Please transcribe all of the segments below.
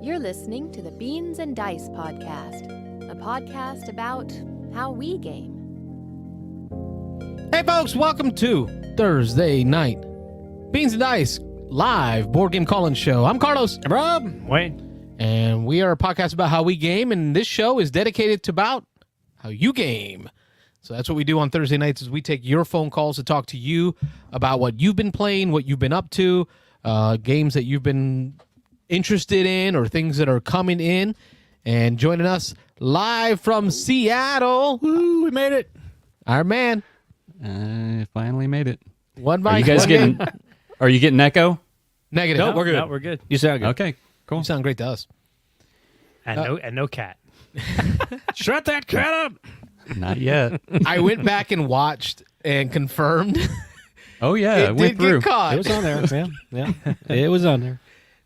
You're listening to the Beans and Dice podcast, a podcast about how we game. Hey folks, welcome to Thursday night Beans and Dice live board game call-in show. I'm Carlos. I'm Rob. Wayne. And we are a podcast about how we game, and this show is dedicated to about how you game. So that's what we do on Thursday nights is we take your phone calls to talk to you about what you've been playing, what you've been up to, games that you've been interested in or things that are coming in. And joining us live from Seattle. Woo, we made it. Our man. Finally made it. One Are by you guys getting? Are you getting echo? Negative. No, we're good. No, we're good. You sound good. Okay, cool. You sound great to us. And no cat. Shut that cat up. Not yet. I went back and watched and confirmed. Oh yeah, It it went did through. get caught. It was on there. Yeah. It was on there.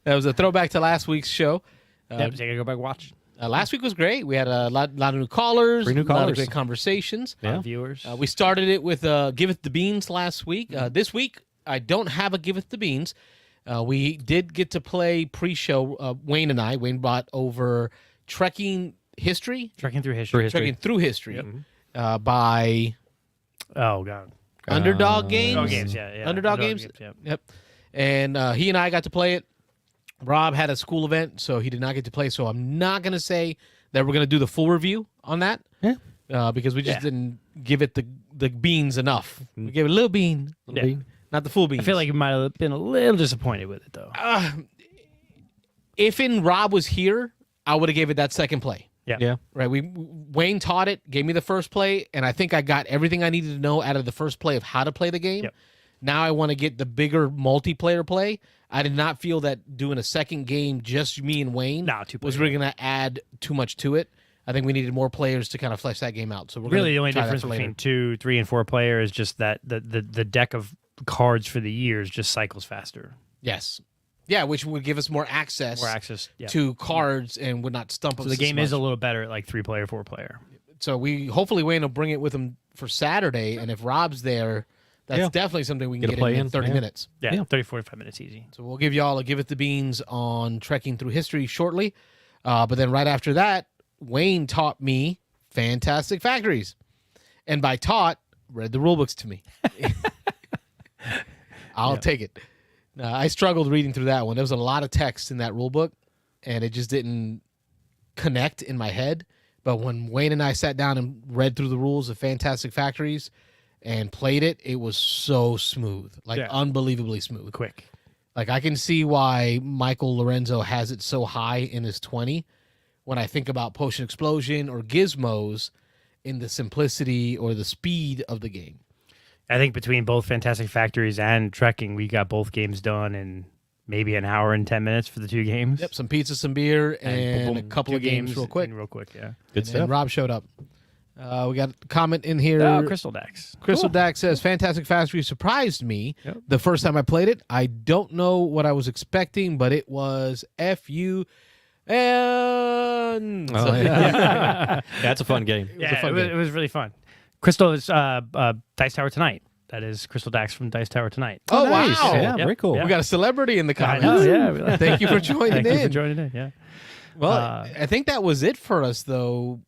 That was a throwback to last week's show. Yep, so I gotta go back and watch. Last week was great. We had a lot of new callers. 3 new A lot of callers. great conversations. Yeah. Viewers. We started it with Giveth the Beans last week. This week, I don't have a Giveth the Beans. We did get to play pre-show, Wayne and I. Wayne brought over Trekking History. Trekking through history. Trekking Through History by Oh, God. Underdog Games. Oh, games, yeah. Underdog Games. Yeah. Yep. And he and I got to play it. Rob had a school event, so he did not get to play. So I'm not going to say that we're going to do the full review on that. Yeah. Because we just didn't give it the beans enough. We gave it a little bean. Not the full beans. I feel like you might have been a little disappointed with it, though. if Rob was here, I would have gave it that second play. Yeah. Right. Wayne taught it, gave me the first play, and I think I got everything I needed to know out of the first play of how to play the game. Yep. Now I want to get the bigger multiplayer play. I did not feel that doing a second game, just me and Wayne, was really going to add too much to it. I think we needed more players to kind of flesh that game out. So we're really the only try difference that for between 2, 3, and 4 players is just that the deck of cards for the years just cycles faster. Yes. Yeah, which would give us more access, Yeah. to cards and would not stump us. So the game as is a much. little better at like 3-player, 4-player. So hopefully Wayne will bring it with him for Saturday, and if Rob's there, that's definitely something we can get in 30 minutes. Yeah, 30, 45 minutes easy. So we'll give y'all a Give It the Beans on Trekking Through History shortly. But then right after that, Wayne taught me Fantastic Factories. And by taught, read the rule books to me. I'll take it. I struggled reading through that one. There was a lot of text in that rule book, and it just didn't connect in my head. But when Wayne and I sat down and read through the rules of Fantastic Factories and played it, it was so smooth, unbelievably smooth. Quick. Like, I can see why Michael Lorenzo has it so high in his 20 when I think about Potion Explosion or Gizmos in the simplicity or the speed of the game. I think between both Fantastic Factories and Trekking, we got both games done in maybe an hour and 10 minutes for the 2 games. Yep, some pizza, some beer, and boom, a couple 2 of games real quick. Yeah. Good stuff. And Rob showed up. We got a comment in here. Oh, Crystal Dax. Crystal Dax says, Fantastic Factory surprised me the first time I played it. I don't know what I was expecting, but it was F-U. And That's a fun game. It was really fun. Crystal is Dice Tower Tonight. That is Crystal Dax from Dice Tower Tonight. Oh, nice. wow. Yeah, very cool. We got a celebrity in the comments. I know, Thank you for joining in. Thank you for joining in, yeah. Well, I think that was it for us, though,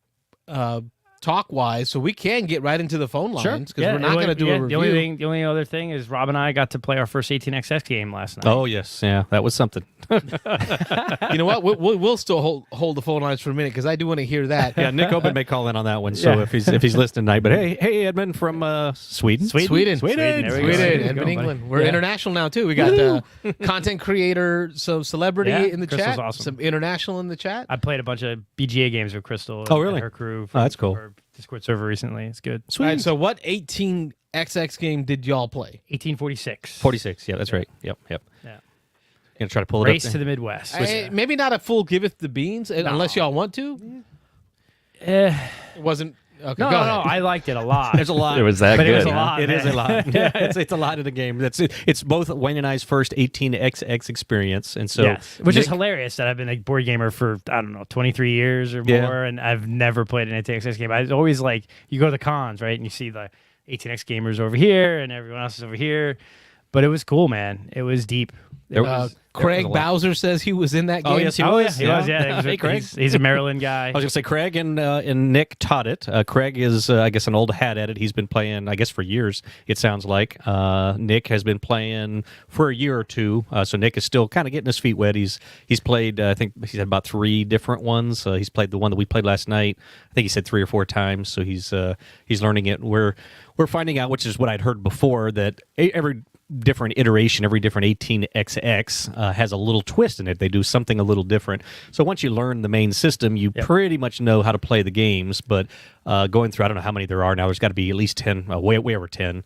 talk-wise, so we can get right into the phone lines, because we're not going to do a review. The only other thing is Rob and I got to play our first 18xx game last night. Oh yes, yeah, that was something. You know what? We'll still hold the phone lines for a minute, because I do want to hear that. Yeah, Nick Oben may call in on that one. So if he's listening tonight, but hey, Edmund from Sweden, Sweden, Sweden, Edmund, England. We're international now too. We got content creator, some celebrity in the Crystal's chat, awesome. some international in the chat. I played a bunch of BGA games with Crystal. Oh, really? And her crew. Oh, that's cool. Her Discord server recently. It's good. All right, so what 18xx game did y'all play? 1846. 46. Yeah, that's right. Yep. Yeah. Gonna try to pull it Race up. to the Midwest. Maybe not a full Giveth the Beans, unless y'all want to. It wasn't. Okay, No, go ahead. I liked it a lot. There's a lot. It was that But good. it was a lot. It is a lot. Yeah, it's a lot of the game. It's both Wayne and I's first 18xx experience, and so which is hilarious that I've been a board gamer for 23 years or more, and I've never played an 18xx game. I was always like, you go to the cons, right, and you see the 18x gamers over here, and everyone else is over here. But it was cool, man. It was deep. Craig Bowser says he was in that game. Oh, yes, he was. He was. Yeah, Hey, Craig. He's a Maryland guy. I was going to say Craig and Nick taught it. Craig is, I guess, an old hat at it. He's been playing, I guess, for years, it sounds like. Nick has been playing for a year or two, so Nick is still kind of getting his feet wet. He's played, I think he's had about 3 different ones. He's played the one that we played last night. I think he said 3 or 4 times, so he's learning it. We're finding out, which is what I'd heard before, that every different iteration, every different 18XX has a little twist in it. They do something a little different. So once you learn the main system, you pretty much know how to play the games. But going through, I don't know how many there are now. There's got to be at least 10, way over 10,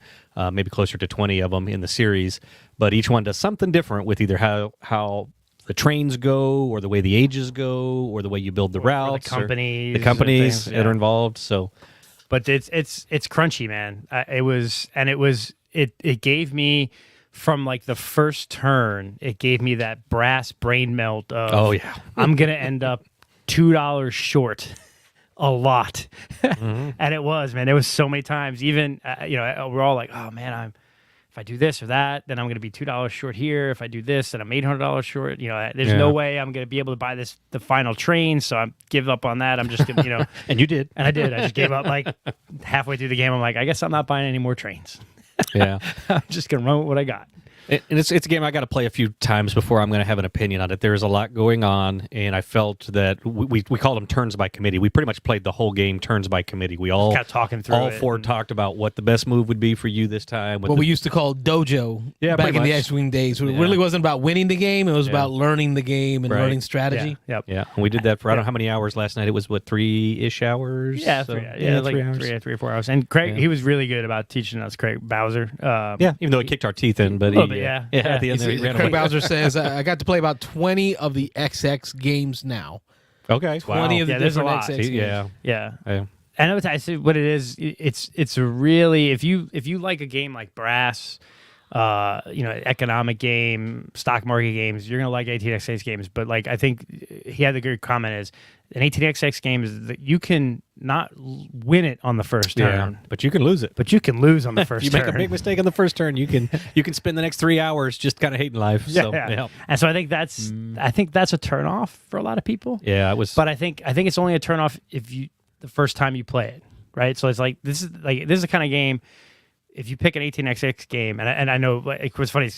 maybe closer to 20 of them in the series. But each one does something different with either how the trains go, or the way the ages go, or the way you build the routes, or the companies things, that are involved. So, but it's crunchy, man. It gave me, from like the first turn, it gave me that brass brain melt of, I'm going to end up $2 short a lot. And it was, man. There was so many times, even, we're all like, oh man, if I do this or that, then I'm going to be $2 short here. If I do this, then I'm $800 short. There's no way I'm going to be able to buy the final train. So I'm give up on that. I'm just going to, And you did. And I did. I just gave up like halfway through the game. I'm like, I guess I'm not buying any more trains. Yeah. I'm just going to run with what I got. And it's a game I got to play a few times before I'm going to have an opinion on it. There's a lot going on, and I felt that we called them turns by committee. We pretty much played the whole game turns by committee. We all kept talking through all it 4 talked about what the best move would be for you this time. What we used to call dojo back in the X-Wing days. It really wasn't about winning the game. It was about learning the game and learning strategy. Yeah. Yeah. And we did that for I don't know how many hours last night. It was, 3-ish hours? Yeah, So, 3 hours. 3 or 4 hours. And Craig, he was really good about teaching us, Craig Bowser. Even though it kicked our teeth in. But a little bit, yeah. At the end there, he ran Craig away. Bowser says, I got to play about 20 of the XX games now. Okay. 20 of the there's a different lot. XX games. Yeah. Yeah. And I would say what it is. It's a really, if you like a game like Brass, economic game, stock market games, you're gonna like 18xx games. But like, I think he had the good comment is an 18xx game is that you can not win it on the first turn, but you can lose it. But you can lose on the first You turn. make a big mistake on the first turn, you can spend the next 3 hours just kind of hating life. So, yeah. And so I think that's a turnoff for a lot of people. Yeah, it was. But I think it's only a turnoff if the first time you play it, right? So it's like this is the kind of game. If you pick an 18xx game, and I know it was funny,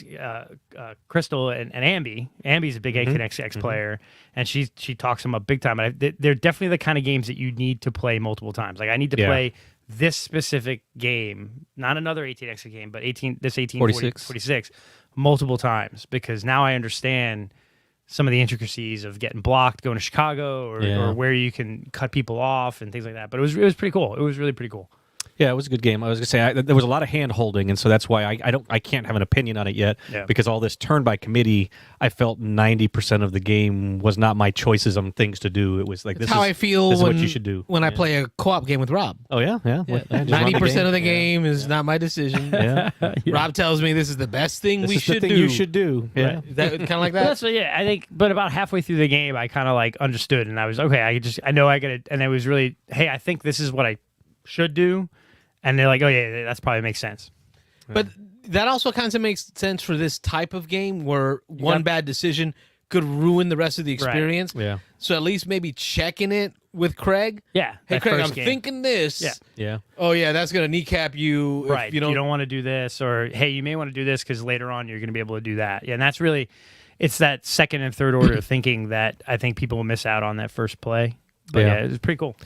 Crystal and Ambi's a big 18xx player, and she talks them up big time. But they're definitely the kind of games that you need to play multiple times. Like I need to play this specific game, not another 18xx game, but 1846 multiple times, because now I understand some of the intricacies of getting blocked, going to Chicago, or where you can cut people off and things like that. But it was pretty cool. It was really pretty cool. Yeah, it was a good game. I was going to say there was a lot of hand holding, and so that's why I can't have an opinion on it yet, because all this turn by committee, I felt 90% of the game was not my choices on things to do. It was like That's how I feel this when, is what you should do when I play a co-op game with Rob. Oh yeah. 90% of the game is not my decision. Rob tells me this is the best thing this we is should the thing do. you should do. Yeah, right. That kind of like that. That's I think. But about halfway through the game, I kind of like understood, and I was okay. I know I got it, and it was really, hey, I think this is what I should do. And they're like, oh, yeah, that's probably makes sense. But that also kind of makes sense for this type of game where one bad decision could ruin the rest of the experience. Right. Yeah. So at least maybe checking it with Craig. Yeah. Hey, Craig, I'm thinking this. Yeah. Oh, yeah, that's going to kneecap you. Right. If you don't want to do this. Or, hey, you may want to do this because later on you're going to be able to do that. Yeah, and that's really, it's that second and third order thinking that I think people will miss out on that first play. But yeah, it was pretty cool.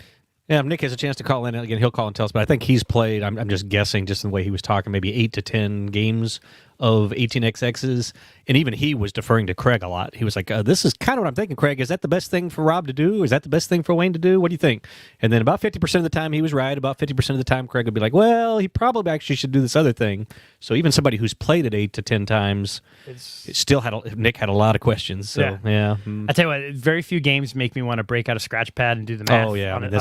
Yeah, if Nick has a chance to call in again, he'll call and tell us. But I think he's played, I'm just guessing, just in the way he was talking, maybe 8 to 10 games of 18xx's. And even he was deferring to Craig a lot. He was like, this is kind of what I'm thinking, Craig. Is that the best thing for Rob to do? Is that the best thing for Wayne to do? What do you think? And then about 50% of the time he was right. About 50% of the time Craig would be like, well, he probably actually should do this other thing. So even somebody who's played it 8 to 10 times, Nick had a lot of questions. So, yeah. I tell you what, very few games make me want to break out a scratch pad and do the math. Oh, yeah. On it.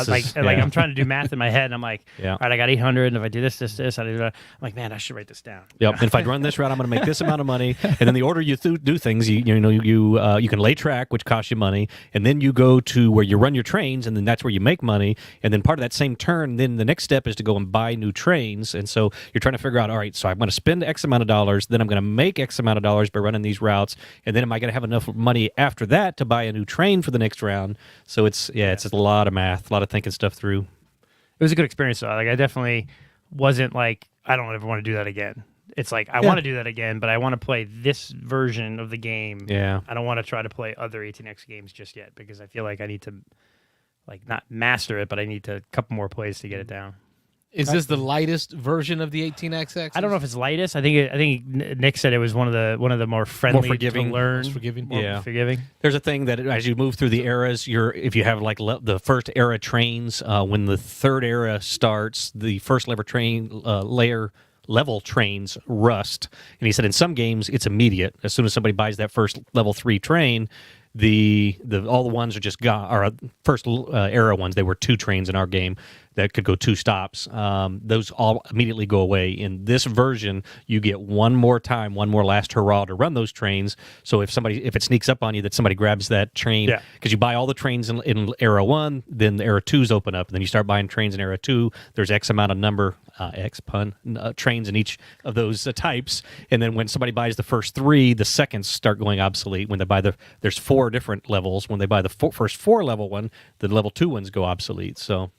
Like I'm trying to do math in my head, and I'm like, all right, I got 800, and if I do this, I do that. I'm like, man, I should write this down. Yep. And if I'd run this route, I'm going to make this amount of money, and then the order you do things, you can lay track, which costs you money, and then you go to where you run your trains, and then that's where you make money, and then part of that same turn, then the next step is to go and buy new trains, and so you're trying to figure out, all right, so I'm going to spend X amount of dollars, then I'm going to make X amount of dollars by running these routes, and then am I going to have enough money after that to buy a new train for the next round? So it's a lot of math, a lot of thinking stuff through. It was a good experience, though. Like, I definitely wasn't like, I don't ever want to do that again. It's like, I want to do that again, but I want to play this version of the game. Yeah. I don't want to try to play other 18X games just yet, because I feel like I need to, like, not master it, but I need a couple more plays to get it down. Is this the lightest version of the 18XX? I don't know if it's lightest. I think Nick said it was one of the more friendly, More forgiving. to learn, Most forgiving. more forgiving. There's a thing that as you move through the eras, if you have like the first era trains, when the third era starts, the first level trains rust. And he said in some games it's immediate. As soon as somebody buys that first level 3 train, all the ones are just gone. Our first era ones, they were 2 trains in our game that could go 2 stops. Those all immediately go away. In this version, you get one more last hurrah to run those trains. So if it sneaks up on you that somebody grabs that train, because you buy all the trains in era 1, then the era 2s open up, and then you start buying trains in era 2. There's X amount of number, trains in each of those types. And then when somebody buys the first 3, the seconds start going obsolete. When they buy there's 4 different levels. When they buy the first 4 level one, the level 2 ones go obsolete. So.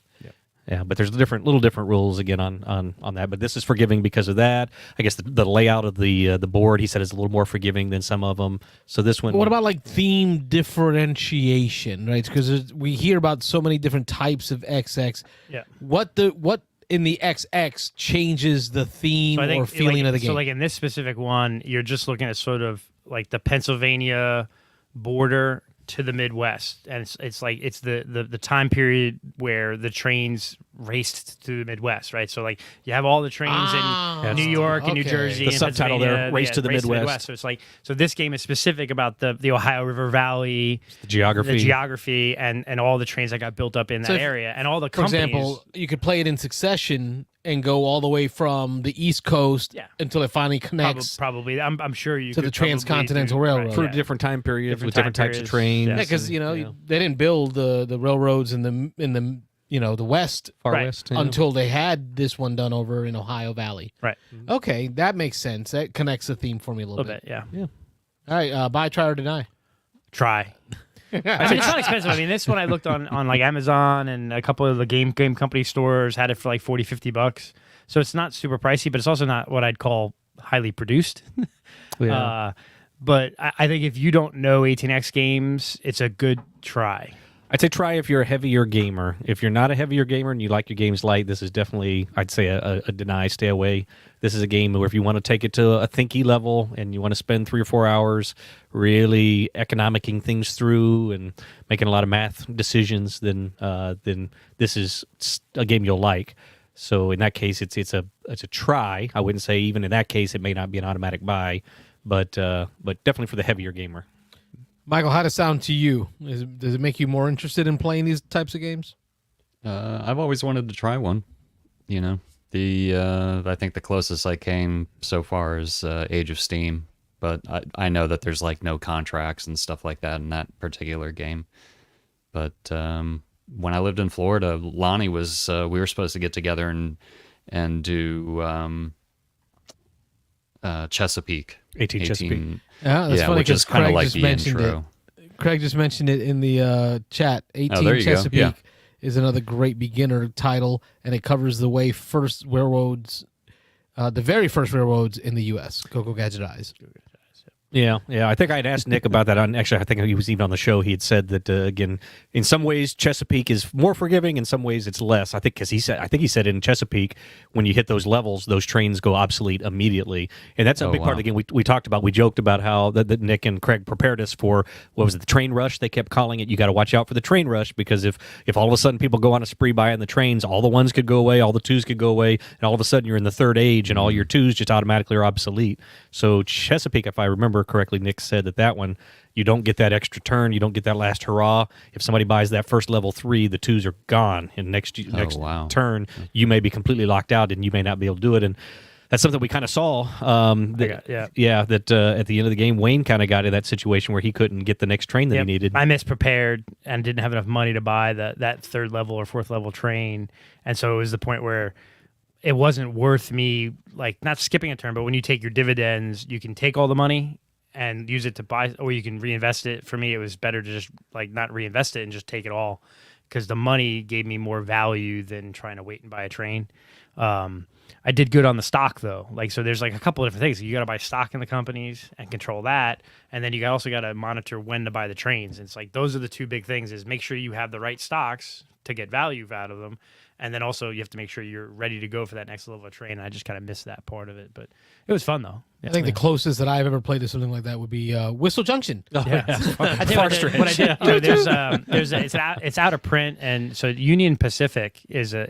Yeah, but there's little different rules again on that. But this is forgiving because of that. I guess the layout of the board, he said, is a little more forgiving than some of them. So this one. What about like theme differentiation, right? Because we hear about so many different types of XX. Yeah. What in the XX changes the theme or feeling of the game? So like in this specific one, you're just looking at sort of like the Pennsylvania border to the Midwest, and it's like it's the time period where the trains raced to the Midwest, right? So like you have all the trains in New York and New Jersey. The and subtitle there, Race to the Midwest. So it's like, so this game is specific about the Ohio River Valley, the geography, and all the trains that got built up in that area, and all the companies. For example, you could play it in succession and go all the way from the East Coast until it finally connects. Probably, I'm sure you to could the Transcontinental Railroad for different time periods with different types of trains. Yeah, because they didn't build the railroads in the the West, Far West, until they had this one done over in Ohio Valley. Right. Okay, that makes sense. That connects the theme for me a little bit. Yeah. All right, buy, try, or deny. Try. I mean, it's not expensive. I mean, this one I looked on like Amazon and a couple of the game company stores had it for like $40-$50. So it's not super pricey, but it's also not what I'd call highly produced. But I think if you don't know 18X games, it's a good try. I'd say try if you're a heavier gamer. If you're not a heavier gamer and you like your games light, this is definitely, I'd say, a deny, stay away. This is a game where if you want to take it to a thinky level and you want to spend 3 or 4 hours really economicing things through and making a lot of math decisions, then this is a game you'll like. So in that case, it's a try. I wouldn't say even in that case it may not be an automatic buy, but definitely for the heavier gamer. Michael, how does it sound to you? Does it make you more interested in playing these types of games? I've always wanted to try one. I think the closest I came so far is Age of Steam, but I know that there's like no contracts and stuff like that in that particular game. But when I lived in Florida, Lonnie was we were supposed to get together and do Chesapeake. 18 Chesapeake. Yeah, that's funny which is because Craig like just the mentioned intro. it. Craig just mentioned it in the chat. 18 there you go. Chesapeake Yeah. is another great beginner title, and it covers the very first railroads in the U.S. Go Gadget Eyes. Yeah. I think I'd asked Nick about that. Actually, I think he was even on the show. He had said that again, in some ways, Chesapeake is more forgiving. In some ways, it's less. I think he said in Chesapeake, when you hit those levels, those trains go obsolete immediately, and that's a big part of the game. We talked about. We joked about how that Nick and Craig prepared us for what was it, the train rush? They kept calling it. You got to watch out for the train rush because if all of a sudden people go on a spree buying the trains, all the ones could go away, all the twos could go away, and all of a sudden you're in the third age, and all your twos just automatically are obsolete. So Chesapeake, if I remember correctly, Nick said that one, you don't get that extra turn, you don't get that last hurrah. If somebody buys that first level 3, the twos are gone. And next turn, you may be completely locked out and you may not be able to do it. And that's something we kind of saw. That at the end of the game, Wayne kind of got in that situation where he couldn't get the next train that he needed. I misprepared and didn't have enough money to buy that third level or fourth level train, and so it was the point where it wasn't worth me, like, not skipping a turn, but when you take your dividends, you can take all the money and use it to buy, or you can reinvest it. For me, it was better to just like not reinvest it and just take it all, because the money gave me more value than trying to wait and buy a train. I did good on the stock though. Like, so there's like a couple of different things. You got to buy stock in the companies and control that. And then you also got to monitor when to buy the trains. And it's like, those are the two big things: is make sure you have the right stocks to get value out of them. And then also you have to make sure you're ready to go for that next level of train. I just kind of missed that part of it, but it was fun though. I think the closest that I've ever played to something like that would be Whistle Junction. Yeah. I think what I did, it's out of print, and so Union Pacific is a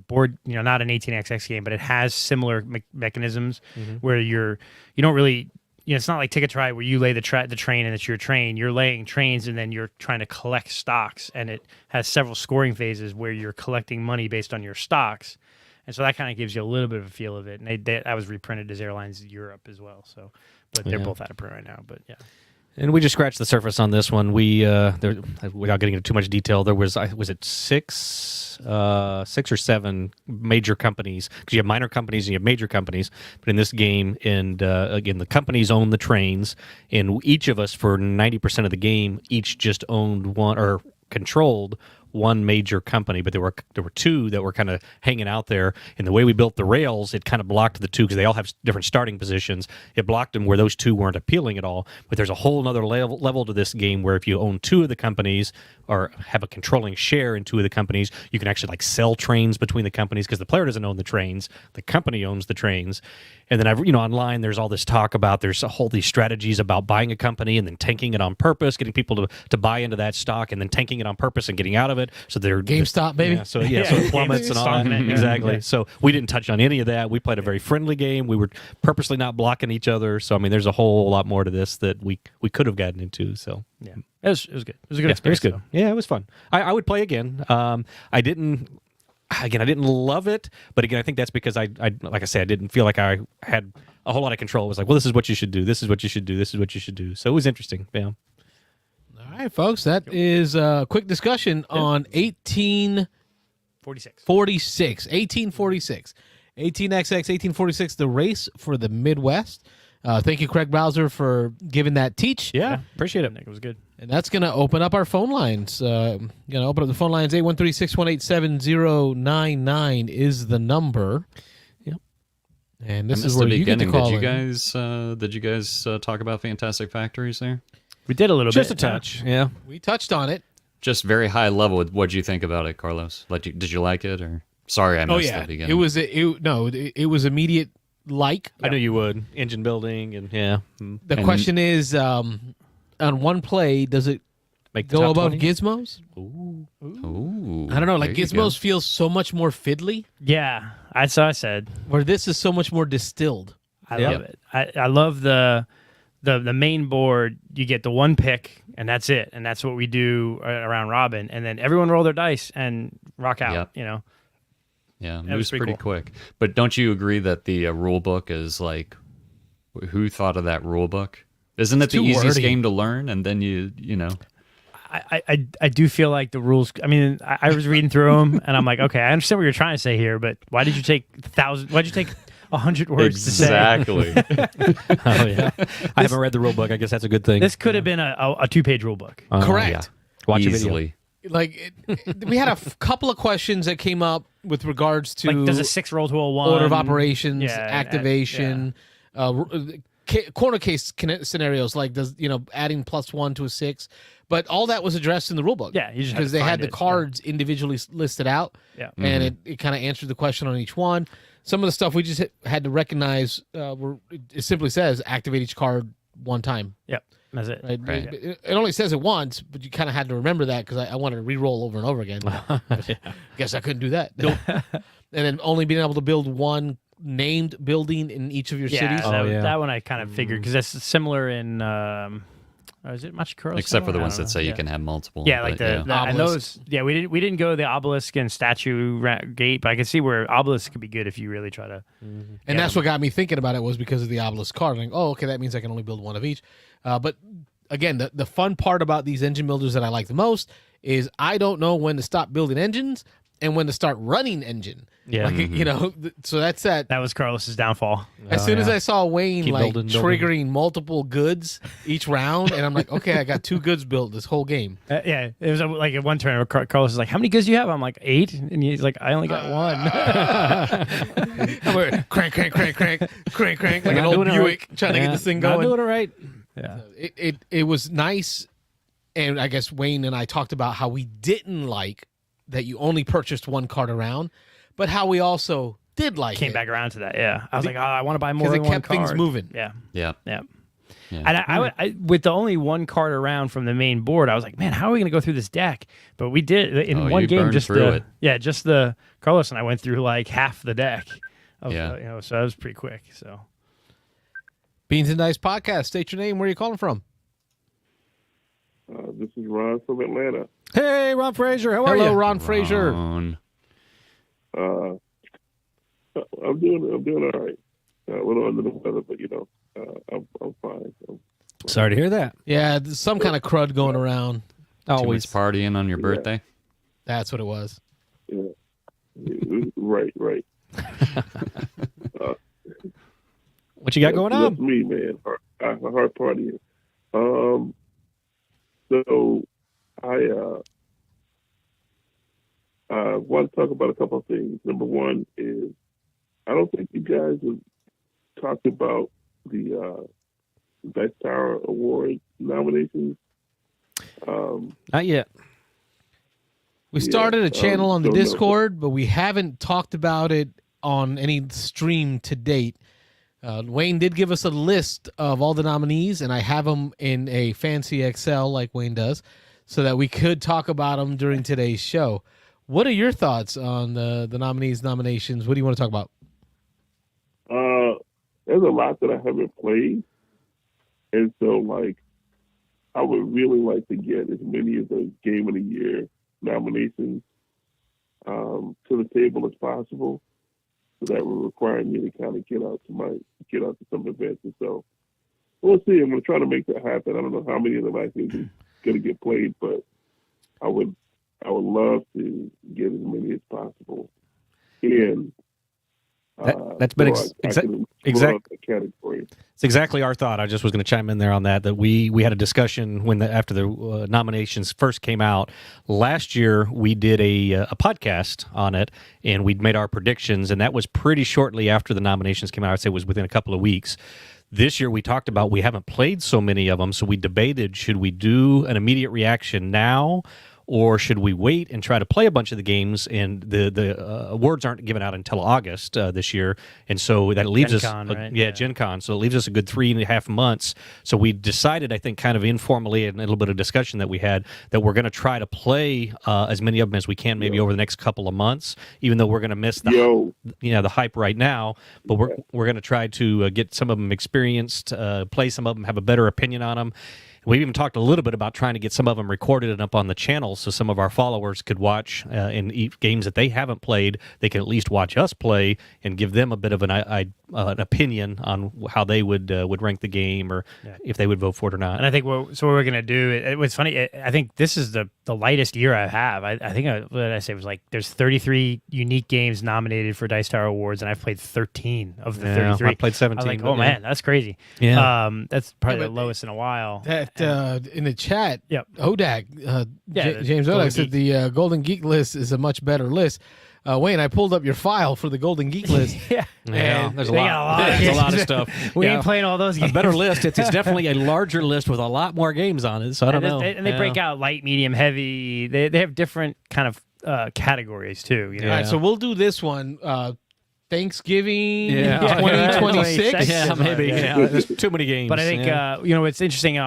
board, not an 18xx game, but it has similar mechanisms where you don't really. It's not like Ticket Try where you lay the train and it's your train. You're laying trains and then you're trying to collect stocks, and it has several scoring phases where you're collecting money based on your stocks, and so that kind of gives you a little bit of a feel of it. And that was reprinted as Airlines Europe as well. So, but they're both out of print right now. But yeah. And we just scratched the surface on this one. Without getting into too much detail, there was it six or seven major companies, because you have minor companies and you have major companies. But in this game, and again, the companies own the trains, and each of us for 90% of the game each just owned one or controlled one major company, but there were two that were kind of hanging out there. And the way we built the rails, it kind of blocked the two, because they all have different starting positions. It blocked them where those two weren't appealing at all. But there's a whole other level to this game where if you own two of the companies or have a controlling share in two of the companies, you can actually like sell trains between the companies, because the player doesn't own the trains, the company owns the trains. And then online there's all this talk about these strategies about buying a company and then tanking it on purpose, getting people to buy into that stock, and then tanking it on purpose and getting out of it. So they're GameStop, baby. So it plummets and all that. Exactly. Yeah. So we didn't touch on any of that. We played a very friendly game. We were purposely not blocking each other. So I mean, there's a whole lot more to this that we could have gotten into. So yeah, it was good. It was a good experience. It was good. Yeah, it was fun. I would play again. I didn't love it, but again, I think that's because I like I said, I didn't feel like I had a whole lot of control. It was like, well, this is what you should do. This is what you should do. This is what you should do. So it was interesting. Yeah. All right, folks, that is a quick discussion on 1846. 1846. 18XX, 1846, the race for the Midwest. Thank you, Craig Bowser, for giving that teach. Yeah, appreciate it, Nick. It was good. And that's going to open up our phone lines. Open up the phone lines. 813-618-7099 is the number. Yep. And this is where you get to call Did you guys talk about Fantastic Factories there? We did a little bit. Just a touch. Yeah. We touched on it. Just very high level. What'd you think about it, Carlos? Did you like it? Or sorry, I missed the beginning. It was immediate like. I knew you would. Engine building and yeah. The question is, on one play, does it go above 20? Gizmos? Ooh. I don't know. Like Gizmos feels so much more fiddly. Yeah, I said. Where this is so much more distilled. I love it. I love the main board. You get the one pick, and that's it. And that's what we do around Robin. And then everyone roll their dice and rock out. Yep. Yeah, it moves pretty quick. But don't you agree that the rule book is like, who thought of that rule book? Isn't it the easiest game to learn? And then you know. I do feel like the rules. I mean, I was reading through them, and I'm like, okay, I understand what you're trying to say here, but why did you take 1,000? Why'd you take 100 words to say? Exactly. Oh yeah. I haven't read the rule book. I guess that's a good thing. This could have been a 2-page rule book. Correct. Yeah. Watch easily. A video. Like we had a couple of questions that came up with regards to like, does a 6 roll to a 1? Order of operations, activation, corner case scenarios, like does adding +1 to a 6. But all that was addressed in the rulebook. Yeah, you just because they had the cards individually listed out. Yeah, and it kind of answered the question on each one. Some of the stuff we just had to recognize. It simply says activate each card one time. Yep, that's it. Right? It only says it once, but you kind of had to remember that because I wanted to re-roll over and over again. Guess I couldn't do that. Nope. And then only being able to build one named building in each of your cities. That one I kind of figured because that's similar in Or is it Machi Kurosawa? Except for the I ones don't that know. say Yeah. you can have multiple. Yeah, like but, the and Obelisk. those. Yeah, we didn't go the obelisk and statue gate, but I can see where obelisk could be good if you really try to. And that's what got me thinking about it was because of the obelisk card. Like, oh, okay, that means I can only build one of each. But again, the fun part about these engine builders that I like the most is I don't know when to stop building engines and when to start running engine. Yeah. Like, you know, so that's that. That was Carlos's downfall. As soon as I saw Wayne Keep like building. triggering multiple goods each round, and I'm like, okay, I got 2 goods built this whole game. Yeah, it was like at one turn where Carlos was like, "How many goods do you have?" I'm like, 8, and he's like, "I only got 1." I'm like, crank, crank, crank, crank, crank, crank, like an Not old doing it Buick right. trying to get this thing Not going. doing it right. Yeah, It was nice, and I guess Wayne and I talked about how we didn't like that you only purchased 1 card around, but how we also did like came it back around to that. Yeah, I was like, "Oh, I want to buy more because than it one kept things card." moving. Yeah, yeah. yeah. Yeah. And I with the only 1 card around from the main board, I was like, "Man, how are we going to go through this deck?" But we did in Oh, one you game. burned Just through it. just the Carlos and I went through like half the deck. Yeah. So that was pretty quick. So Beans and Dice Podcast. State your name. Where are you calling from? This is Ron from Atlanta. Hey, Ron Fraser, how are Hello, you? Ron Fraser. Ron. I'm doing all right. A little under the weather, but I'm fine. Sorry to hear that. Yeah, there's some kind of crud going around. Too Always. much partying on your birthday. That's what it was. Yeah. Right. What you got going That's on? me, man. Hard partying. So I want to talk about a couple of things. Number one is I don't think you guys have talked about the Dice Tower Award nominations. Not yet. We started a channel on the don't know. Discord, but we haven't talked about it on any stream to date. Wayne did give us a list of all the nominees, and I have them in a fancy Excel like Wayne does, so that we could talk about them during today's show. What are your thoughts on the nominees' nominations? What do you want to talk about? There's a lot that I haven't played, and so I would really like to get as many of the Game of the Year nominations to the table as possible. So that would require me to kind of get out to some events, and so we'll see. I'm going to try to make that happen. I don't know how many of them I think is going to get played, but I would love to get as many as possible. And That's been exactly category. It's exactly our thought. I just was going to chime in there on that we had a discussion after the nominations first came out. Last year, we did a podcast on it, and we'd made our predictions, and that was pretty shortly after the nominations came out. I'd say it was within a couple of weeks. This year, we talked about we haven't played so many of them, so we debated, should we do an immediate reaction now, or should we wait and try to play a bunch of the games? And the awards aren't given out until August this year, and so that leaves Gen us, Con, right? yeah, Gen Con. So it leaves us a good 3.5 months. So we decided, I think, kind of informally, and a little bit of discussion that we had, that we're going to try to play as many of them as we can, maybe over the next couple of months. Even though we're going to miss the hype right now, but we're going to try to get some of them experienced, play some of them, have a better opinion on them. We even talked a little bit about trying to get some of them recorded and up on the channel so some of our followers could watch in games that they haven't played. They can at least watch us play and give them a bit of an opinion on how they would rank the game, or if they would vote for it or not. And I think what we're going to do, it was funny, I think this is the lightest year I have. I think what did I say? It was like there's 33 unique games nominated for Dice Tower Awards, and I've played 13 of the 33. I played 17. I was like, but oh man, that's crazy. Yeah. That's probably Yeah, the but lowest in a while. That in the chat, Yep. Odag, the James Golden Odag said Geek. the Golden Geek list is a much better list. Wayne, I pulled up your file for the Golden Geek list. Yeah. Yeah, there's a They lot. got a lot of There's a games. lot of stuff. We Yeah. ain't playing all those A games. better list. It's definitely a larger list with a lot more games on it. So I don't know. And they break out light, medium, heavy. They have different kind of categories too. You know? All right, so we'll do this one. Thanksgiving Yeah. 2026. Yeah, maybe. Yeah, there's too many games. But I think yeah. what's interesting, and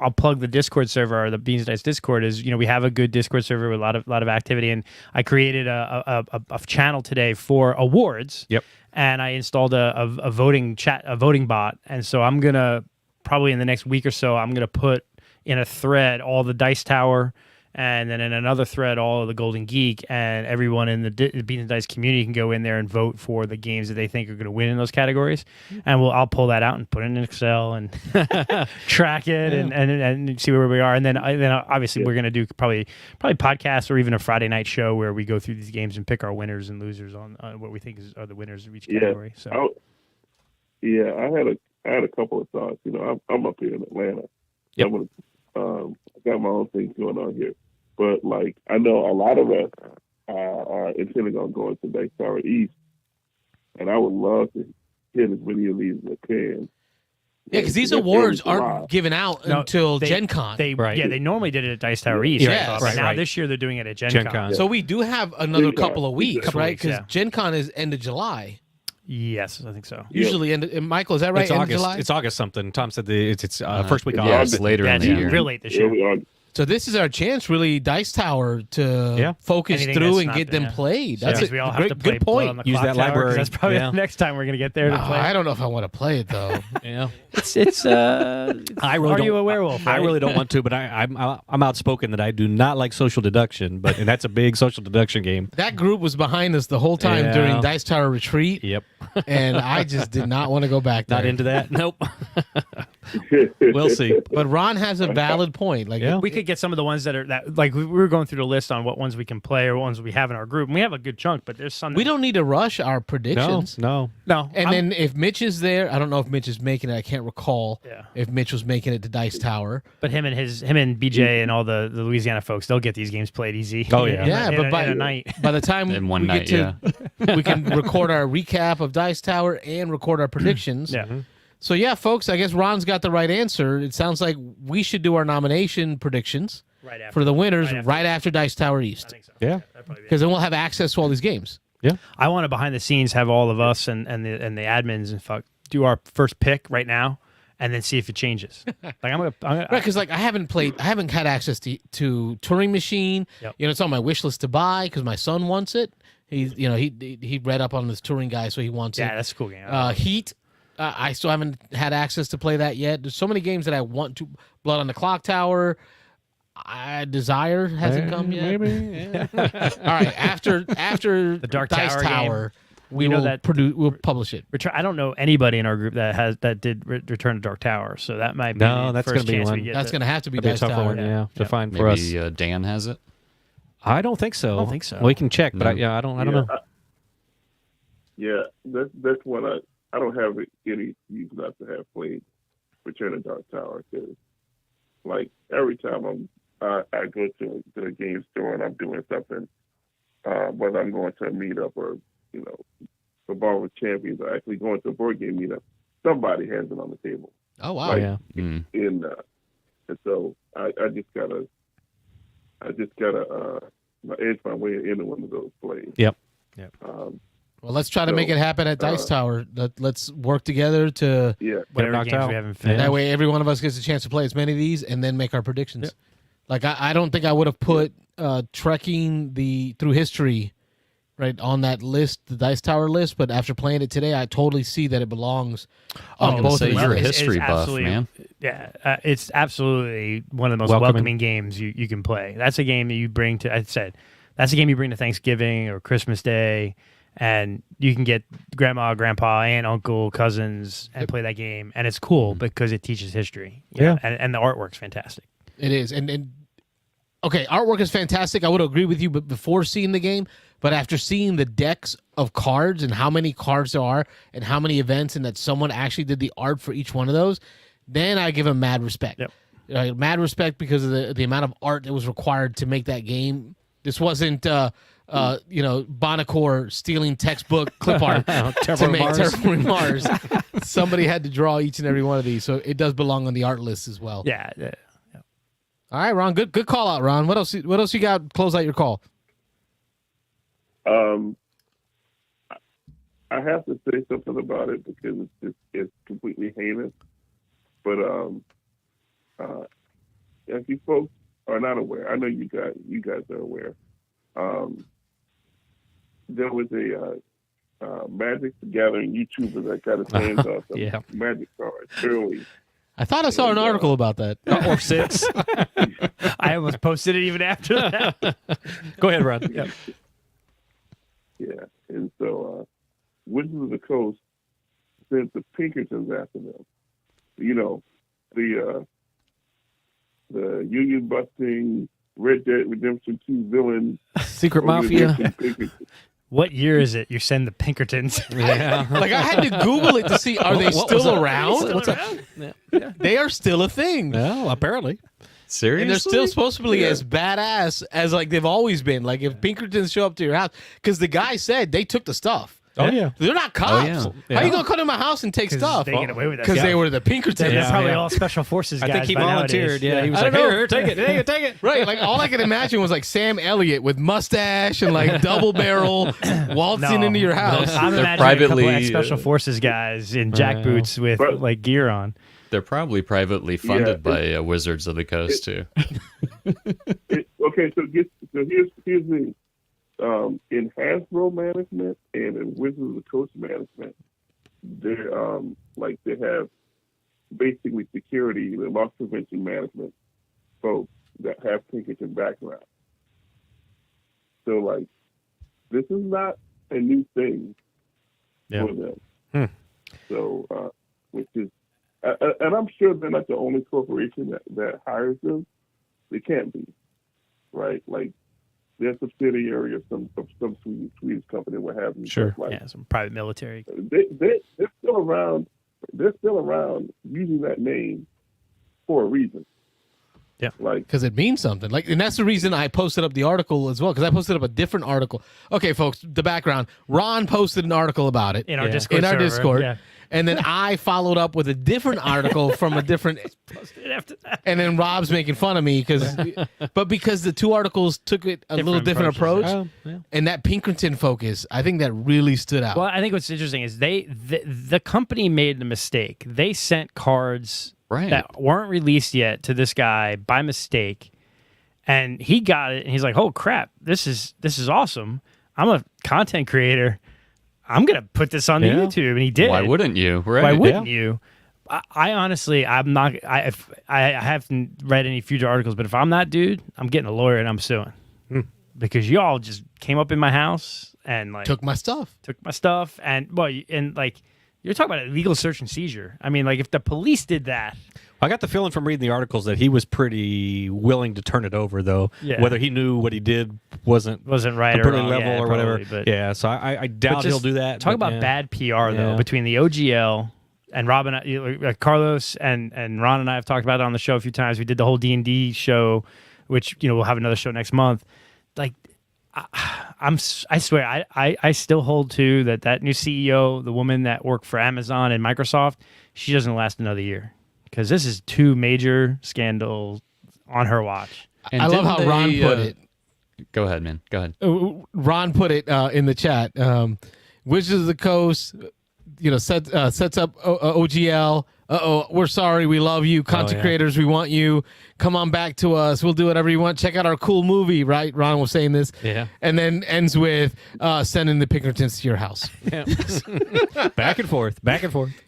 I'll plug the Discord server, or the Beans Dice Discord. Is we have a good Discord server with a lot of activity, and I created a channel today for awards. Yep. And I installed a voting bot, and so I'm gonna probably in the next week or so I'm gonna put in a thread all the Dice Tower, and then in another thread all of the Golden Geek, and everyone in the Beat and Dice community can go in there and vote for the games that they think are going to win in those categories. And I'll pull that out and put it in Excel and track it and see where we are. And then obviously we're going to do probably podcasts or even a Friday night show where we go through these games and pick our winners and losers on what we think are the winners of each category. So I had a couple of thoughts. You know, I'm up here in Atlanta. Yep. I got my own things going on here. But, like, I know a lot of us are intending on going to Dice Tower East, and I would love to hit as many of these as I can. Yeah, because these awards aren't given out until Gen Con. They normally did it at Dice Tower East. Now this year they're doing it at Gen Con. So we do have another couple of weeks, right? Because Gen Con is end of July. Yes, I think so. Usually, Michael, is that right? It's end August. of July? It's August something. Tom said it's first week of Yeah, August. it's later in the year. Real late this year. So this is our chance, really, Dice Tower to focus Anything through that's and not get them there. played. So That's we all a have to play good Blood on point. the Use Clock that Tower, 'cause library. That's probably Yeah. the next time we're going to get there to play. I don't know if I want to play it though. Yeah, It's I really Are don't, you a werewolf? I right? really don't want to, but I'm outspoken that I do not like social deduction, and that's a big social deduction game. that group was behind us the whole time Yeah. during Dice Tower Retreat, Yep. and I just did not want to go back there. Not into that. Nope. We'll see. But Ron has a valid point. Like, Yeah. We could get some of the ones that like we were going through the list on what ones we can play or what ones we have in our group, and we have a good chunk. But there's some we don't need to rush our predictions. No. And then if Mitch is there, I don't know if Mitch is making it. I can't recall if Mitch was making it to Dice Tower. But him and BJ and all the Louisiana folks, they'll get these games played easy. Oh, yeah. But in a night. by the time In one we night, get to, we can record our recap of Dice Tower and record our predictions. Yeah. So yeah, folks, I guess Ron's got the right answer. It sounds like we should do our nomination predictions Right after. for the winners right after Dice Tower East, I think so. Yeah. That'd probably be it. because then we'll have access to all these games. I want to behind the scenes have all of us and the admins and do our first pick right now, and then see if it changes. Like I'm gonna Right, because like I haven't had access to Turing Machine. Yep. You know, it's on my wish list to buy because my son wants it. He read up on this Turing guy, so he wants it. that's a cool game. Heat. I still haven't had access to play that yet. There's so many games that I want to. Blood on the Clock Tower. Desire hasn't come yet. Maybe. Yeah. All right, after The Dark Dice Tower Tower, we know will that- we'll publish it. I don't know anybody in our group that did Return to Dark Tower, so that might be No, the that's first gonna be chance one. we get That's to- going to have to be That'd be a Dice tougher Tower. one, to find for Maybe us. Dan has it. I don't think so. I don't think so. We can check, but No. I don't know. Yeah, that's one I don't have any excuse not to have played Return of Dark Tower, because like every time I go to the game store and I'm doing something, whether I'm going to a meetup or the Bar with Champions, or actually going to a board game meetup, somebody has it on the table. Oh wow! Oh, yeah. Mm. And so I just gotta edge my way into one of those plays. Yep. Well, let's try to make it happen at Dice Tower. Let's work together to. Yeah. whatever knocked games out. we haven't finished. That way, every one of us gets a chance to play as many of these and then make our predictions. Like I don't think I would have put trekking through history right on that list, the Dice Tower list. But after playing it today, I totally see that it belongs on gonna both say of these you're a lists. history It's buff, absolutely- man. Yeah, it's absolutely one of the most Welcoming. welcoming games you can play. That's a game that you bring to. I said that's a game you bring to Thanksgiving or Christmas Day, and you can get grandma, grandpa, aunt, uncle, cousins, and play that game, and it's cool because it teaches history. You know, and the artwork's fantastic. It is, and okay, artwork is fantastic. I would agree with you, but before seeing the game, but after seeing the decks of cards and how many cards there are and how many events, and that someone actually did the art for each one of those, then I give him mad respect. Yep. Mad respect because of the amount of art that was required to make that game. This wasn't Bonacor stealing textbook clip art to make Terraforming Mars. Somebody had to draw each and every one of these, so it does belong on the art list as well. Yeah. All right, Ron. Good call out, Ron. What else you got? Close out your call. I have to say something about it because it's completely heinous. But if you folks are not aware, I know you guys are aware. There was a Magic the Gathering YouTuber that got his hands on some Magic cards early I thought I saw an article about that. Or 6. I almost posted it even after that. Go ahead, Ron. Yep. Yeah, and so Wizards of the Coast sent the Pinkertons after them. You know, the Union busting Red Dead Redemption 2 villain, Secret Mafia. What year is it? You send the Pinkertons. Yeah. Like I had to Google it to see are they What was still that? around? What's up? Yeah. They are still a thing. Well, apparently. Seriously? And they're still supposed to be as badass as like they've always been. Like if Pinkertons show up to your house, because the guy said they took the stuff. Oh, yeah. They're not cops. yeah. How you gonna come to my house and take 'Cause stuff? they get away with that Because stuff. they were the Pinkertons. They're probably yeah. all special forces guys. I think he by volunteered. nowadays. Yeah, he was I like, don't know. here, take it, take it. Right, like all I could imagine was like Sam Elliott with mustache and like double barrel waltzing into your house. I'm imagining privately, a couple special forces guys in jack boots with like gear on. They're probably privately funded by Wizards of the Coast too. Okay, so here's the in Hasbro management and in Wizards of the Coast management, they're they have basically security, the loss prevention management folks that have Pinkerton background. So like this is not a new thing for them. So which is and I'm sure they're not the only corporation that hires them. They can't be, right? Like they're a subsidiary of some Swedish company, what have you. Sure. Like, Yeah, some private military. they're still around. They're still around using that name for a reason. Yeah. Like Because it means something. Like, and that's the reason I posted up the article as well. Because I posted up a different article. Okay, folks, the background. Ron posted an article about it In our Yeah. Discord in our server. Discord, Yeah. and then I followed up with a different article from a different. After that. And then Rob's making fun of me because the two articles took it a little different Different approach, Oh, yeah. and that Pinkerton focus, I think that really stood out. Well, I think what's interesting is the company made a mistake. They sent cards Right. that weren't released yet to this guy by mistake, and he got it, and he's like, "Oh crap, this is awesome! I'm a content creator. I'm gonna put this on the Yeah. YouTube," and he did. Why wouldn't you? Right. Why wouldn't you? I honestly, I'm not. I haven't read any future articles, but if I'm that dude, I'm getting a lawyer and I'm suing because y'all just came up in my house and like Took my stuff. took my stuff and like you're talking about illegal search and seizure. I mean, like if the police did that, I got the feeling from reading the articles that he was pretty willing to turn it over, though. Yeah. Whether he knew what he did wasn't right or completely wrong, level yeah, or whatever. probably, but- Yeah, so I doubt But he'll just do that. Talk but about yeah. bad PR though Yeah. between the OGL and Rob and I, Carlos and Ron and I have talked about it on the show a few times. We did the whole D&D show, which we'll have another show next month. Like I swear I still hold to that new CEO, the woman that worked for Amazon and Microsoft, she doesn't last another year because this is two major scandals on her watch. And I love how didn't Ron they, put it. Go ahead, man. Go ahead. Ron put it in the chat. Wizards of the Coast, sets up OGL. We're sorry, we love you, content yeah. creators, we want you. Come on back to us. We'll do whatever you want. Check out our cool movie, right? Ron was saying this. Yeah. And then ends with sending the Pinkertons to your house. Yeah. Back and forth.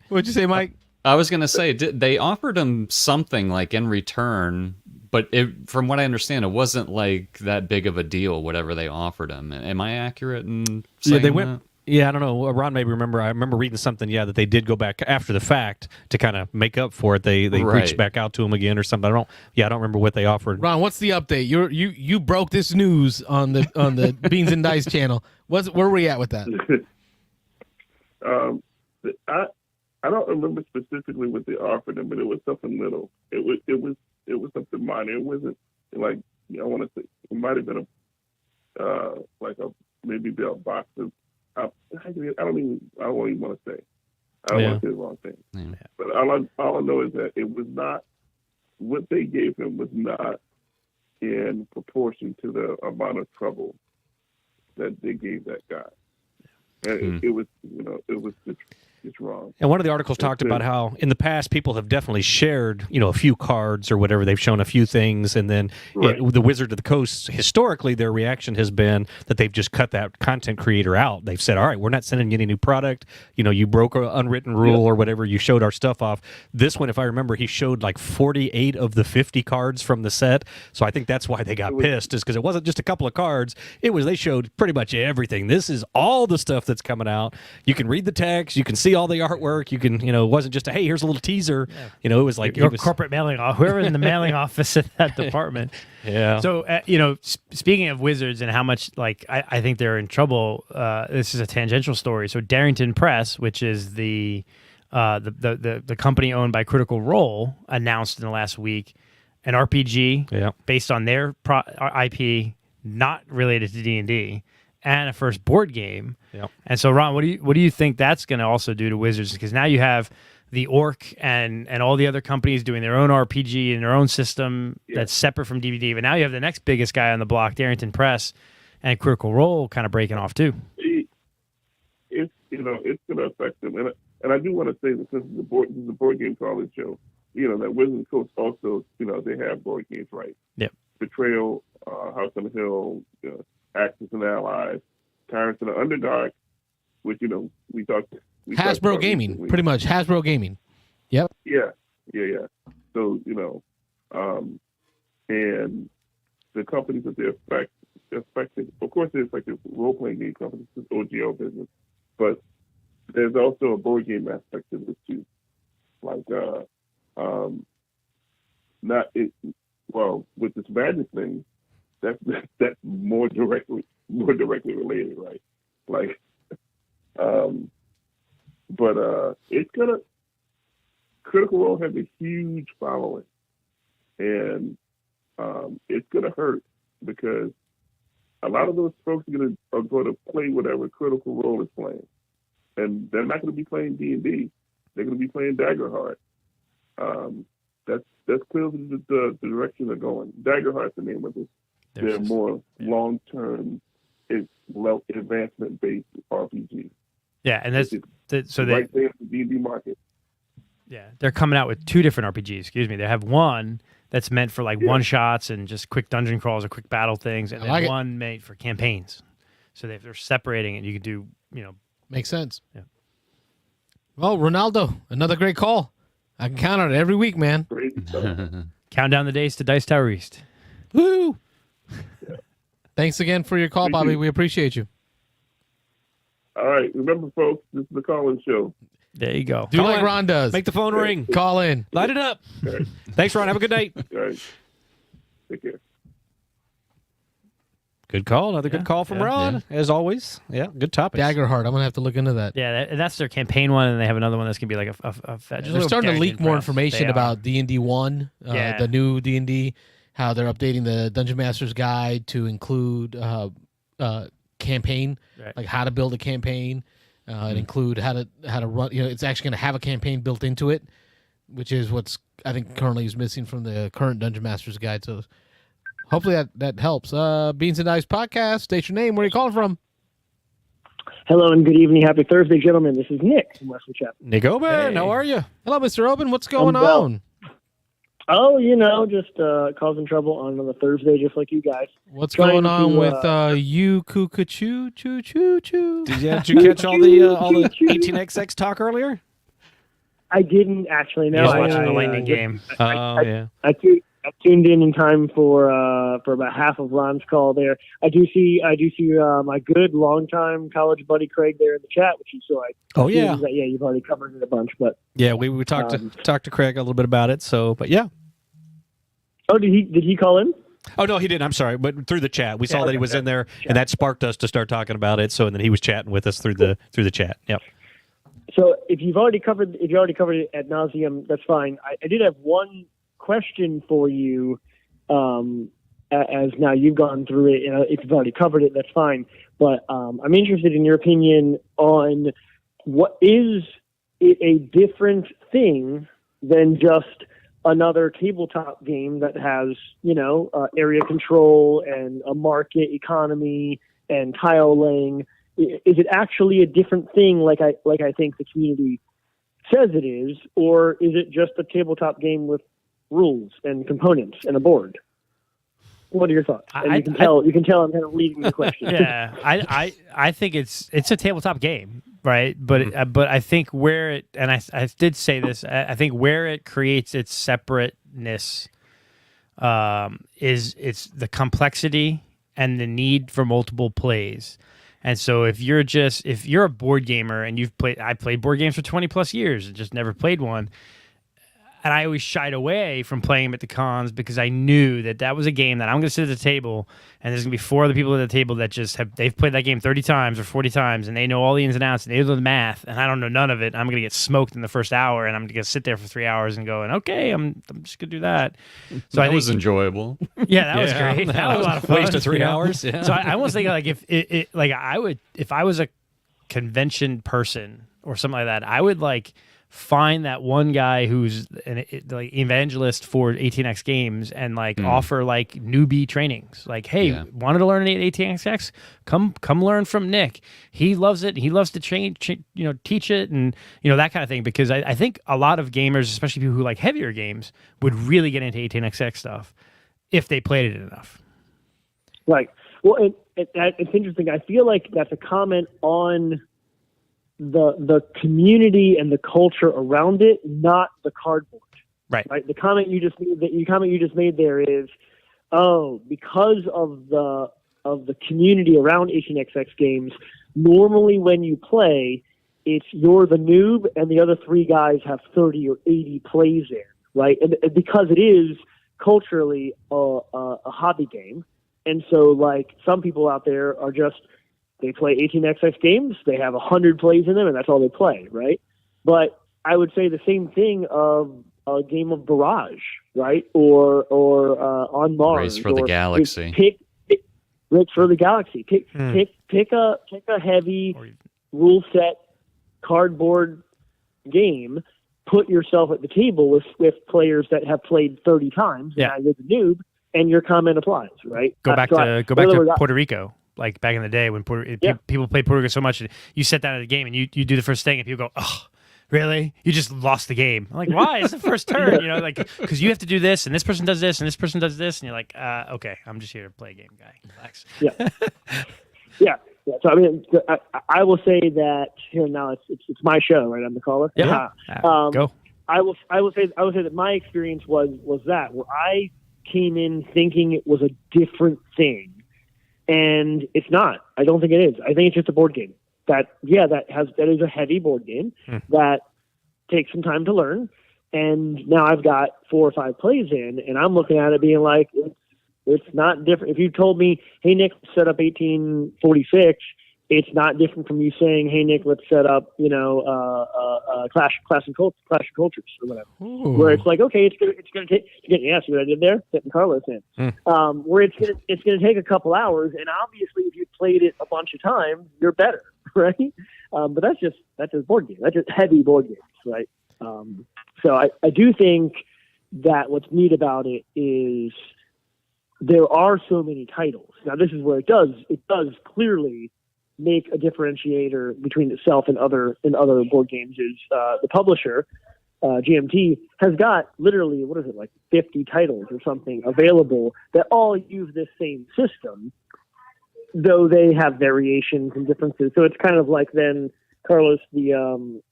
What'd you say, Mike? I was gonna say they offered him something like in return, but from what I understand, it wasn't like that big of a deal. Whatever they offered him. Am I accurate in saying they went. that? Yeah, I don't know. Ron maybe remember. I remember reading something. Yeah, that they did go back after the fact to kind of make up for it. They Right. reached back out to him again or something. I don't remember what they offered. Ron, what's the update? You broke this news on the Beans and Dice channel. Where are we at with that? I don't remember specifically what they offered him, but it was something little. It was something minor. It wasn't like I want to say it might have been maybe a box of. I don't even want to say. I don't want to say the wrong thing. Yeah. But all I know is that it was not what they gave him was not in proportion to the amount of trouble that they gave that guy. And it was it's wrong. And one of the articles talked about how in the past people have definitely shared, a few cards or whatever. They've shown a few things, and then the Wizard of the Coast, historically, their reaction has been that they've just cut that content creator out. They've said, all right, we're not sending you any new product. You broke an unwritten rule or whatever. You showed our stuff off. This one, if I remember, he showed like 48 of the 50 cards from the set. So I think that's why they got pissed, is because it wasn't just a couple of cards. They showed pretty much everything. This is all the stuff that's coming out. You can read the text. You can see all the artwork. You can, it wasn't just hey, here's a little teaser. It was like your corporate mailing office, whoever in the mailing office in that department. Yeah. So, speaking of Wizards and how much, I think they're in trouble, this is a tangential story. So Darrington Press, which is the company owned by Critical Role, announced in the last week an RPG based on their IP, not related to D&D, and a first board game. Yep. And so, Ron, what do you think that's going to also do to Wizards? Because now you have the Orc and all the other companies doing their own RPG and their own system that's separate from DVD. But now you have the next biggest guy on the block, Darrington Press, and Critical Role kind of breaking off too. It's going to affect them. And I do want to say that this is a board game college show, that Wizards of the Coast also, they have board games, right? Yep. Betrayal, House on the Hill, Axis and Allies, Tyrants in the Underdark, which, we talked Hasbro Gaming, recently. pretty much. Hasbro Gaming. Yep. Yeah. So, and the companies that they're affected, of course, they're affected role-playing game companies, this OGL business, but there's also a board game aspect to this too. With this Magic thing, that's more directly related, right? But it's gonna. Critical Role has a huge following, and it's gonna hurt because a lot of those folks are going to play whatever Critical Role is playing, and they're not going to be playing D&D. They're going to be playing Daggerheart. That's clearly the direction they're going. Daggerheart's the name of this. They're more long-term, advancement-based RPG. Yeah, and that's right there in the D&D market. Yeah, they're coming out with two different RPGs. Excuse me. They have one that's meant for one shots and just quick dungeon crawls or quick battle things, and then one made for campaigns. So they're separating it. You could do, Makes sense. Yeah. Well, Ronaldo, another great call. I can count on it every week, man. Crazy stuff. Count down the days to Dice Tower East. Woo! Thanks again for your call, Bobby. We appreciate you. All right. Remember, folks, this is the call-in show. There you go. Do like Ron does. Make the phone ring. Call in. Light it up. Right. Thanks, Ron. Have a good night. All right. Take care. Good call. Another good call from Ron, as always. Yeah, good topic. Daggerheart. I'm going to have to look into that. Yeah, and that's their campaign one, and they have another one that's going to be like They're starting to leak more information about D&D 1, the new D&D, how they're updating the Dungeon Master's Guide to include campaign, like how to build a campaign, and include how to run. It's actually going to have a campaign built into it, which is what's I think currently is missing from the current Dungeon Master's Guide. So hopefully that helps. Beans and Dice Podcast. State your name. Where are you calling from? Hello and good evening. Happy Thursday, gentlemen. This is Nick from Wesley Chapel. Nick Oben, how are you? Hello, Mr. Oben. What's going on? Oh, just causing trouble on another Thursday, just like you guys. What's going on with you, choo choo choo choo? Did you catch all the 18xx talk earlier? I didn't actually. No, He was watching the Lightning game. I tuned in time for about half of Ron's call there. I do see my good longtime college buddy Craig there in the chat, which you saw. You've already covered it a bunch, but we talked to Craig a little bit about it. So, but yeah. Oh, did he call in? Oh no, he didn't. I'm sorry, but through the chat, we saw that he was in there, and that sparked us to start talking about it. So, and then he was chatting with us through the chat. Yep. So, if you already covered it ad nauseum, that's fine. I did have one question for you, as now you've gone through it. If you've already covered it, that's fine. But I'm interested in your opinion on what is it a different thing than just another tabletop game that has, area control and a market economy and tile laying is it actually a different thing like I think the community says it is, or is it just a tabletop game with rules and components and a board? What are your thoughts? And you can tell I'm kind of leading the question. Yeah, I think it's a tabletop game, right? But I think where it, and I did say this, I think where it creates its separateness is it's the complexity and the need for multiple plays. And so if you're a board gamer and I played board games for 20 plus years and just never played one. And I always shied away from playing them at the cons because I knew that was a game that I'm going to sit at the table and there's going to be 4 other people at the table that they've played that game 30 times or 40 times and they know all the ins and outs and they know the math and I don't know none of it. I'm going to get smoked in the first hour and I'm going to sit there for 3 hours and going, okay, I'm just going to do that. So that was enjoyable. Yeah, that was great. That was a lot of fun. Waste of 3 hours. Yeah. So I almost think like if I was a convention person or something like that, I would like find that one guy who's an evangelist for 18x games and offer like newbie trainings. Like, hey, wanted to learn 18xx? Come learn from Nick. He loves it. He loves to teach it and that kind of thing. Because I think a lot of gamers, especially people who like heavier games, would really get into 18xx stuff if they played it enough. Right. Well, it's interesting. I feel like that's a comment on the community and the culture around it, not the cardboard. Right. The comment you just made there is, because of the community around 18xx games, normally when you play, it's you're the noob and the other 3 guys have 30 or 80 plays in, right? And because it is culturally a hobby game, and so like some people out there are just, they play 18xx games, they have 100 plays in them, and that's all they play, right? But I would say the same thing of a game of Barrage, right? Or On Mars. Race for the Galaxy. Race for the Galaxy. Pick a heavy rule set cardboard game. Put yourself at the table with players that have played 30 times. Yeah, and you're the noob, and your comment applies, right? Go back to Puerto Rico. Like back in the day when people played Puerto Rico so much, you sit down at the game and you do the first thing and people go, oh, really? You just lost the game. I'm like, why? It's the first turn, because you have to do this and this person does this and this person does this. And you're like, okay, I'm just here to play a game, guy. Relax. Yeah. So, I mean, I will say that here now it's my show, right? I'm the caller. Yeah. Go. I will say that my experience was that where I came in thinking it was a different thing. And it's not. I don't think it is. I think it's just a board game. That is a heavy board game that takes some time to learn. And now I've got 4 or 5 plays in, and I'm looking at it being like, it's not different. If you told me, hey Nick, set up 1846, it's not different from you saying, hey Nick, let's set up Clash of Cultures or whatever. Ooh. Where it's like, okay, it's gonna take. See what I did there? Setting Carlos in. Where it's gonna take a couple hours, and obviously, if you played it a bunch of times, you're better, right? But that's just board game. That's just heavy board games, right? So I do think that what's neat about it is there are so many titles. Now this is where it does clearly make a differentiator between itself and other board games. Is the publisher GMT has got literally, what is it, like 50 titles or something available that all use this same system, though they have variations and differences. So it's kind of like then, Carlos, what's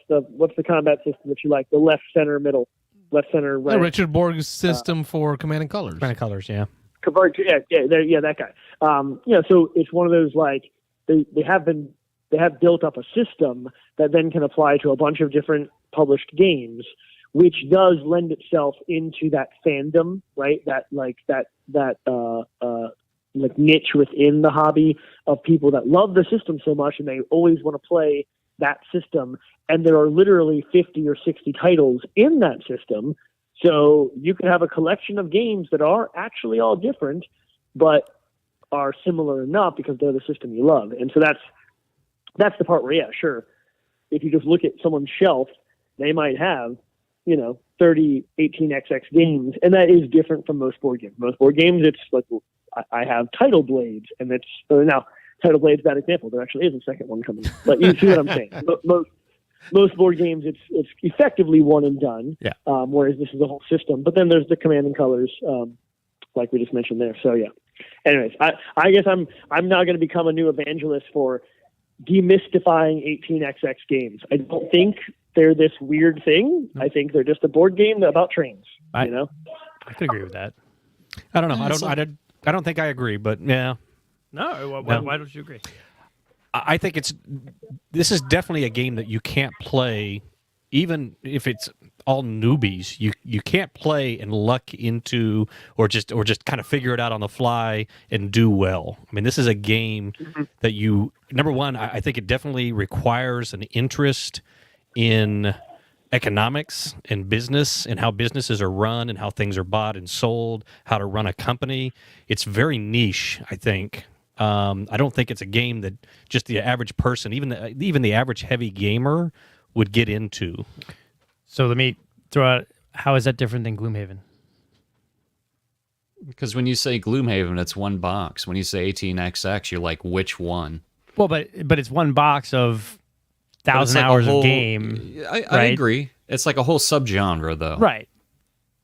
the combat system that you like? The left, center, middle, left, center, right. Richard Borg's system for Command and Colors. Command and Colors, yeah. That guy. So it's one of those like they have built up a system that then can apply to a bunch of different published games, which does lend itself into that fandom, right? That niche within the hobby of people that love the system so much and they always want to play that system. And there are literally 50 or 60 titles in that system. So you can have a collection of games that are actually all different, but are similar enough because they're the system you love. And so that's the part where, yeah, sure. If you just look at someone's shelf, they might have, 30 18xx games, and that is different from most board games. Most board games, it's like I have Title Blades, and it's now Tidal Blade's a bad example. There actually is a second one coming. But you see what I'm saying. Most board games, it's effectively one and done. Yeah. Whereas this is a whole system. But then there's the command and colors, like we just mentioned there. So yeah. Anyways, I guess I'm now going to become a new evangelist for demystifying 18xx games. I don't think they're this weird thing. I think they're just a board game about trains. You know. I could agree with that. I don't know. I don't think I agree, but yeah. No, why don't you agree? I think this is definitely a game that you can't play, even if it's all newbies. You can't play and luck into or just kind of figure it out on the fly and do well. I mean, this is a game that number one, I think it definitely requires an interest in economics and business and how businesses are run and how things are bought and sold, how to run a company. It's very niche, I think. I don't think it's a game that just the average person, even the average heavy gamer, would get into. So let me throw out, how is that different than Gloomhaven? Because when you say Gloomhaven, it's one box. When you say 18xx, you're like, which one? Well, but it's one box of 1,000 hours of game. I agree. It's like a whole subgenre, though. Right.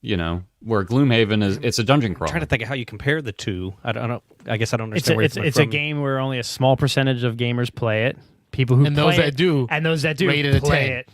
You know, where Gloomhaven it's a dungeon crawler. I'm trying to think of how you compare the two. I guess I don't understand where you're coming it's from. a game where only a small percentage of gamers play it. People who And play those it, that do, and those that do rated a play 10. it.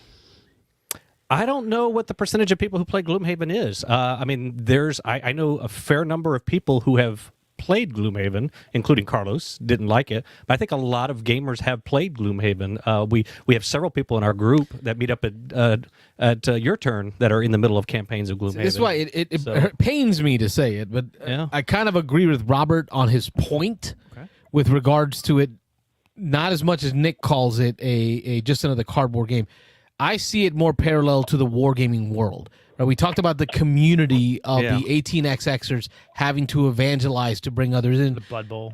I don't know what the percentage of people who play Gloomhaven is. I mean, I know a fair number of people who have played Gloomhaven, including Carlos, didn't like it. But I think a lot of gamers have played Gloomhaven. We have several people in our group that meet up at Your Turn that are in the middle of campaigns of Gloomhaven. This is why it pains me to say it, but Yeah. I kind of agree with Robert on his point with regards to it. Not as much as Nick calls it a just another cardboard game. I see it more parallel to the wargaming world. Right? We talked about the community of the 18xxers having to evangelize to bring others in. The Blood Bowl.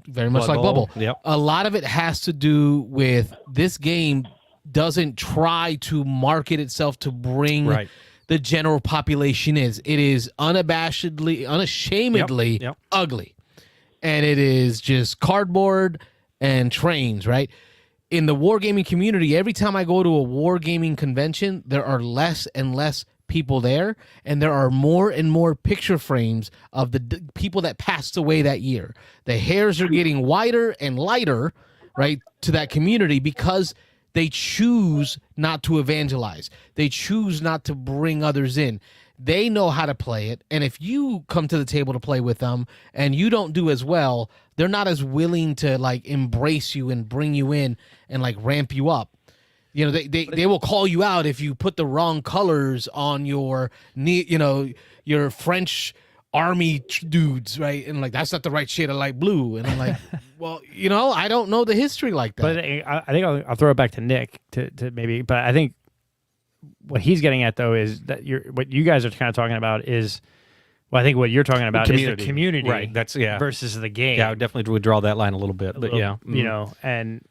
Very much Blood like Bowl, Bubble. yep. A lot of it has to do with this game doesn't try to market itself to bring Right. the general population is. It is unashamedly Yep. ugly. And it is just cardboard and trains, right? In the wargaming community, every time I go to a wargaming convention, there are less and less people there, and there are more and more picture frames of the people that passed away that year. The hairs are getting whiter and lighter, right, to that community because they choose not to evangelize. They choose not to bring others in. They know how to play it, and if you come to the table to play with them and you don't do as well, they're not as willing to like embrace you and bring you in and like ramp you up. You know, they will call you out if you put the wrong colors on your your French army dudes, right? And like, that's not the right shade of light blue. And I'm like, well, I don't know the history like that. But I think I'll throw it back to Nick to maybe. But I think what he's getting at though is that what you guys are kind of talking about is. Well, I think what you're talking about is the community, right? That's versus the game. Yeah, I would definitely draw that line a little bit, but and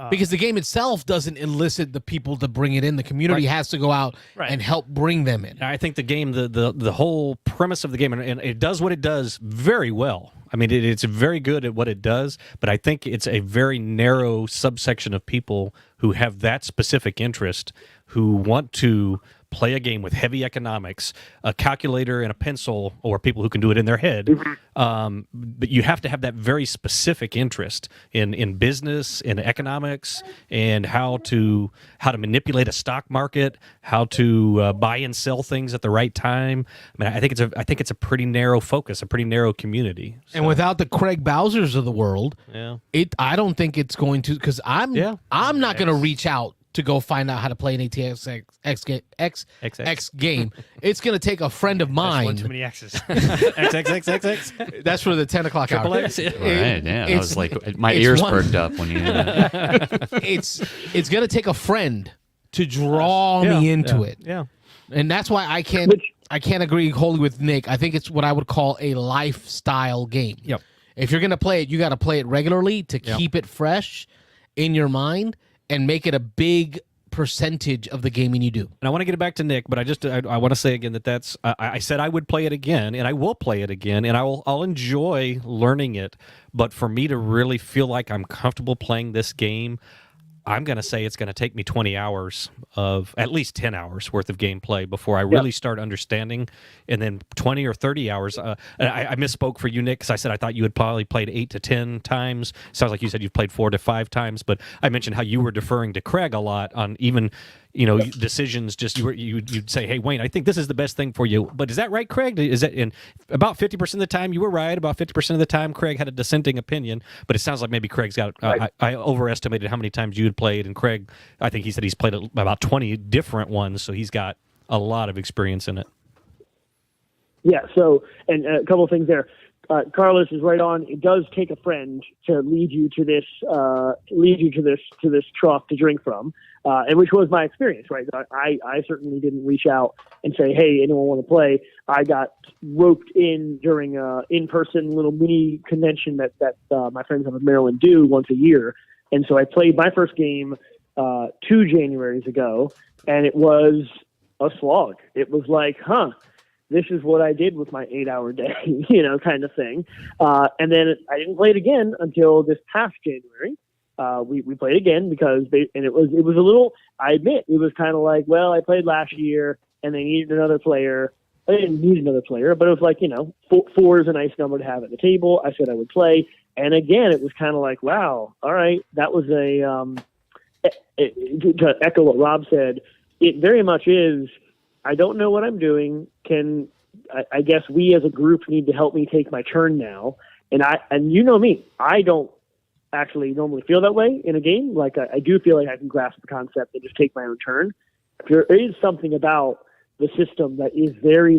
because the game itself doesn't elicit the people to bring it in. The community has to go out and help bring them in. I think the game, the whole premise of the game, and it does what it does very well. I mean, it's very good at what it does, but I think it's a very narrow subsection of people who have that specific interest, who want to play a game with heavy economics, a calculator and a pencil, or people who can do it in their head. But you have to have that very specific interest in business, in economics, and how to manipulate a stock market, how to buy and sell things at the right time. I mean, I think it's a pretty narrow focus, a pretty narrow community. So, And without the Craig Bowsers of the world, I don't think it's going to, because I'm not going to reach out to go find out how to play an ATX game. It's going to take a friend of mine. one too many X's. XXXXX. That's for the 10 o'clock hour. Triple X. Right, yeah. That was like, my ears perked up when you It's going to take a friend to draw me into it. Yeah. And that's why I can't agree wholly with Nick. I think it's what I would call a lifestyle game. Yep. If you're going to play it, you got to play it regularly to keep it fresh in your mind and make it a big percentage of the gaming you do. And I want to get it back to Nick, but I want to say again that I said I would play it again, and I will play it again, and I'll enjoy learning it. But for me to really feel like I'm comfortable playing this game, I'm going to say it's going to take me 20 hours of at least 10 hours worth of gameplay before I really start understanding, and then 20 or 30 hours. I misspoke for you, Nick, because I said I thought you had probably played 8 to 10 times. Sounds like you said you've played 4 to 5 times, but I mentioned how you were deferring to Craig a lot on even decisions. Just you'd say, hey, Wayne, I think this is the best thing for you. But is that right, Craig? Is that in about 50% of the time you were right? About 50% of the time Craig had a dissenting opinion, but it sounds like maybe Craig's got I overestimated how many times you had played, and Craig, I think he said he's played about 20 different ones, so he's got a lot of experience in it. Yeah. So, and a couple of things there. Carlos is right on. It does take a friend to lead you to this trough to drink from, and which was my experience. Right. I certainly didn't reach out and say, "Hey, anyone want to play?" I got roped in during a in-person little mini convention that my friends up in Maryland do once a year, and so I played my first game 2 Januaries ago, and it was a slog. It was like, this is what I did with my 8-hour day, kind of thing. And then I didn't play it again until this past January. We played again because it was a little, I admit, it was kind of like, well, I played last year and they needed another player. I didn't need another player, but it was like, 4 is a nice number to have at the table. I said I would play. And again, it was kind of like, wow, all right, that was to echo what Rob said, it very much is, I don't know what I'm doing. I guess we as a group need to help me take my turn now. And you know me, I don't actually normally feel that way in a game. Like I do feel like I can grasp the concept and just take my own turn. There is something about the system that is very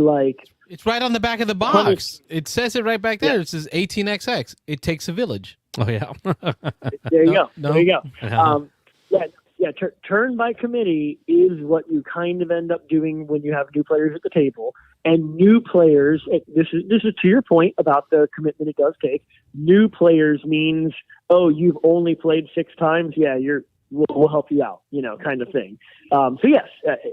it's right on the back of the box. It says it right back there. It says 18XX. It takes a village. Oh yeah. There you go. No. There you go. Turn by committee is what you kind of end up doing when you have new players at the table. And new players, this is to your point about the commitment it does take. New players means, you've only played 6 times. Yeah, we'll help you out, kind of thing. So yes,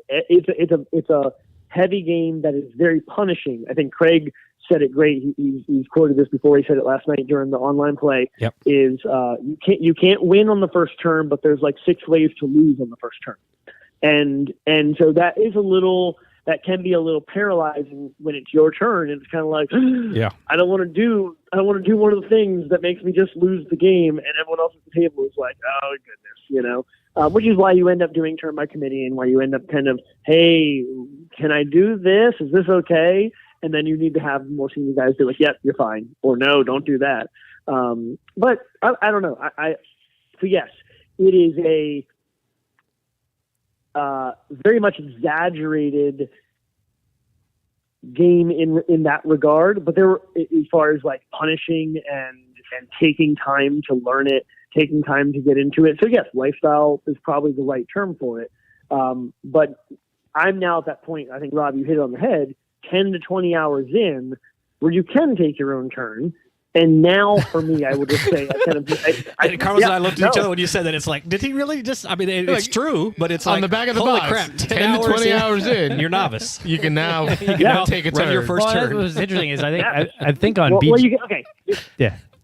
it's a heavy game that is very punishing. I think Craig said it great. He's quoted this before. He said it last night during the online play. Yep. Is you can't win on the first turn, but there's 6 ways to lose on the first turn, and so that can be a little paralyzing when it's your turn. It's kind of like, I don't want to do one of the things that makes me just lose the game, and everyone else at the table is like, oh goodness, which is why you end up doing turn by committee, and why you end up kind of, hey, can I do this? Is this okay? And then you need to have more senior guys be like, yep, you're fine. Or no, don't do that. But I don't know. So yes, it is a very much exaggerated game in that regard. But as far as punishing and taking time to learn it, taking time to get into it. So yes, lifestyle is probably the right term for it. But I'm now at that point, I think, Rob, you hit it on the head, 10 to 20 hours in, where you can take your own turn. And now, for me, I would just say, Carlos and I looked at each other when you said that. It's like, did he really just? I mean, it's true, but it's on the back of the holy box. Crap, 10 to 20 hours in, you're novice. You can now take a turn. Run your first turn. What was interesting is I think on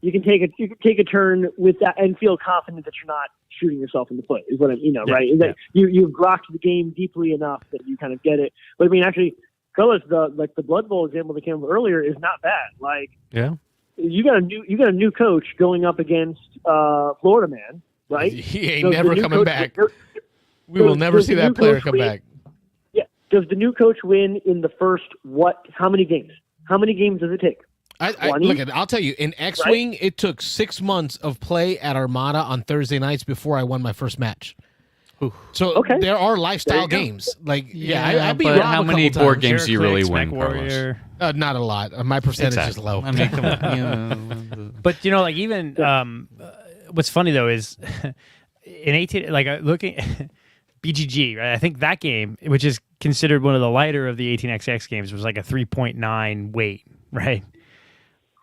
you can take a turn with that and feel confident that you're not shooting yourself in the foot. Is what right? Is that you've grokked the game deeply enough that you kind of get it. But I mean, actually, Carlos, the Blood Bowl example that came up earlier is not bad. You got a new coach going up against Florida Man, right? He ain't never coming back. We will never see that player come back. Yeah. Does the new coach win in the first how many games? How many games does it take? I'll tell you, in X-Wing, it took 6 months of play at Armada on Thursday nights before I won my first match. So there are lifestyle games. I beat Rob how many board games do you really win, Warrior. Carlos? Not a lot. My percentage is low. I mean, come on, But even what's funny though is in 18, looking BGG, right? I think that game, which is considered one of the lighter of the 18xx games, was like a 3.9 weight, right?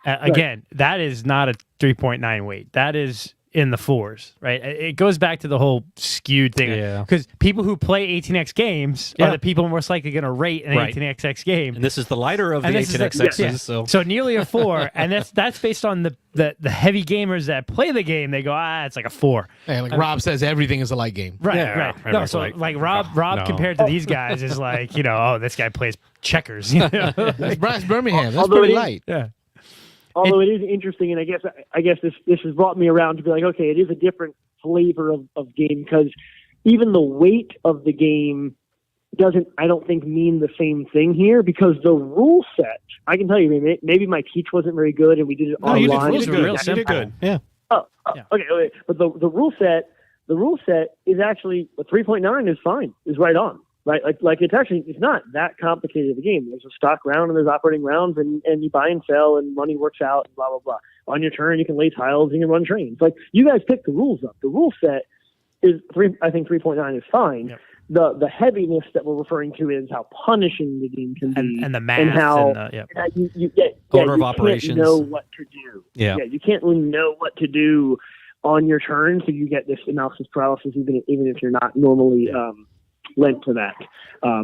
Again, that is not a 3.9 weight. That is in the 4s, right? It goes back to the whole skewed thing. Yeah. Because people who play 18x games are Yeah. the people most likely going to rate an Right. 18xx game. And this is the lighter of the And this is the- 18xx's. yeah. So nearly a 4, and that's based on the heavy gamers that play the game. They go, it's like a 4. Hey, like Rob says, everything is a light game. Right, Yeah, right. and No, it's so like, Rob no. compared to these guys is like, this guy plays checkers. That's Brass Birmingham. That's Although pretty it is- light. Yeah. Although it is interesting, and I guess this has brought me around to be like, okay, it is a different flavor of game, because even the weight of the game doesn't, I don't think, mean the same thing here, because the rule set, I can tell you, maybe my teach wasn't very good and we did it no, online. you did rules really are good. real You did good. Yeah. Yeah. Okay, but the rule set is actually, the 3.9 is fine, is right on. Right, like it's not that complicated of a game. There's a stock round and there's operating rounds, and you buy and sell, and money works out, and blah blah blah. On your turn, you can lay tiles and you can run trains. Like, you guys pick the rules up. The rule set is 3.9 is fine. Yep. The heaviness that we're referring to is how punishing the game can be, And the math and how, and the, and how you Order of you operations. can't know what to do. Yeah. You can't really know what to do on your turn, so you get this analysis paralysis, even if you're not normally lent to that.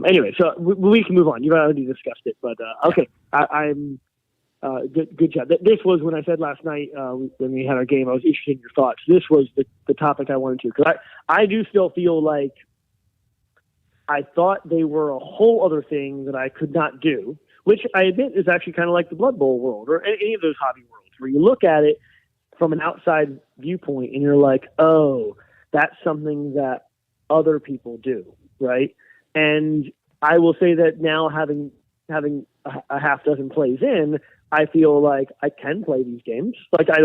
Anyway, so we can move on. You've already discussed it, but okay. I'm good job. This was when I said last night when we had our game, I was interested in your thoughts. This was the topic I wanted to, because I do still feel like I thought they were a whole other thing that I could not do, which I admit is actually kind of like the Blood Bowl world or any of those hobby worlds, where you look at it from an outside viewpoint and you're like, oh, that's something that other people do, right? And I will say that now, having a half dozen plays in, I feel like I can play these games. Like, I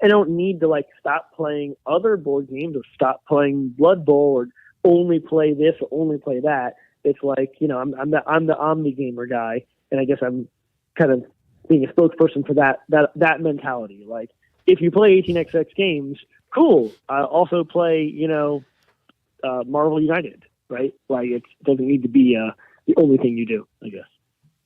don't need to like stop playing other board games or stop playing Blood Bowl or only play this or only play that. It's like, I'm the Omni gamer guy, and I guess I'm kind of being a spokesperson for that mentality. Like, if you play 18xx games, cool. Also play, Marvel United, right? Like, it doesn't need to be the only thing you do, I guess.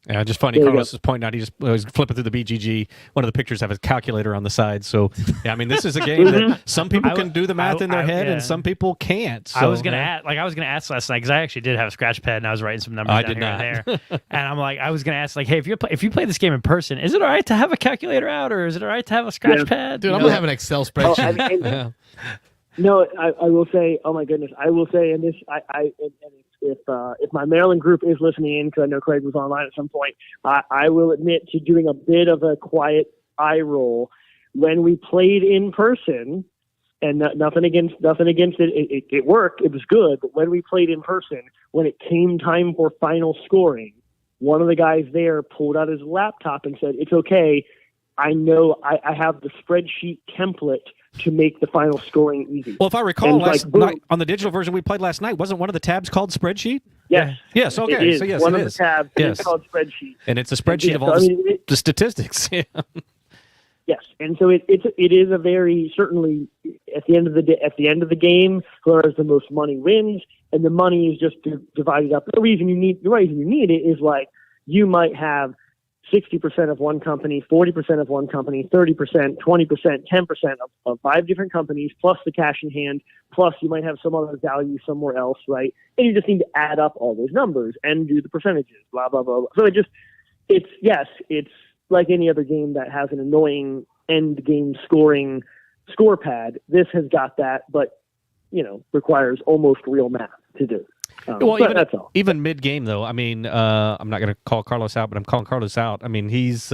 Yeah, just funny. There you Carlos is pointing out, he just was flipping through the BGG. One of the pictures have a calculator on the side. So, yeah, I mean, this is a game that some people can do the math in their head and some people can't. So, I was gonna ask last night, because I actually did have a scratch pad and I was writing some numbers down here and there. And I'm like, I was gonna ask, like, hey, if you play this game in person, is it all right to have a calculator out, or is it all right to have a scratch pad? Dude, I'm going to have an Excel spreadsheet. No, I will say, oh my goodness, I will say, and this, if my Maryland group is listening in, because I know Craig was online at some point, I will admit to doing a bit of a quiet eye roll when we played in person. And nothing against it. It worked. It was good. But when we played in person, when it came time for final scoring, one of the guys there pulled out his laptop and said, "It's okay. I know I have the spreadsheet template to make the final scoring easy." Well, if I recall, And last like, boom. night, on the digital version we played last night, wasn't one of the tabs called spreadsheet? Yes. Yes. Okay. It is. So yes, one it of is. the tabs Yes. is called spreadsheet. And it's a spreadsheet of Yeah, all so, the statistics. Yeah. Yes, and so it is a very, certainly at the end of the game, whoever has the most money wins, and the money is just divided up. The reason you need it is, like, you might have 60% of one company, 40% of one company, 30%, 20%, 10% of 5 different companies, plus the cash in hand, plus you might have some other value somewhere else, right? And you just need to add up all those numbers and do the percentages, blah blah blah. So it's like any other game that has an annoying end game score pad. This has got that, but requires almost real math to do. Well, that's all. Even mid game, though. I mean, I'm not going to call Carlos out, but I'm calling Carlos out. I mean, he's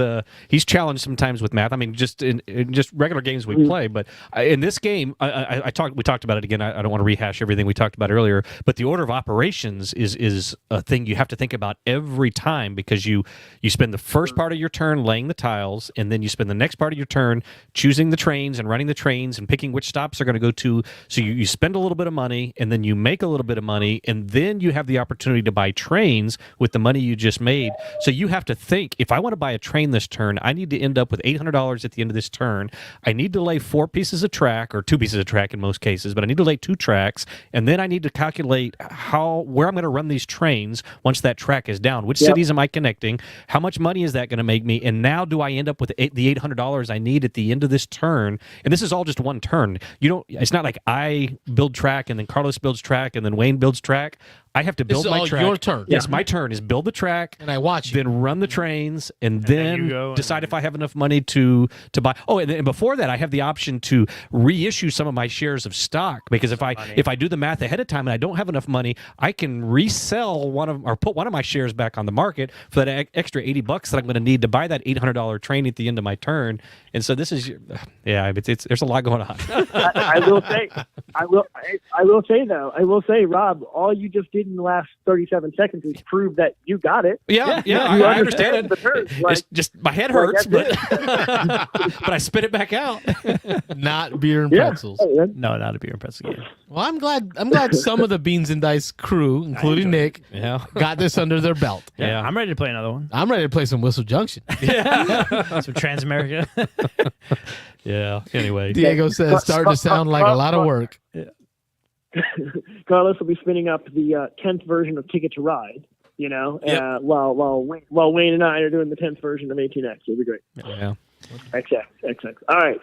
challenged sometimes with math. I mean, just in just regular games we play, but in this game, we talked about it again. I don't want to rehash everything we talked about earlier, but the order of operations is a thing you have to think about every time, because you spend the first part of your turn laying the tiles, and then you spend the next part of your turn choosing the trains and running the trains and picking which stops are going to go to. So you spend a little bit of money, and then you make a little bit of money, and then then you have the opportunity to buy trains with the money you just made. So you have to think, if I want to buy a train this turn, I need to end up with $800 at the end of this turn. I need to lay 4 pieces of track, or 2 pieces of track in most cases, but I need to lay 2 tracks, and then I need to calculate where I'm going to run these trains once that track is down. Which cities am I connecting? How much money is that going to make me? And now do I end up with the $800 I need at the end of this turn? And this is all just one turn. It's not like I build track and then Carlos builds track and then Wayne builds track. I have to build This is my all track. your turn. Yes, my turn is build the track, And I watch you. then run the trains, and then you then go decide and- if I have enough money to buy. Oh, and before that, I have the option to reissue some of my shares of stock, because if I do the math ahead of time and I don't have enough money, I can resell put one of my shares back on the market for that extra $80 that I'm going to need to buy that $800 train at the end of my turn. And so this is, there's a lot going on. I will say, Rob, all you just did in the last 37 seconds is prove that you got it. Yeah, You I understand the terms, it. like- It's just my head hurts, that's but but I spit it back out. Not beer and Yeah. pretzels. Hey, man. No, not a beer and pretzel game. Well, I'm glad some of the Beans and Dice crew, including enjoyed Nick, Yeah. got this under their belt. Yeah. I'm ready to play another one. I'm ready to play some Whistle Junction. Some Transamerica. Yeah. Anyway. Diego says, starting to sound like a lot of work. Carlos will be spinning up the 10th version of Ticket to Ride, while Wayne and I are doing the 10th version of 18X. It'll be great. Yeah. XX. All right.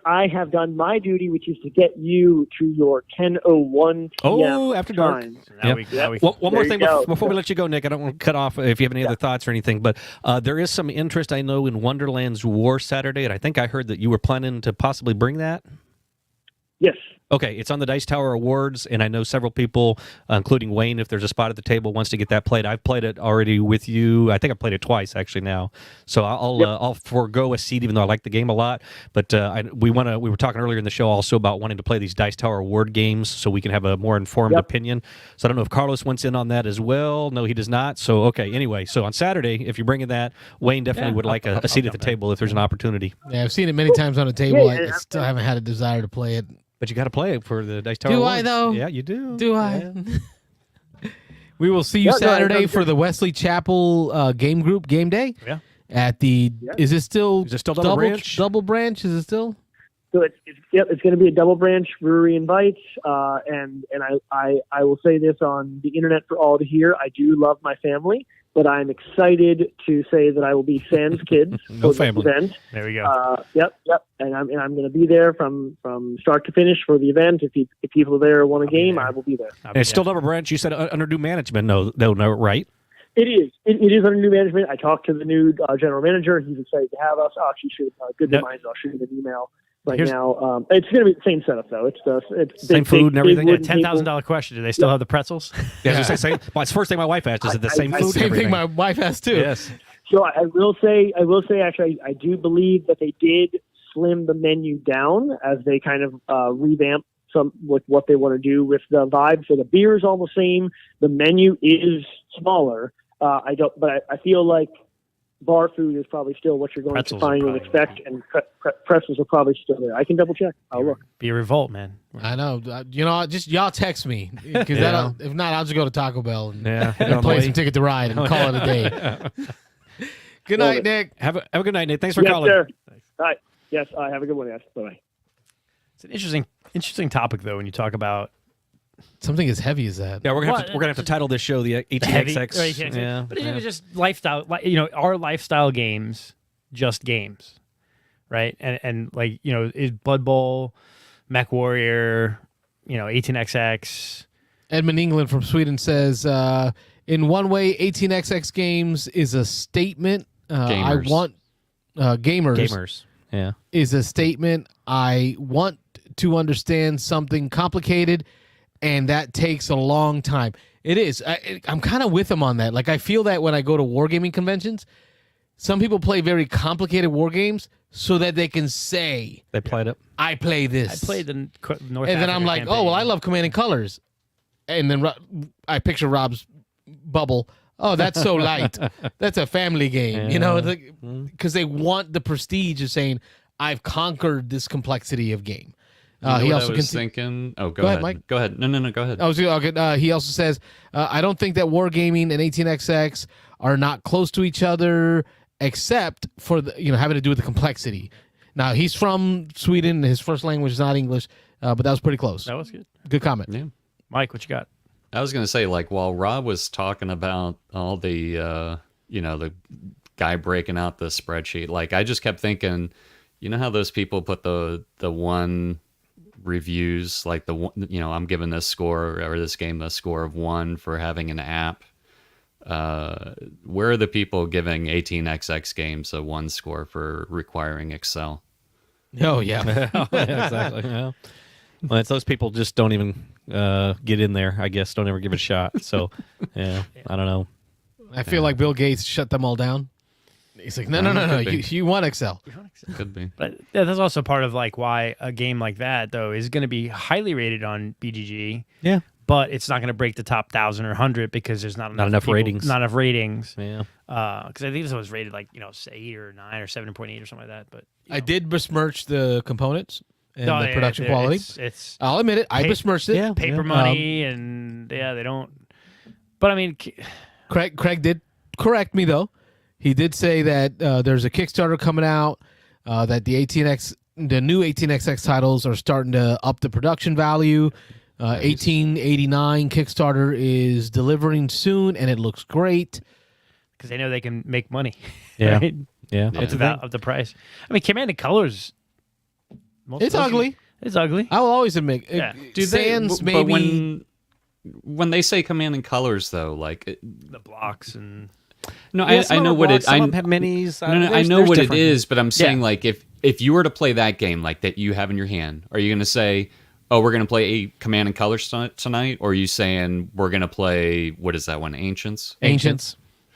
I have done my duty, which is to get you to your 10:01 p.m. Oh, after dark. time. Now Yep. we One more There you thing go. before we let you go, Nick. I don't want to cut off if you have any other thoughts or anything, but there is some interest, I know, in Wonderland's War Saturday, and I think I heard that you were planning to possibly bring that. Yes. Okay, it's on the Dice Tower Awards, and I know several people, including Wayne, if there's a spot at the table, wants to get that played. I've played it already with you. I think I've played it twice actually now, so I'll forego a seat, even though I like the game a lot. But we were talking earlier in the show also about wanting to play these Dice Tower Award games so we can have a more informed opinion. So I don't know if Carlos wants in on that as well. No, he does not. So okay, anyway, so on Saturday, if you're bringing that, Wayne definitely would like a seat at the table if there's an opportunity. Yeah, I've seen it many times on the table. Yeah, I still haven't had a desire to play it. But you got to play it for the Dice Tower Do Awards. I, though? Yeah, you do. Do I? We will see you Yeah, no, Saturday sounds for the Wesley Chapel game group game day. Yeah. At the is it still Double Branch? Double Branch? Is it still? So it's going to be a Double Branch Brewery invite, and I will say this on the internet for all to hear. I do love my family, but I'm excited to say that I will be Sans Kids No for family. this event. There we go. Yep, and I'm going to be there from start to finish for the event. If people are there or want a game, there. I will be there. And it's still Double Branch. You said under new management. No, right? It is. It is under new management. I talked to the new general manager. He's excited to have us. I'll actually shoot good Yep. minds. I'll shoot him an email right Here's- now. It's going to be the same setup though. It's Same food and everything? wooden $10,000 question. Do they still have the pretzels? Yeah, I was gonna say, well, it's the first thing my wife asked, is it the same food and Same thing everything? my wife has too. Yes. So I will say actually I do believe that they did slim the menu down as they kind of revamp some with what they want to do with the vibe. So the beer is all the same. The menu is smaller. I feel like bar food is probably still what you're going Pretzels to find are and probably- expect, and pretzels are probably still there. I can double check. I'll look. Be a revolt, man. I know. Just y'all text me because Yeah. if not, I'll just go to Taco Bell and, Yeah. and play some Ticket to Ride and call it a day. Good Love night, it. Nick. Have a good night, Nick. Thanks for Yes, calling. sir. All right. Yes. Have a good one, guys. Bye. It's an interesting topic though when you talk about Something as heavy as that. Yeah, we're Well, gonna have to title this show the the heavy. 18XX. Yeah. But it's just lifestyle. Our lifestyle games, just games, right? And is Blood Bowl, Mech Warrior, 18XX. Edmund England from Sweden says, in one way, 18XX games is a statement. I Gamers. want Gamers. Yeah. is a statement. I want to understand something complicated, and that takes a long time. It is. I'm kind of with them on that. Like, I feel that when I go to wargaming conventions, some people play very complicated war games so that they can say, They played it. I play this. I played the North. And then Africa I'm like, campaign. oh, well, I love Command and Colors. And then I picture Rob's bubble. Oh, that's so light. That's a family game. Because they want the prestige of saying, I've conquered this complexity of game. He what also I was conti- thinking. Oh, Go ahead, Mike. Go ahead. No, go ahead. Oh, so, okay, he also says, I don't think that Wargaming and 18xx are not close to each other, except for the, having to do with the complexity. Now, he's from Sweden. His first language is not English, but that was pretty close. That was good. Good comment. Yeah. Mike, what you got? I was going to say, like, while Rob was talking about all the, the guy breaking out the spreadsheet, like, I just kept thinking, you know how those people put the one reviews, like the one, I'm giving this score or this game a score of 1 for having an app. Where are the people giving 18xx games a 1 score for requiring Excel? Oh, yeah. Yeah, exactly. Yeah. Well, it's those people just don't even get in there. I guess don't ever give it a shot. So, yeah, I don't know. I feel like Bill Gates shut them all down. He's like, no. You want Excel. Could be. But that's also part of like why a game like that though is going to be highly rated on BGG. Yeah. But it's not going to break the top 1,000 or 100 because there's not enough ratings. Not enough ratings. Yeah. Because I think this was rated like 8 or 9 or 7.8 or something like that. But I did besmirch the components and No, the yeah, production quality. It's I'll admit it. I besmirched it. Yeah. paper money and they don't. But I mean, Craig did correct me though. He did say that there's a Kickstarter coming out, that the new 18xx titles are starting to up the production value. 1889 Kickstarter is delivering soon, and it looks great. because they know they can make money. Yeah. Right? Yeah. It's about the price. I mean, Command and Colors. It's ugly. It's ugly. I will always admit. Yeah. Sans but maybe. when they say Command and Colors, though, like The blocks and no, Yeah, I know what it. Some of them have minis. I know what it is, but I'm saying like if you were to play that game like that you have in your hand, are you going to say, "Oh, we're going to play a Command and Colors tonight," or are you saying we're going to play what is that one, Ancients?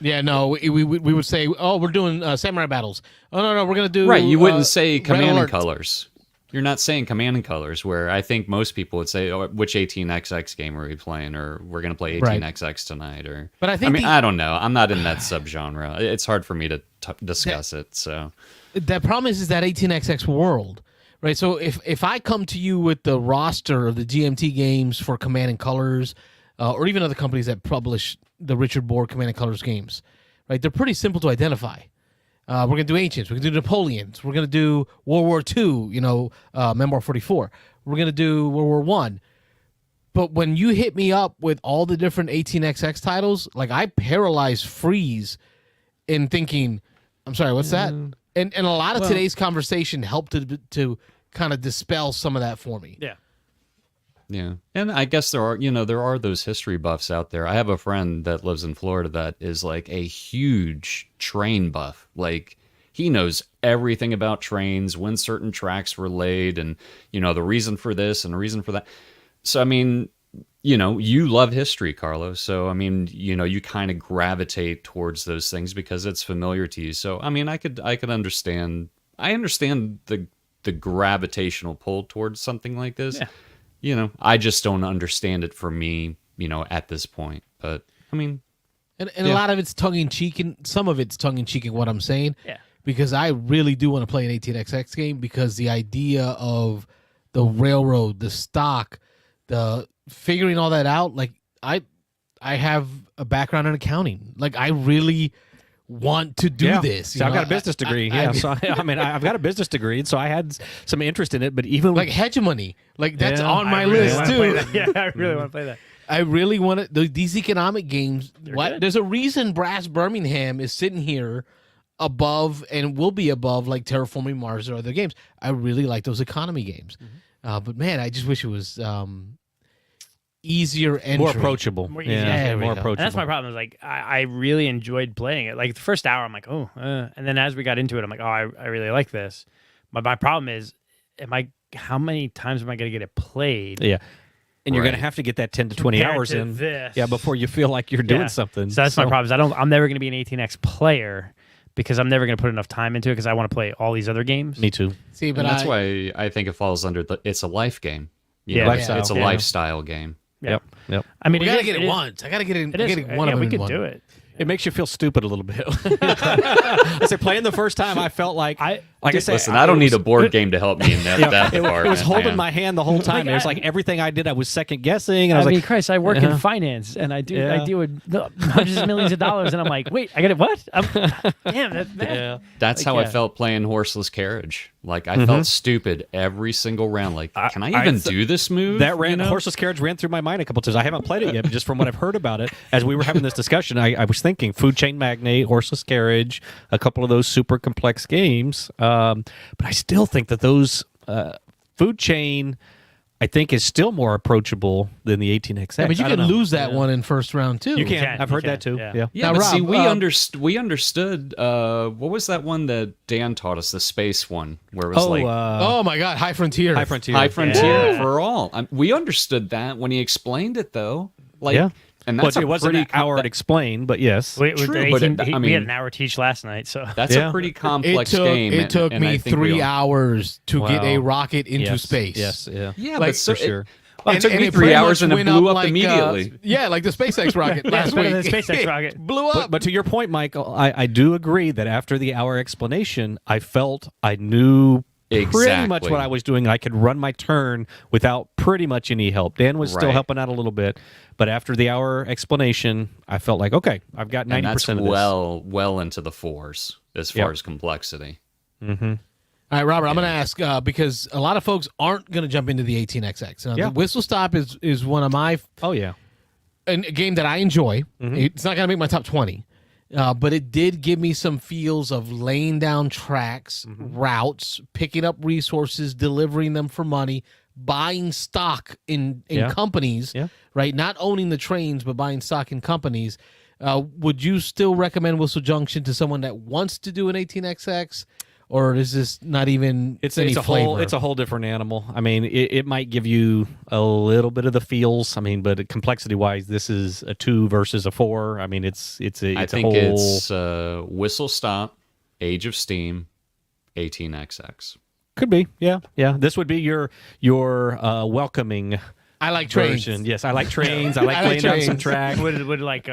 Yeah, no, we would say, "Oh, we're doing samurai battles." Oh no, we're gonna do Right. You wouldn't say Red Command and Alert. Colors. You're not saying Command and Colors, where I think most people would say, "Oh, which 18xx game are we playing?" or "We're going to play 18xx tonight." Or, But I think I don't know. I'm not in that subgenre. It's hard for me to discuss it. So the problem is that 18xx world, right? So if I come to you with the roster of the GMT games for Command and Colors, or even other companies that publish the Richard Bohr Command and Colors games, right? They're pretty simple to identify. We're going to do Ancients. We're going to do Napoleons. We're going to do World War II, Memoir 44. We're going to do World War One. But when you hit me up with all the different 18xx titles, like I freeze in thinking, I'm sorry, what's that? And a lot of today's conversation helped to kind of dispel some of that for me. yeah. yeah, and I guess there are those history buffs out there. I have a friend that lives in Florida that is like a huge train buff. Like he knows everything about trains, when certain tracks were laid, and the reason for this and the reason for that. So I mean, you love history, Carlos. So I mean, you kind of gravitate towards those things because it's familiar to you. So I mean, I could understand. I understand the gravitational pull towards something like this. Yeah. I just don't understand it for me, at this point. But I mean, And a lot of it's tongue in cheek, and some of it's tongue in cheek in what I'm saying. Yeah. Because I really do want to play an 18xx game, because the idea of the railroad, the stock, the figuring all that out, like I have a background in accounting. Like I really want to do this. So I've got a business degree. I've got a business degree, and so I had some interest in it. But even like hegemony, like that's Yeah. on my I really list wanna too. play that. Yeah, I really want to play that. I really want to. These economic games. good. There's a reason Brass Birmingham is sitting here above and will be above like Terraforming Mars or other games. I really like those economy games, but man, I just wish it was easier entry. more approachable. More easy. Yeah, There we more go. approachable. And that's my problem. Is like I really enjoyed playing it. Like the first hour, I'm like, and then as we got into it, I'm like, I really like this. But my problem is, how many times am I going to get it played? Yeah. And you're going to Right. have to get that 10 to 20 compared hours to in. this? Yeah, before you feel like you're doing Yeah. something. So that's my problem. Is I'm never going to be an 18x player because I'm never going to put enough time into it because I want to play all these other games. Me too. See, but and that's why I think it falls under it's a life game. You know, Lifestyle. it's a Yeah. lifestyle game. Yeah. Yep. I mean, we it gotta is- get it is- once. I gotta get it. It is. Get one Yeah, of them we in could one. do it. It makes you feel stupid a little bit. I said, playing the first time, I felt like I said, Listen, I don't need a board game to help me in that department. It was holding man. my hand the whole time. It was like everything I did, I was second guessing. And I was mean, like, Christ, I work in finance, and I deal with hundreds of millions of dollars, and I'm like, wait, I got it. What? Damn, that. That's Like, how I yeah. felt playing Horseless Carriage. Like I felt stupid every single round. Like, can I even do this move? that ran, you know? Horseless Carriage ran through my mind a couple times. I haven't played it yet, but just from what I've heard about it, as we were having this discussion, I was thinking Food Chain Magnate, Horseless Carriage, a couple of those super complex games. But I still think that those Food Chain, I think, is still more approachable than the 18XX. Yeah, but you I can don't know. lose that one in first round too. You can. can, I've you heard can, that too. yeah. Yeah. Yeah, Now, but Rob, see, we understood. What was that one that Dan taught us? The space one, where it was like Oh my God, High Frontier. High Frontier. High Frontier Yeah. for all. We understood that when he explained it, though. Like, Yeah. and Well, that's it wasn't an hour to explain, but yes. True, True, but but we I mean- had an hour to teach last night, so that's Yeah. a pretty It complex took game. it took and I me think 3 we all- hours to get Wow. a rocket into Yes, space. Yes, yeah. Yeah, Like, but so for sure. Well, it took me it 3 pretty hours much and it went blew up like, immediately. Yeah, like the SpaceX rocket last better week. than the SpaceX rocket. Blew up. But to your point, Michael, I do agree that after the hour explanation, I felt I knew pretty much Exactly. what I was doing. I could run my turn without pretty much any help. Dan was still Right. helping out a little bit, but after the hour explanation, I felt like, okay, I've got 90% And that's of this. well into the fours as far Yep. as complexity. All right, Robert, I'm going to ask because a lot of folks aren't going to jump into the 18XX. Now, Yeah. the Whistle Stop is one of my Oh, yeah. a game that I enjoy. Mm-hmm. It's not going to make my top 20, but it did give me some feels of laying down tracks, Mm-hmm. routes, picking up resources, delivering them for money, buying stock in Yeah. companies, Yeah. right? Not owning the trains, but buying stock in companies. Would you still recommend Whistle Junction to someone that wants to do an 18XX? Or is this not even It's any a flavor? it's a whole different animal. I mean, it might give you a little bit of the feels. I mean, but complexity wise, this is a 2 versus a 4. I mean, it's I a think whole. it's Whistle Stop, Age of Steam, 18XX. Could be, yeah. This would be your welcoming I like trains. version. Yes, I like trains. I like I like laying down some trains. track. would like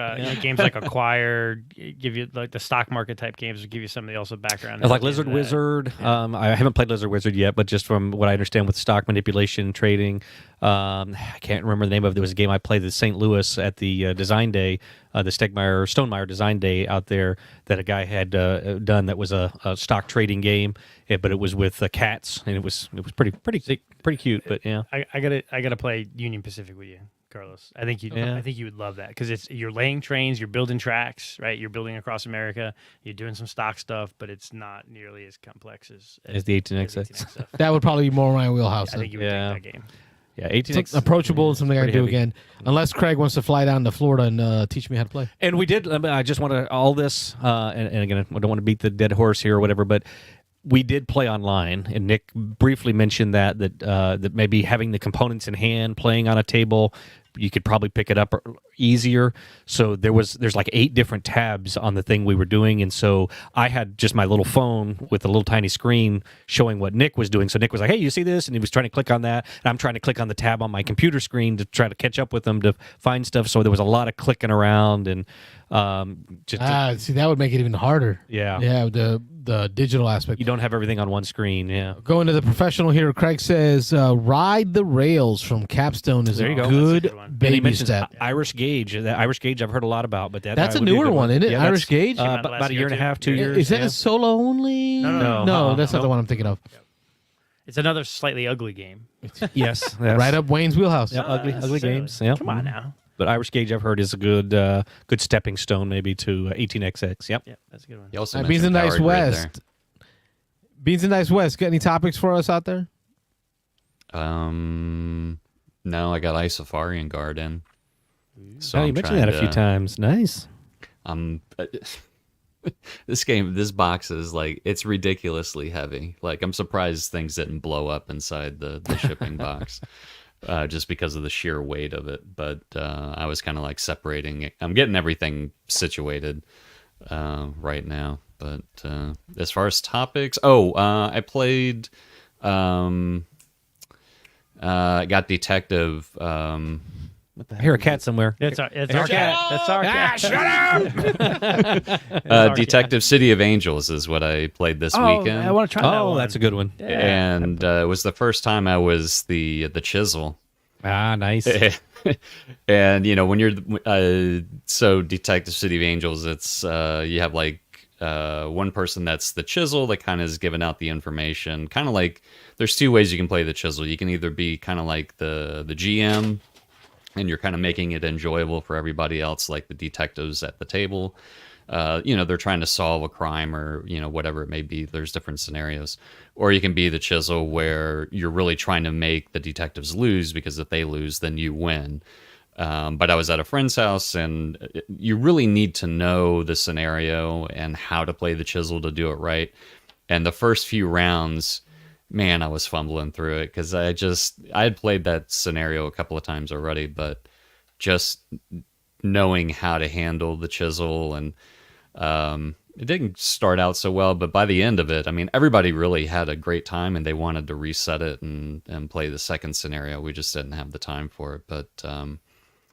games like Acquire give you like the stock market type games would give you some of the also background. Like Lizard Wizard. I haven't played Lizard Wizard yet, but just from what I understand with stock manipulation trading, I can't remember the name of it. There was a game I played in St. Louis at the Design Day, the Stonemeyer Design Day out there that a guy had done that was a stock trading game, but it was with cats, and it was pretty cute. But yeah, I gotta play Union Pacific with you, Carlos. I think you would love that because you're laying trains, you're building tracks, right? You're building across America, you're doing some stock stuff, but it's not nearly as complex as the 18XX. stuff. That would probably be more my wheelhouse. I think you would Yeah. like that game. Yeah, 18X. It's approachable and something I can Pretty do heavy. again. Unless Craig wants to fly down to Florida and teach me how to play. And we did. I just want to all this, and again, I don't want to beat the dead horse here or whatever, but we did play online, and Nick briefly mentioned that maybe having the components in hand, playing on a table, you could probably pick it up easier. So there's like 8 different tabs on the thing we were doing, and so I had just my little phone with a little tiny screen showing what Nick was doing. So Nick was like, "Hey, you see this?" And he was trying to click on that, and I'm trying to click on the tab on my computer screen to try to catch up with them to find stuff. So there was a lot of clicking around and See, that would make it even harder. yeah. Yeah, the digital aspect. You don't have everything on one screen. Yeah. Going to the professional here, Craig says, "Ride the Rails" from Capstone is There a you go. good That's a good one. And he baby mentions step. Irish Gauge. That Irish Gauge I've heard a lot about, but That's a would be newer good one, isn't it? Yeah, Irish that's, Gauge? Came out about last a year year and a too. half, 2 years. Is that yeah. a solo only? No. No, that's not No. the one I'm thinking of. It's another slightly ugly game. Yes. Right up Wayne's wheelhouse. Yeah, ugly So, games. Yeah. Come on now. But Irish Gauge I've heard is a good stepping stone maybe to 18XX. Yep. Yeah, that's a good one. You also Beans and mentioned Dice Power Grid West. Beans and Dice West, got any topics for us out there? there. No, I got Isofarian Guard in. So Oh, you I'm mentioned that a trying few to- times. Nice. This box is like, it's ridiculously heavy. Like, I'm surprised things didn't blow up inside the shipping box, just because of the sheer weight of it. But I was kind of like separating it. I'm getting everything situated right now. But as far as topics, I played, got Detective I hear a cat somewhere. It's our cat. That's our cat. Shut up! Detective City of Angels is what I played this weekend. I want to try that Oh, one. that's a good one. And it was the first time I was the chisel. Ah, nice. And when you're so Detective City of Angels, it's you have like one person that's the chisel that kind of is giving out the information. Kind of like there's two ways you can play the chisel. You can either be kind of like the GM, and you're kind of making it enjoyable for everybody else, like the detectives at the table. They're trying to solve a crime or, whatever it may be. There's different scenarios. Or you can be the chisel where you're really trying to make the detectives lose, because if they lose, then you win. But I was at a friend's house, and you really need to know the scenario and how to play the chisel to do it right. And the first few rounds, man, I was fumbling through it because I had played that scenario a couple of times already, but just knowing how to handle the chisel, and it didn't start out so well, but by the end of it, I mean, everybody really had a great time, and they wanted to reset it and play the second scenario. We just didn't have the time for it, but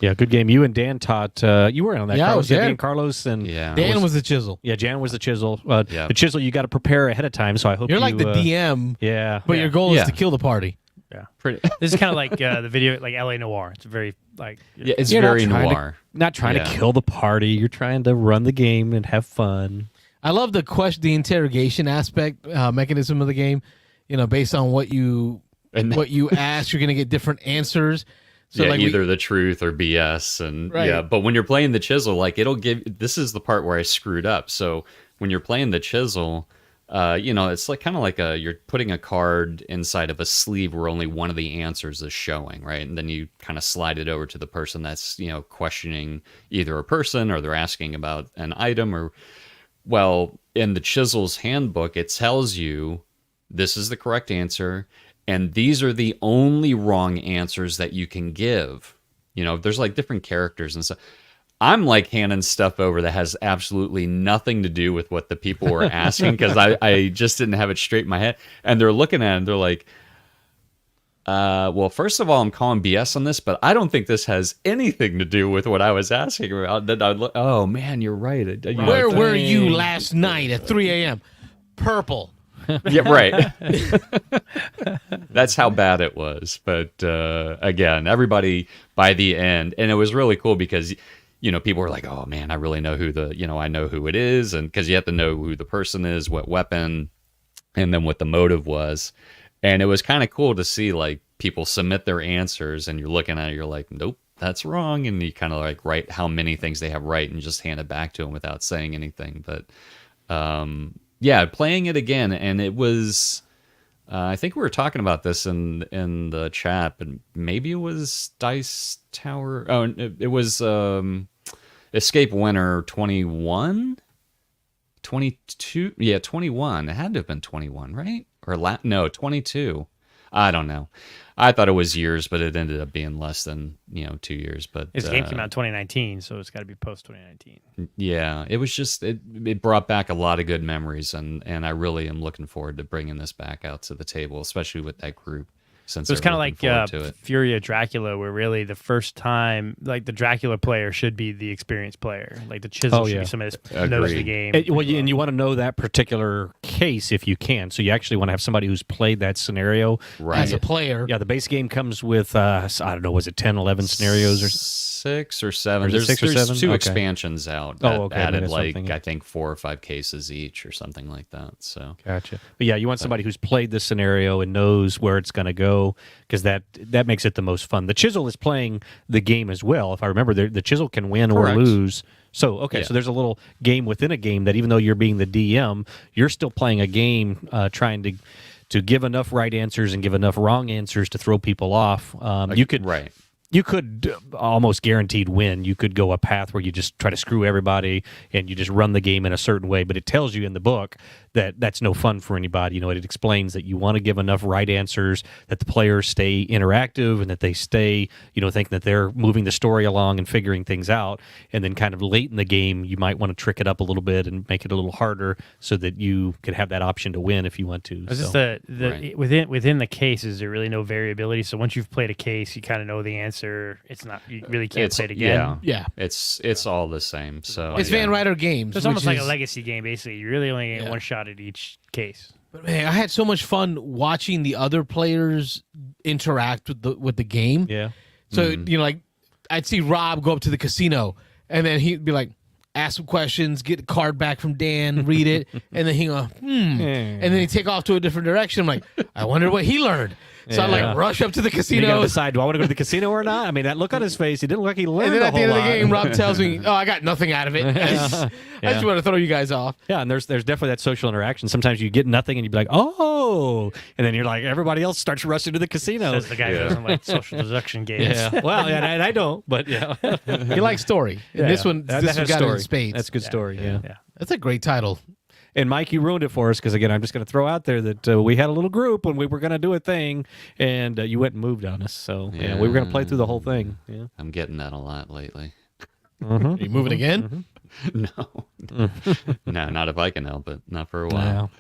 Yeah, good game. You and Dan taught. You were on that. Yeah, I Carlos, was there. Dan, Carlos, and yeah. Dan was the chisel. yeah, Jan was the chisel. Yeah. The chisel you got to prepare ahead of time. So I hope You're you, like the DM, Yeah, but your goal Yeah. is to kill the party. Pretty, This is kind of like the video, like LA Noire. It's very like yeah, it's You're not very trying to- noir. not trying Yeah. to kill the party. You're trying to run the game and have fun. I love the interrogation aspect mechanism of the game. Based on what you And ask, you're gonna get different answers. So yeah, like either the truth or BS, and Right. yeah. But when you're playing the chisel, like it'll give. This is the part where I screwed up. So when you're playing the chisel, it's like kind of like you're putting a card inside of a sleeve where only one of the answers is showing, right? And then you kind of slide it over to the person that's questioning either a person, or they're asking about an item, or well, in the chisel's handbook, it tells you this is the correct answer, and these are the only wrong answers that you can give. There's like different characters and stuff. I'm like handing stuff over that has absolutely nothing to do with what the people were asking, because I just didn't have it straight in my head. And they're looking at it and they're like, well, first of all, I'm calling BS on this, but I don't think this has anything to do with what I was asking about. Then oh, man, you're right. where were you last night at 3 a.m.? Purple. Yeah, right. That's how bad it was. But again, everybody by the end, and it was really cool because people were like, "Oh man, I really know who I know who it is," and because you have to know who the person is, what weapon, and then what the motive was. And it was kind of cool to see like people submit their answers, and you're looking at it, you're like, "Nope, that's wrong," and you kind of like write how many things they have right and just hand it back to them without saying anything. But yeah, playing it again, and it was. I think we were talking about this in the chat, but maybe it was Dice Tower. Oh, it was Escape Winner 21, 22. Yeah, 21. It had to have been 21, right? Or no, 22. I don't know. I thought it was years, but it ended up being less than 2 years. But this game came out in 2019, so it's got to be post 2019. yeah, it was just it brought back a lot of good memories, and I really am looking forward to bringing this back out to the table, especially with that group. Since So it's they're kind of looking like forward to it. Fury of Dracula, where really the first time, like the Dracula player should be the experienced player. Like the chisel should yeah. be somebody that knows the Agreed. game. And you want to know that particular case if you can. So you actually want to have somebody who's played that scenario. Right. As a player. Yeah, the base game comes with, I don't know, was it 10, 11 scenarios? Or 6 or 7. Or is it There's 6 or 7? 2 Okay. expansions out Oh, that okay, maybe added that's like something. I think 4 or 5 cases each or something like that. So Gotcha. But yeah, you want somebody who's played this scenario and knows where it's going to go, because that makes it the most fun. The chisel is playing the game as well. If I remember, the chisel can win Correct. or lose. So, okay, Yeah. so there's a little game within a game that even though you're being the DM, you're still playing a game trying to give enough right answers and give enough wrong answers to throw people off. You could right. You could almost guaranteed win. You could go a path where you just try to screw everybody and you just run the game in a certain way. But it tells you in the book that's no fun for anybody. It explains that you want to give enough right answers that the players stay interactive and that they stay, thinking that they're moving the story along and figuring things out. And then kind of late in the game, you might want to trick it up a little bit and make it a little harder so that you could have that option to win if you want to. It's just Right. within the cases, there really no variability. So once you've played a case, you kind of know the answer. It's not, you really can't play it again. Yeah. It's all the same. So It's yeah. Van Ryder Games. So it's almost which like a is- legacy game, basically. You really only get Yeah. one shot at each case. But man, I had so much fun watching the other players interact with the game. Yeah. So like I'd see Rob go up to the casino, and then he'd be like, ask some questions, get a card back from Dan, read it, and then he go, and then he'd take off to a different direction. I'm like, I wonder what he learned. So I Yeah. like rush up to the You got to casino. decide, do I want to go to the casino or not? I mean, that look on his face, he didn't look like he learned And then a at the whole end of the lot. game, Rob tells me, "Oh, I got nothing out of it. I just want to throw you guys off." Yeah, and there's definitely that social interaction. Sometimes you get nothing and you'd be like, oh, and then you're like, everybody else starts rushing to the casino. Says the guy who doesn't like social deduction games. Yeah, well, yeah, and I don't, but yeah. He likes story. And this one, That this one has got it in story. spades. That's a good story, yeah. Yeah. That's a great title. And Mike, you ruined it for us because, again, I'm just going to throw out there that we had a little group when we were going to do a thing, and you went and moved on us. So yeah, we were going to play through the whole thing. Yeah. I'm getting that a lot lately. Are you moving again? No, no, not if I can help it. Not for a while.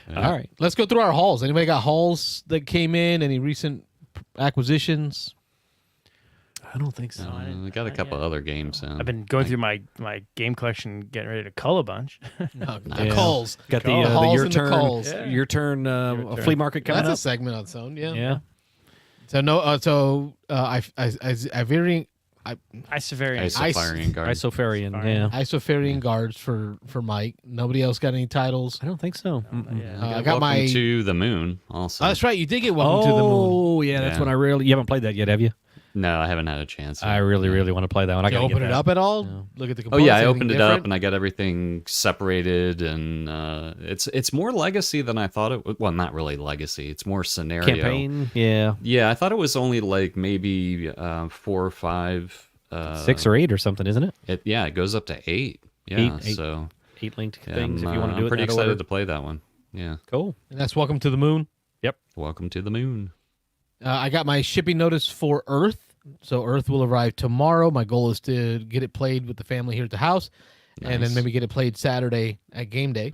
Wow. All right. Let's go through our hauls. Anybody got hauls that came in? Any recent acquisitions? I don't think so. We got a couple other games. I've been going through my game collection, getting ready to cull a bunch. The Yeah. calls. Got the, Calls your and the turn, calls. your turn, turn. flea market coming That's a up. segment on its own. Yeah. Yeah. So no. I varying. Isovarian. Isofarian Guard. Isofarian. Isofarian. Yeah. Isofarian guards for Mike. Nobody else got any titles. I don't think so. Yeah. I got Welcome my. to the Moon. Also, Oh, that's right. You did get Welcome to the Moon. Oh, yeah, that's Yeah. when I really. You haven't played that yet, have you? no, I haven't had a chance. I really, really want to play that one. I Did you gotta open get it that. up at all? Look at the Oh components. yeah, I anything opened it different? up and I got everything separated, and it's more legacy than I thought it would. Well, not really legacy. It's more scenario. Campaign. Yeah. Yeah, I thought it was only like maybe 4 or 5. 6 or 8 or something, isn't it? It goes up to 8. Yeah, Eight. so 8 linked yeah, things if you want to do I'm it. pretty in that excited order. to play that one. Yeah, Cool. And that's Welcome to the Moon. welcome to the moon. I got my shipping notice for Earth. So Earth will arrive tomorrow. My goal is to get it played with the family here at the house, and then Nice. maybe get it played Saturday at game day.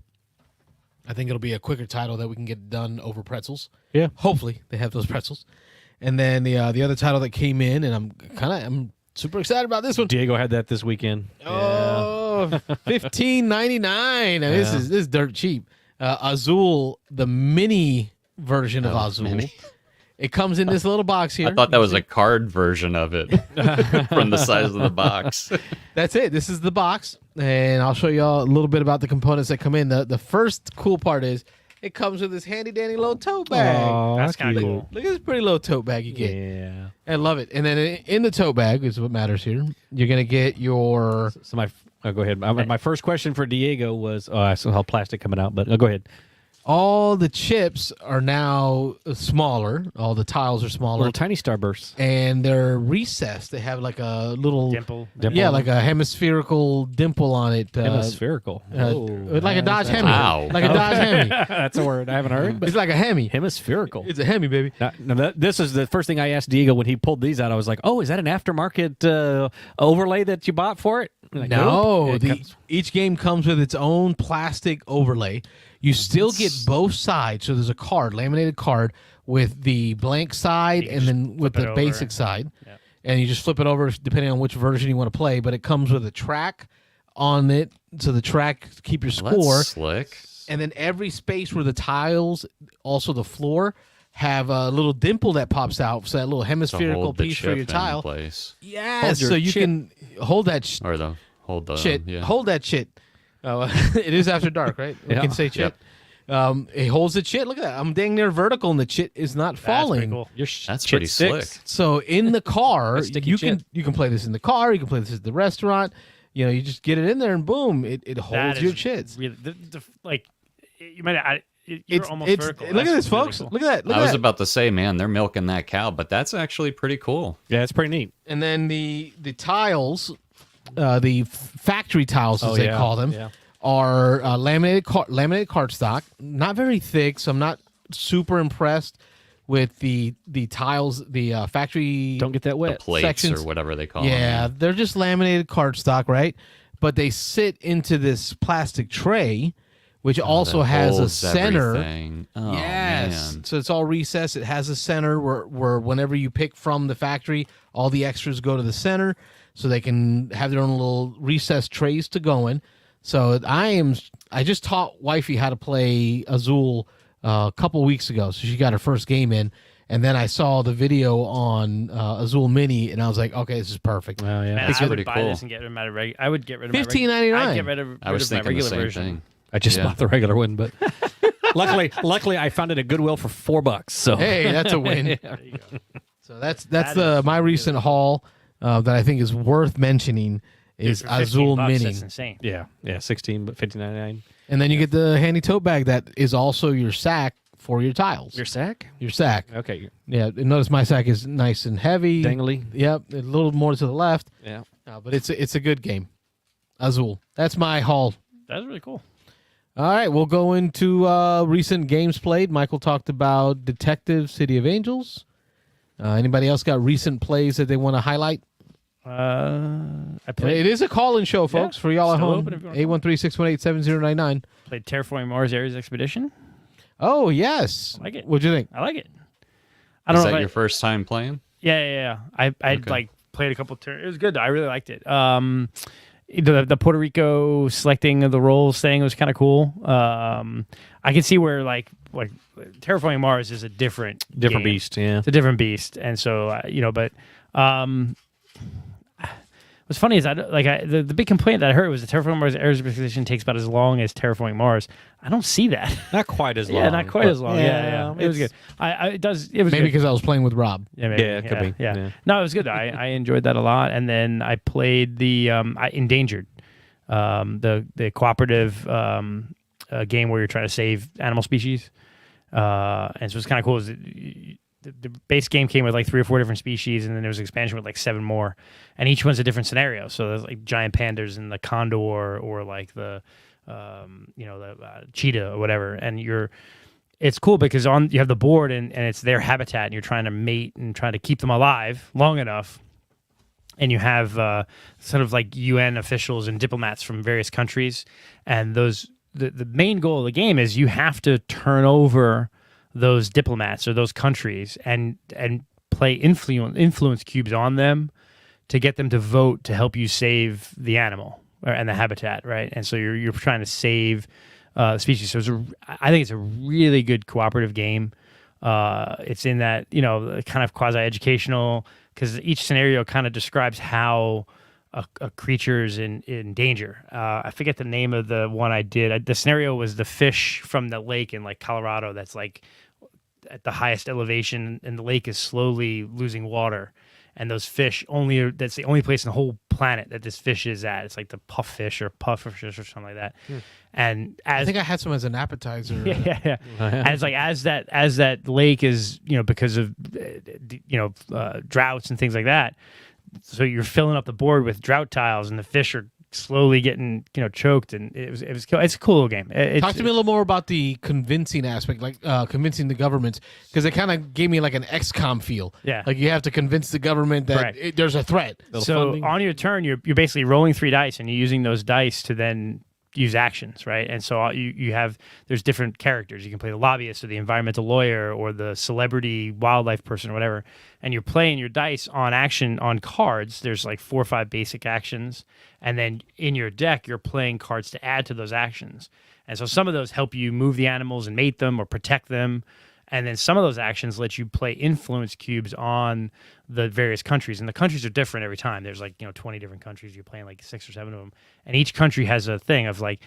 I think it'll be a quicker title that we can get done over pretzels. Yeah. Hopefully they have those pretzels. And then the other title that came in, and I'm super excited about this one. Diego had that this weekend. Oh, $15.99. Now, this is dirt cheap. Azul, the mini version of Azul. mini. It comes in this little box here. I thought that was a card version of it from the size of the box. That's it. This is the box, and I'll show you all a little bit about the components that come in. The first cool part is it comes with this handy dandy little tote bag. Oh, That's kind of cool. Look at this pretty little tote bag you get. Yeah. I love it. And then in the tote bag is what matters here. You're gonna get your So go ahead. My first question for Diego was, I saw how plastic coming out, but go ahead. all the chips are now smaller. All the tiles are smaller, Little tiny starbursts. and they're recessed. They have like a little Dimple. yeah, like a hemispherical dimple on it. Hemispherical. Like a Dodge Hemi. Wow. Like a Dodge Hemi. That's a word I haven't heard. But It's like a Hemi. hemispherical. It's a Hemi, baby. This is the first thing I asked Diego when he pulled these out. I was like, "Oh, is that an aftermarket overlay that you bought for it?" Like, No, nope. It comes- each game comes with its own plastic overlay. You still get both sides. So there's a card, laminated card, with the blank side and then with flip it the over. basic side. Yep. And you just flip it over depending on which version you want to play. But it comes with a track on it. So the track keep your Well, score. that's slick. And then every space where the tiles, also the floor, have a little dimple that pops out. So that little To hemispherical hold the piece for chip your in tile. place. Yes, Hold your so you chip. can hold that Or hold the shit. yeah. Hold that shit. Oh, it is after dark, right? We Yeah. can say chit. It holds the chit. Look at that. I'm dang near vertical, and the chit is not That's pretty falling. cool. Your That's chit pretty sticks. slick. So in the car, That's sticky you chit. can play this in the car. You can play this at the restaurant. You know, you just get it in there, and boom, it That holds is your chits. Really, like you might. You're It's almost it's. vertical. Look at That's this, really folks. cool. Look at that. Look I at was that. about to say, man, they're milking that cow, but that's actually pretty cool. Yeah, it's pretty neat. And then the tiles, the factory tiles as they call them, Yeah. are laminated cardstock, not very thick, so I'm not super impressed with the tiles, the factory. Don't get that wet. Plates sections. or whatever they call Yeah, them. they're just laminated cardstock, right? But they sit into this plastic tray, which also That has a holds center. everything. Oh, Yes. man. So it's all recessed. It has a center where whenever you pick from the factory, all the extras go to the center so they can have their own little recessed trays to go in. So I just taught wifey how to play Azul a couple weeks ago. So she got her first game in. And then I saw the video on Azul Mini, and I was like, okay, this is perfect. Oh, yeah. Man, That's I would pretty buy cool. this and get rid of my I would get rid of my $15.99. I'd get rid of I was my thinking the regular same version. thing. I just Yeah. bought the regular one, but luckily I found it at Goodwill for $4. So Hey, that's a win. There you go. So that's That is my recent haul that I think is worth mentioning is Dude, for $15, Azul Mini. That's insane. yeah, 16, but $15.99. And then you get the handy tote bag that is also your sack for your tiles. Your sack? Your sack. Okay, Yeah, and notice my sack is nice and heavy. dangly. Yep, a little more to the left. Yeah. But it's a good game. Azul. That's my haul. That's really cool. All right, we'll go into recent games played. Michael talked about Detective City of Angels. Anybody else got recent plays that they want to highlight? I played It is a call-in show, folks, for y'all at still home. open if you wanna 813-618-7099. played Terraforming Mars Ares Expedition. Oh, yes. I like it. What'd you think? I like it. I don't Is know. that If your first time playing? Yeah. I Okay. like played a couple turns. It was good. I really liked it. The Puerto Rico selecting of the roles thing was kind of cool. I can see where like Terraforming Mars is a different game. beast. Yeah. It's a different beast, and so but what's funny is the big complaint that I heard was the Terraforming Mars Ares Expedition takes about as long as Terraforming Mars. I don't see that. Not quite as long. Yeah, not quite but- as long. Yeah. It was good. It was Maybe good. because I was playing with Rob. Yeah, maybe. Yeah, it could be. Yeah. Yeah. No, it was good. I enjoyed that a lot. And then I played the Endangered, the cooperative game where you're trying to save animal species. And so it's kind of cool. The base game came with like 3 or 4 different species, and then there was an expansion with like 7 more, and each one's a different scenario. So there's like giant pandas and the condor, or like the cheetah or whatever. And it's cool because you have the board and it's their habitat, and you're trying to mate and trying to keep them alive long enough. And you have sort of like UN officials and diplomats from various countries, and the main goal of the game is you have to turn over those diplomats or those countries and play influence cubes on them to get them to vote to help you save the animal and the habitat, right? And so you're trying to save species. So I think it's a really good cooperative game. It's in that kind of quasi-educational, because each scenario kind of describes how a creature is in danger. I forget the name of the one I did. The scenario was the fish from the lake in like Colorado that's like at the highest elevation, and the lake is slowly losing water. And those fish that's the only place in the whole planet that this fish is at. It's like the puffish or pufferfish or something like that. And I think I had some as an appetizer. yeah. And it's like as that lake is because of droughts and things like that. So you're filling up the board with drought tiles, and the fish are slowly getting choked, and it's a cool little game. Talk to me a little more about the convincing aspect, like convincing the government, because it kind of gave me like an XCOM feel. Yeah. Like you have to convince the government that Correct. there's a threat. So funding. on your turn, you're basically rolling 3 dice, and you're using those dice to then use actions, right? And so there's different characters. You can play the lobbyist or the environmental lawyer or the celebrity wildlife person or whatever, and you're playing your dice on action on cards. There's like 4 or 5 basic actions, and then in your deck you're playing cards to add to those actions. And so some of those help you move the animals and mate them or protect them. And then some of those actions let you play influence cubes on the various countries. And the countries are different every time. There's like, 20 different countries. You're playing like 6 or 7 of them. And each country has a thing of like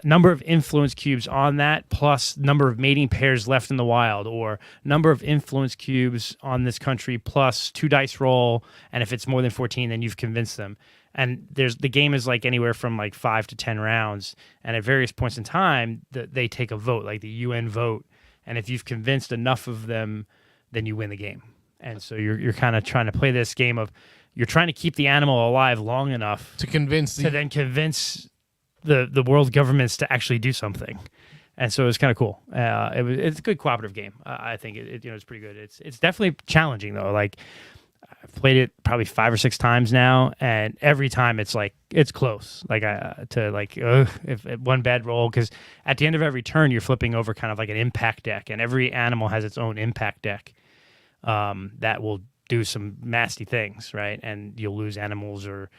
number of influence cubes on that, plus number of mating pairs left in the wild, or number of influence cubes on this country, plus 2 dice roll. And if it's more than 14, then you've convinced them. And the game is like anywhere from like 5 to 10 rounds. And at various points in time, they take a vote, like the UN vote. And if you've convinced enough of them, then you win the game. And so you're kind of trying to play this game of you're trying to keep the animal alive long enough To convince to then convince the world governments to actually do something. And so it was kind of cool. It's a good cooperative game. I think it's pretty good. It's definitely challenging though. Like I've played it probably 5 or 6 times now, and every time it's like it's close. Like if one bad roll, because at the end of every turn you're flipping over kind of like an impact deck, and every animal has its own impact deck that will do some nasty things, right? And you'll lose animals, or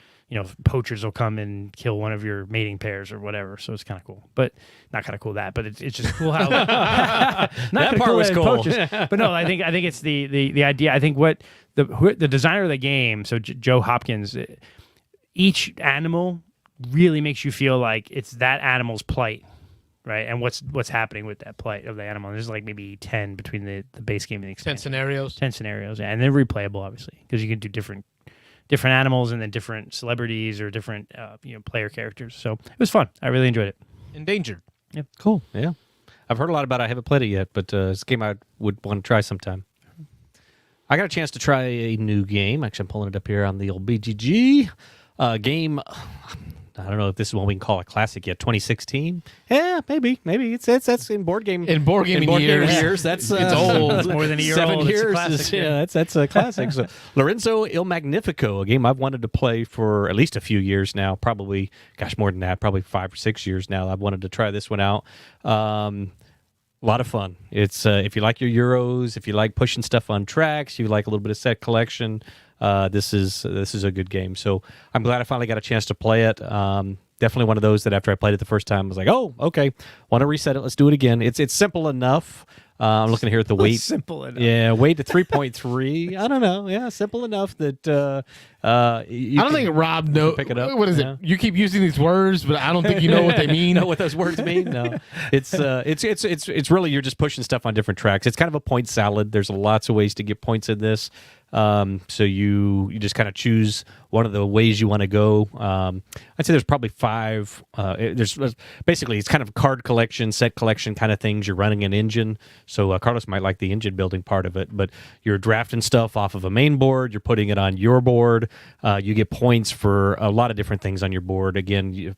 poachers will come and kill one of your mating pairs or whatever. So it's kind of cool, but not kind of cool but it's just cool how not That part cool was that it cool. poaches. But no, I think it's the idea. I think what the designer of the game, so Joe Hopkins, each animal really makes you feel like it's that animal's plight, right? And what's happening with that plight of the animal. There's like maybe 10 between the base game and the 10 expansion. scenarios. 10 scenarios, yeah. And they're replayable, obviously, because you can do different animals and then different celebrities or different player characters. So it was fun. I really enjoyed it. Endangered. Cool. Yeah. I've heard a lot about it. I haven't played it yet, but it's a game I would want to try sometime. I got a chance to try a new game. Actually, I'm pulling it up here on the old BGG game. I don't know if this is one we can call a classic yet. 2016? Yeah, maybe. That's in board game. In board gaming years. That's it's old. It's more than a year 7 old. years. It's a classic, yeah. That's a classic. So, Lorenzo Il Magnifico, a game I've wanted to play for at least a few years now. Probably, more than that. Probably 5 or 6 years now. I've wanted to try this one out. A lot of fun. It's if you like your Euros, if you like pushing stuff on tracks, you like a little bit of set collection. This is a good game. So I'm glad I finally got a chance to play it. Definitely one of those that after I played it the first time, I was like, oh, okay, want to reset it. Let's do it again. It's simple enough. I'm looking here at the weight. Simple enough. Yeah, weight to 3.3. I don't know. Yeah, simple enough that I don't think Rob knows. pick it up. What is Yeah. it? You keep using these words, but I don't think you know what they mean. know what those words mean? No, it's really you're just pushing stuff on different tracks. It's kind of a point salad. There's lots of ways to get points in this. So you just kind of choose one of the ways you want to go. I'd say there's probably 5. There's basically it's kind of card collection, set collection kind of things. You're running an engine. So Carlos might like the engine building part of it, but you're drafting stuff off of a main board. You're putting it on your board. You get points for a lot of different things on your board. Again, you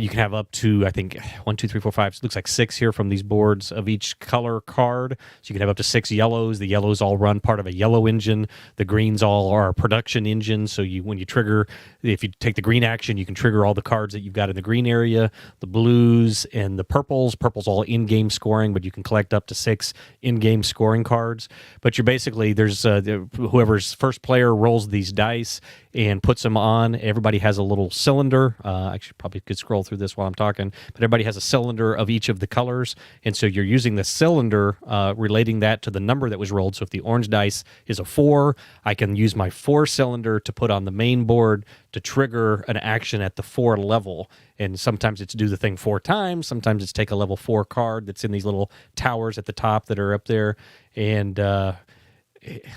can have up to, I think, 1, 2, 3, 4, 5. It looks like 6 here from these boards of each color card. So you can have up to 6 yellows. The yellows all run part of a yellow engine. The greens all are a production engine. So when you trigger, if you take the green action, you can trigger all the cards that you've got in the green area. The blues and the purples. Purple's all in-game scoring, but you can collect up to 6 in-game scoring cards. But you're basically, there's whoever's first player rolls these dice and puts them on. Everybody has a little cylinder. Actually, probably could scroll through this while I'm talking, but everybody has a cylinder of each of the colors. And so you're using the cylinder, relating that to the number that was rolled. So if the orange dice is a 4, I can use my 4 cylinder to put on the main board to trigger an action at the 4 level. And sometimes it's do the thing 4 times. Sometimes it's take a level 4 card that's in these little towers at the top that are up there. And,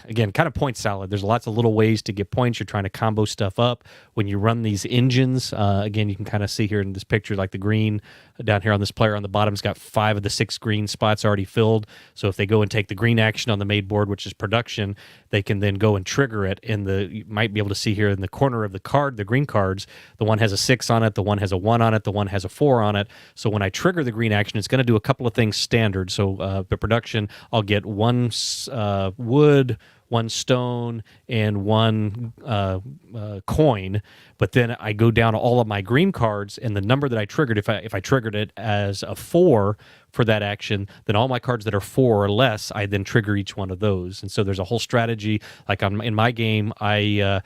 again, kind of point salad. There's lots of little ways to get points. You're trying to combo stuff up. When you run these engines, again, you can kind of see here in this picture, like the green down here on this player on the bottom's got 5 of the 6 green spots already filled. So if they go and take the green action on the main board, which is production, they can then go and trigger it. And you might be able to see here in the corner of the card, the green cards, the one has a 6 on it, the one has a 1 on it, the one has a 4 on it. So when I trigger the green action, it's going to do a couple of things standard. So the production, I'll get 1 wood, 1 stone, and 1 coin. But then I go down to all of my green cards, and the number that I triggered, if I triggered it as a 4 for that action, then all my cards that are 4 or less, I then trigger each one of those. And so there's a whole strategy. Like in my game, the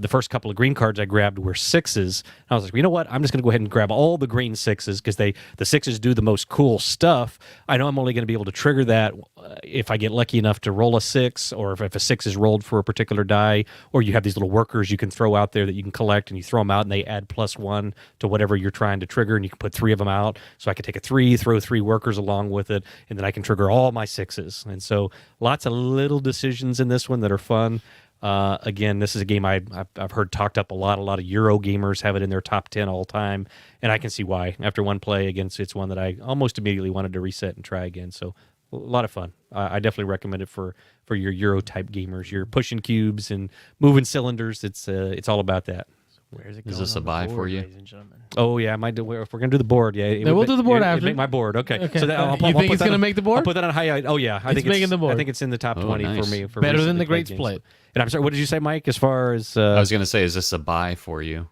first couple of green cards I grabbed were 6s. And I was like, you know what? I'm just going to go ahead and grab all the green 6s because the 6s do the most cool stuff. I know I'm only going to be able to trigger that if I get lucky enough to roll a 6, or if a 6 is rolled for a particular die, or you have these little workers you can throw out there that you can collect, and you throw them out and they add +1 to whatever you're trying to trigger, and you can put 3 of them out. So I can take a 3, throw 3 workers along with it, and then I can trigger all my 6s. And so lots of little decisions in this one that are fun. Again, this is a game I've heard talked up a lot. A lot of Euro gamers have it in their top 10 all time, and I can see why. After one play against, it's one that I almost immediately wanted to reset and try again. So a lot of fun. I definitely recommend it for your Euro type gamers. You're pushing cubes and moving cylinders. It's all about that. Where's it Is going this a on the buy board, for you? ladies and gentlemen? Oh yeah, if we're gonna do the board, yeah, Yeah, we'll do the board it'd after. make my board. Okay. Okay. So that, You I'll think put it's that gonna on- make the board? I'll put that on high. Oh yeah, I think It's making the board. I think it's in the top Oh, 20 nice. for me. For Better than recently the Great played games. Split. And I'm sorry, what did you say, Mike? As far as I was gonna say, is this a buy for you?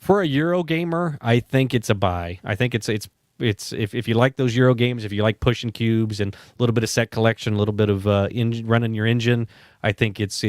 for a Euro gamer, I think it's a buy. I think it's if you like those Euro games, if you like pushing cubes and a little bit of set collection, a little bit of running your engine, I think it's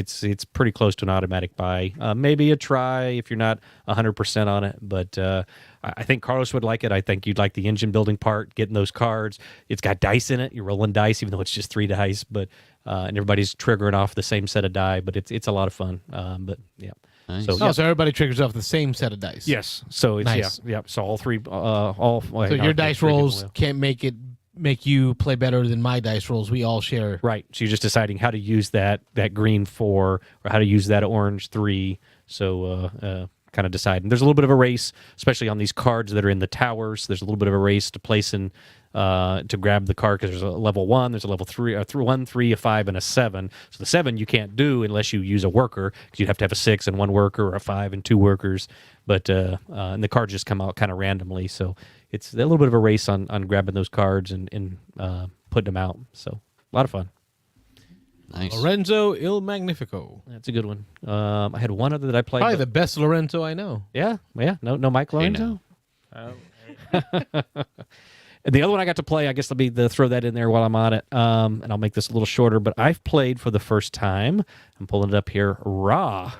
pretty close to an automatic buy. Maybe a try if you're not 100% on it, but I think Carlos would like it. I think you'd like the engine building part, getting those cards. It's got dice in it. You're rolling dice, even though it's just 3 dice, but and everybody's triggering off the same set of die. But it's a lot of fun. But yeah. Nice. So, Oh, so everybody triggers off the same set of dice. Yes. So it's Nice. yeah. So all three, all. So your dice rolls can't make you play better than my dice rolls. We all share. Right. So you're just deciding how to use that green 4 or how to use that orange 3. So kind of deciding. There's a little bit of a race, especially on these cards that are in the towers. There's a little bit of a race to place in to grab the card because there's a level 1, there's a level 3, a 1, 3, a 5, and a 7. So the 7 you can't do unless you use a worker because you'd have to have a 6 and 1 worker or a 5 and 2 workers. But and the cards just come out kind of randomly. So it's a little bit of a race on grabbing those cards and putting them out. So a lot of fun. Nice. Lorenzo Il Magnifico. That's a good one. I had one other that I played. Probably the best Lorenzo I know. Yeah. No Mike Hey, Lorenzo. now. And the other one I got to play, I guess let me throw that in there while I'm on it, and I'll make this a little shorter. But I've played for the first time. I'm pulling it up here. Raw.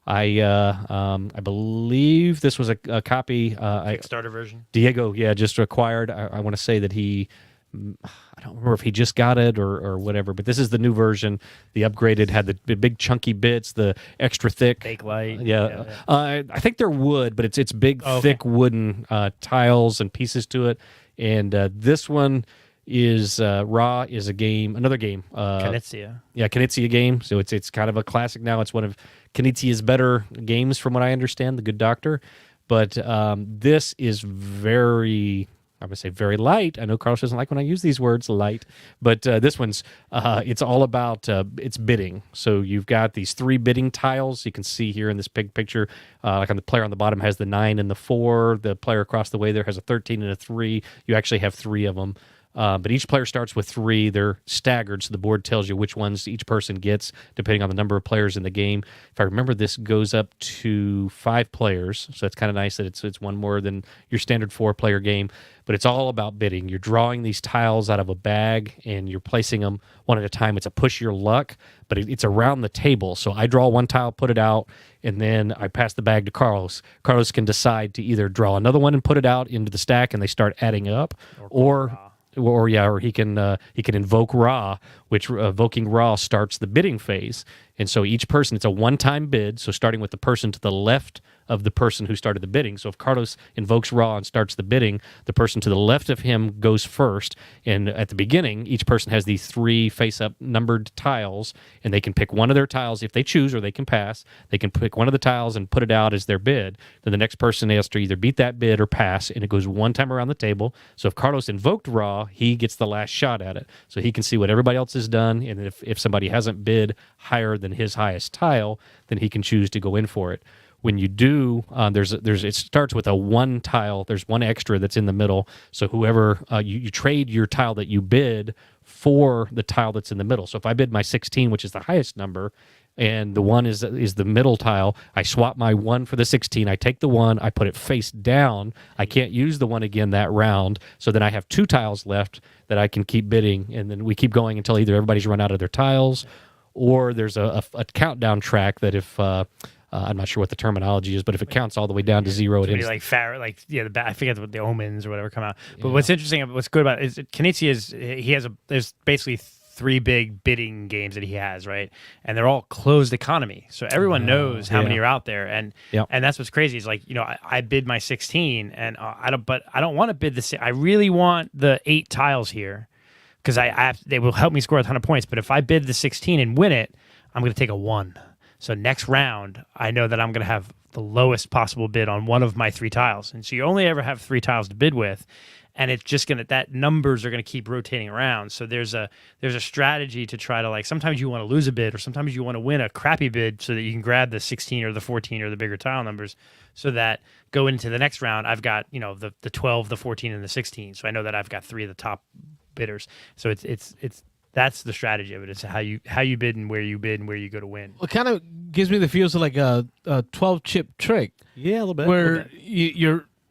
I believe this was a copy. Kickstarter version. Diego, just acquired. I want to say that he. I don't remember if he just got it or whatever, but this is the new version. The upgraded had the big chunky bits, the extra thick. Fake light. Yeah. I think they're wood, but it's big, thick wooden tiles and pieces to it. And this one is Raw is another game. Knizia. Yeah, Knizia game. So it's kind of a classic now. It's one of Knizia's better games from what I understand, The Good Doctor. But this is very... I would say very light. I know Carlos doesn't like when I use these words, light. But this one's, it's all about, it's bidding. So you've got these 3 bidding tiles. You can see here in this big picture, like on the player on the bottom has the 9 and the 4. The player across the way there has a 13 and a 3. You actually have 3 of them. But each player starts with 3. They're staggered, so the board tells you which ones each person gets, depending on the number of players in the game. If I remember, this goes up to 5 players, so it's kind of nice that it's one more than your standard 4-player game. But it's all about bidding. You're drawing these tiles out of a bag, and you're placing them one at a time. It's a push your luck, but it's around the table. So I draw one tile, put it out, and then I pass the bag to Carlos. Carlos can decide to either draw another one and put it out into the stack, and they start adding up, or he can invoke Ra, which invoking Ra starts the bidding phase. And so each person, it's a one-time bid, so starting with the person to the left of the person who started the bidding. So if Carlos invokes Ra and starts the bidding, the person to the left of him goes first. And at the beginning, each person has these 3 face-up numbered tiles, and they can pick one of their tiles if they choose, or they can pass. They can pick one of the tiles and put it out as their bid. Then the next person has to either beat that bid or pass, and it goes one time around the table. So if Carlos invoked Ra, he gets the last shot at it. So he can see what everybody else has done, and if somebody hasn't bid higher than his highest tile, then he can choose to go in for it. When you do, it starts with a 1 tile. There's 1 extra that's in the middle. So whoever you trade your tile that you bid for the tile that's in the middle. So if I bid my 16, which is the highest number, and the 1 is the middle tile, I swap my 1 for the 16. I take the 1, I put it face down. I can't use the 1 again that round. So then I have 2 tiles left that I can keep bidding, and then we keep going until either everybody's run out of their tiles, or there's a countdown track that if I'm not sure what the terminology is, but if it counts all the way down to 0, it ends. I forget what the omens or whatever come out. But what's interesting, what's good about it is Knizia there's basically 3 big bidding games that he has, right? And they're all closed economy, so everyone knows how many are out there, and that's what's crazy. Is like, I bid my 16, and I don't want to bid the. I really want the 8 tiles here, because they will help me score a ton of points. But if I bid the 16 and win it, I'm going to take a 1. So next round, I know that I'm going to have the lowest possible bid on one of my 3 tiles. And so you only ever have 3 tiles to bid with. and it's just that numbers are gonna keep rotating around. So there's a strategy to try to, like, sometimes you want to lose a bid, or sometimes you want to win a crappy bid so that you can grab the 16 or the 14 or the bigger tile numbers, so that go into the next round I've got, you know, the 12, the 14, and the 16. So I know that I've got 3 of the top bidders. So it's that's the strategy of it. It's how you bid and where you go to win. It kind of gives me the feels of like a 12 chip trick. Yeah, a little bit. Where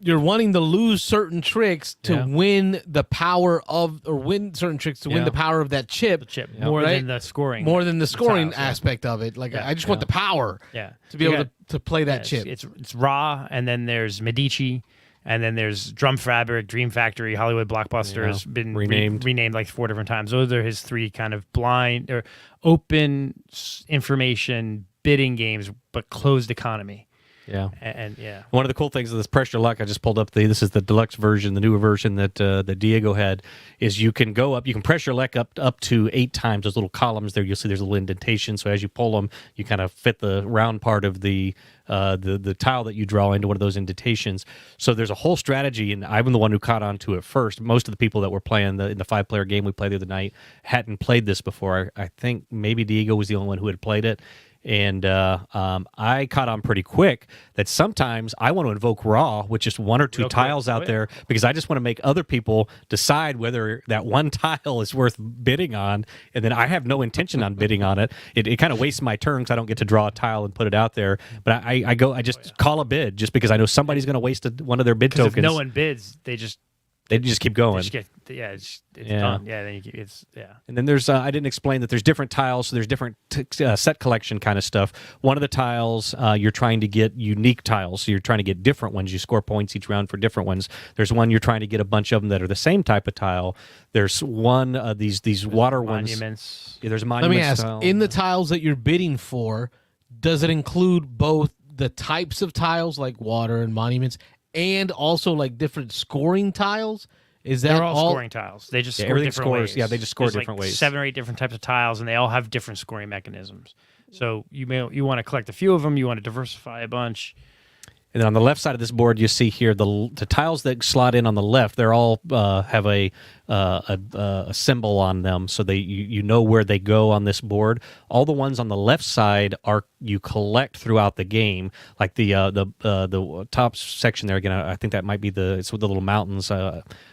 you're wanting to lose certain tricks to win the power of, or win certain tricks to win the power of that chip. More than the scoring. More than the scoring tiles, aspect of it. Like I just want the power to be able to play that chip. It's Ra, and then there's Medici, and then there's Drum Fabric, Dream Factory, Hollywood Blockbuster has been renamed like 4 different times. Those are his 3 kind of blind or open information bidding games, but closed economy. Yeah, and one of the cool things of this Pressure Luck, I just pulled up this is the deluxe version, the newer version that Diego had, is you can go up, you can pressure luck up to 8 times. Those little columns there, you'll see there's a little indentation. So as you pull them, you kind of fit the round part of the tile that you draw into one of those indentations. So there's a whole strategy, and I'm the one who caught on to it first. Most of the people that were playing in the 5-player game we played the other night hadn't played this before. I think maybe Diego was the only one who had played it. And I caught on pretty quick that sometimes I want to invoke Raw with just 1 or 2 tiles out there, because I just want to make other people decide whether that one tile is worth bidding on, and then I have no intention on bidding on it. It kind of wastes my turn because I don't get to draw a tile and put it out there. But I just call a bid just because I know somebody's going to waste one of their bid tokens. If no one bids, they just keep going. It's done. Yeah, then it's. And then there's I didn't explain that there's different tiles, so there's different set collection kind of stuff. One of the tiles, you're trying to get unique tiles, so you're trying to get different ones. You score points each round for different ones. There's one you're trying to get a bunch of them that are the same type of tile. There's one these water monuments. Yeah, there's monuments. Let me ask, style. in the tiles that you're bidding for, does it include both the types of tiles like water and monuments, and also like different scoring tiles? Is that They're all scoring tiles? They just score everything different scores. ways. Yeah, they just score There's different like ways. 7 or 8 different types of tiles, and they all have different scoring mechanisms. So you want to collect a few of them. You want to diversify a bunch. And then on the left side of this board, you see here the tiles that slot in on the left. They're all have a symbol on them, so you know where they go on this board. All the ones on the left side are you collect throughout the game, like the top section there. Again, I think that might be it's with the little mountains.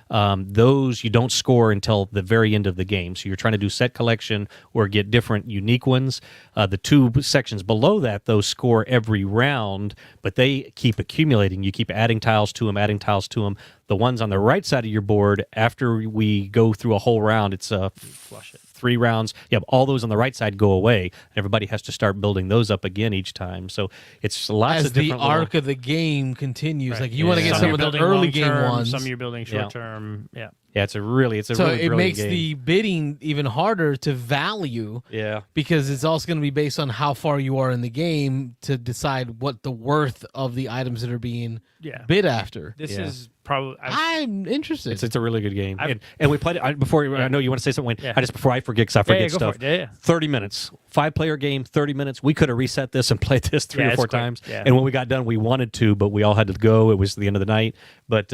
Those you don't score until the very end of the game. So you're trying to do set collection or get different unique ones. The 2 sections below that, those score every round, but they keep accumulating. You keep adding tiles to them, adding tiles to them. The ones on the right side of your board, after we go through a whole round, it's Flush it. 3 rounds. Yeah, all those on the right side go away. Everybody has to start building those up again each time. So it's lots As of the different arc of the game continues, Right. like you want to get Some some you're of the building early game long-term, ones. Some you're building short term. Yeah. Yeah, it's a really so really it brilliant makes game. the bidding even harder to value. Yeah. Because it's also going to be based on how far you are in the game to decide what the worth of the items that are being bid after. This is probably. I'm interested. It's a really good game. And we played it before. I know you want to say something. Before I forget, because I forget go stuff. for it. 30 minutes. 5-player game, 30 minutes. We could have reset this and played this 3 or 4 times. Yeah. And when we got done, we wanted to, but we all had to go. It was the end of the night. But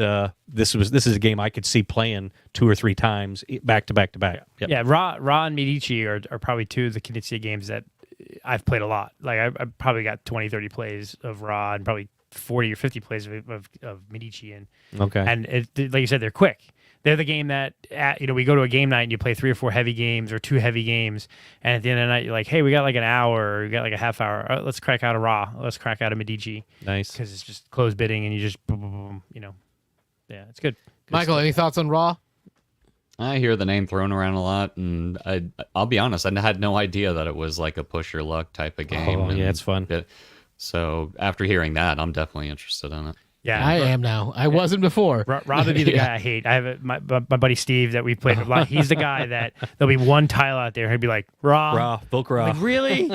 this is a game I could see playing 2 or 3 times back to back to back. Yep. Yeah, Ra and Medici are probably 2 of the Knizia games that I've played a lot. Like I've probably got 20, 30 plays of Ra and probably 40 or 50 plays of Medici. And like you said, they're quick. They're the game that we go to a game night and you play 3 or 4 heavy games or 2 heavy games, and at the end of the night you're like, hey, we got like an hour, or we got like a half hour. Let's crack out a Ra. Let's crack out a Medici. Nice, because it's just closed bidding and you just boom, boom, boom, yeah, it's good. Michael, any thoughts on Raw? I hear the name thrown around a lot, and I'll be honest, I had no idea that it was like a push your luck type of game. Oh, yeah, it's fun. So after hearing that, I'm definitely interested in it. Yeah, I am now. I wasn't before. Rob would be the guy I hate. I have my buddy Steve that we played a lot. He's the guy that there'll be one tile out there. He'd be like, Raw, Volk Raw. Like, really?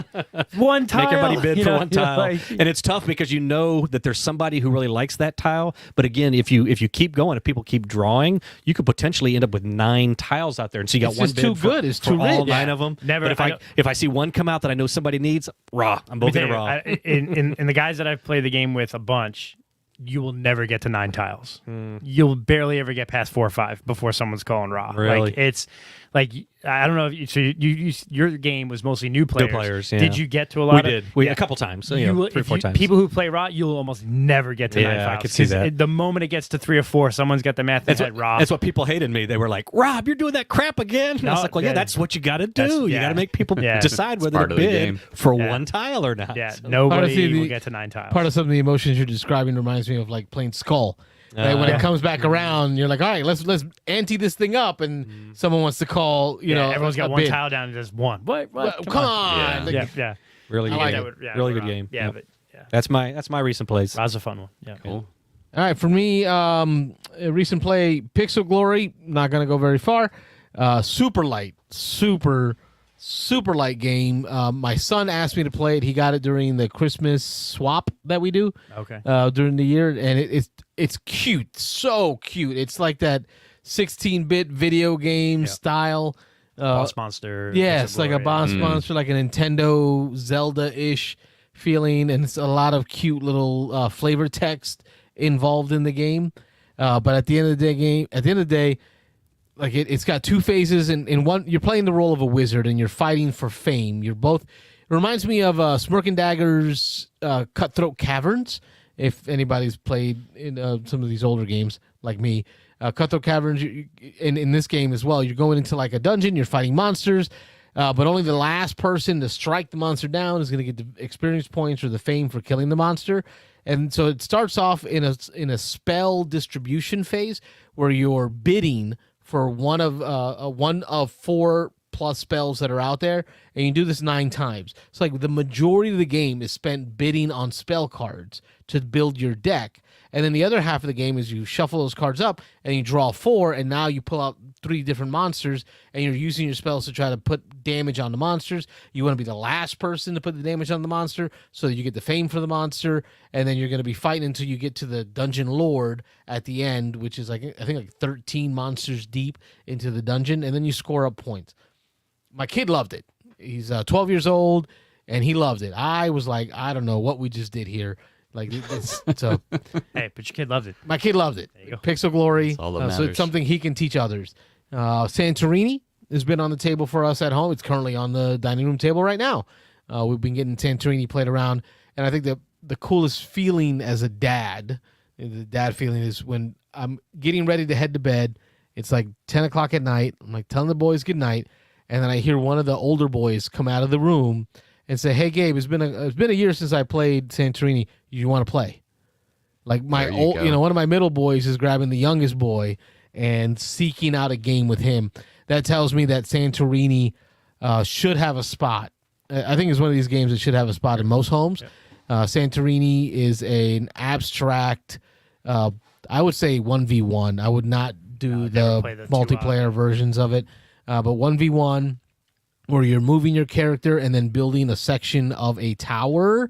One tile? Make everybody bid for one tile. Like, and it's tough because you know that there's somebody who really likes that tile. But again, if you keep going, if people keep drawing, you could potentially end up with 9 tiles out there. And so you got It's one just bid too for, good. It's for too all rich. 9 of them. Never. But if I see one come out that I know somebody needs, Raw. I'm both in Raw. in the guys that I've played the game with a bunch, you will never get to 9 tiles. You'll barely ever get past 4 or 5 before someone's calling raw. Really? Like, it's like, I don't know if your game was mostly new players. New players, yeah. Did you get to a lot of? We did. A couple times. So, You will- 3 or if 4 you- times. People who play raw, you'll almost never get to 9 Yeah, I tiles. could see 'Cause that. The moment it gets to 3 or 4, someone's got the math in head raw. That's what people hated me. They were like, "Rob, you're doing that crap again." And I was No, like, "Well, yeah, yeah. that's what you got to That's- do. You yeah. got to make people Yeah. decide whether part to of the bid game. for Yeah. one tile or not." yeah, So- nobody the- will get to 9 tiles. Part of some of the emotions you're describing reminds me of like playing Skull. Right? When it comes back around, you're like, all right, let's ante this thing up, and someone wants to call, you know, everyone's got a one bid. tile down and just one. What? Well, come on. Yeah. Like, Yeah. really, I good like game. it. Really good game. Yeah, Yep. but yeah, That's my recent plays. Ra's a fun one. Yeah, Cool. All right, for me, a recent play, Pixel Glory. Not going to go very far. Super light, super light game. My son asked me to play it. He got it during the Christmas swap that we do Okay. during the year, and it's cute, so cute. It's like that 16-bit video game style. Boss monster. Yes, Pixel like a Glory. boss monster, like a Nintendo Zelda-ish feeling, and it's a lot of cute little flavor text involved in the game. But at the end of the day, like it's got 2 phases, and in one you're playing the role of a wizard, and you're fighting for fame. You're both. It reminds me of Smirk and Dagger's Cutthroat Caverns. If anybody's played in some of these older games like me. Cutthroat Caverns, in this game as well, you're going into like a dungeon, you're fighting monsters, but only the last person to strike the monster down is going to get the experience points or the fame for killing the monster. And so it starts off in a spell distribution phase where you're bidding for one of 4 plus spells that are out there, and you do this 9 times. So like the majority of the game is spent bidding on spell cards to build your deck. And then the other half of the game is you shuffle those cards up and you draw 4, and now you pull out 3 different monsters, and you're using your spells to try to put damage on the monsters. You want to be the last person to put the damage on the monster so that you get the fame for the monster, and then you're going to be fighting until you get to the Dungeon Lord at the end, which is like I think like 13 monsters deep into the dungeon, and then you score up points. My kid loved it. He's 12 years old, and he loved it. I was like, I don't know what we just did here. Like, so Hey, but your kid loved it. my kid loved it. you go. Pixel Glory. That's all that So it's matters. something he can teach others. Santorini has been on the table for us at home. It's currently on the dining room table right now. We've been getting Santorini played around, and I think the coolest feeling as a dad, the dad feeling, is when I'm getting ready to head to bed. It's like 10 o'clock at night. I'm like telling the boys good night, and then I hear one of the older boys come out of the room and say, "Hey, Gabe, it's been a year since I played Santorini. You want to play?" Like my There you go. one of my middle boys is grabbing the youngest boy and seeking out a game with him. That tells me that Santorini should have a spot. I think it's one of these games that should have a spot in most homes. Santorini is an abstract, I would say 1v1. I would not do the play the multiplayer versions of it, but 1v1 where you're moving your character and then building a section of a tower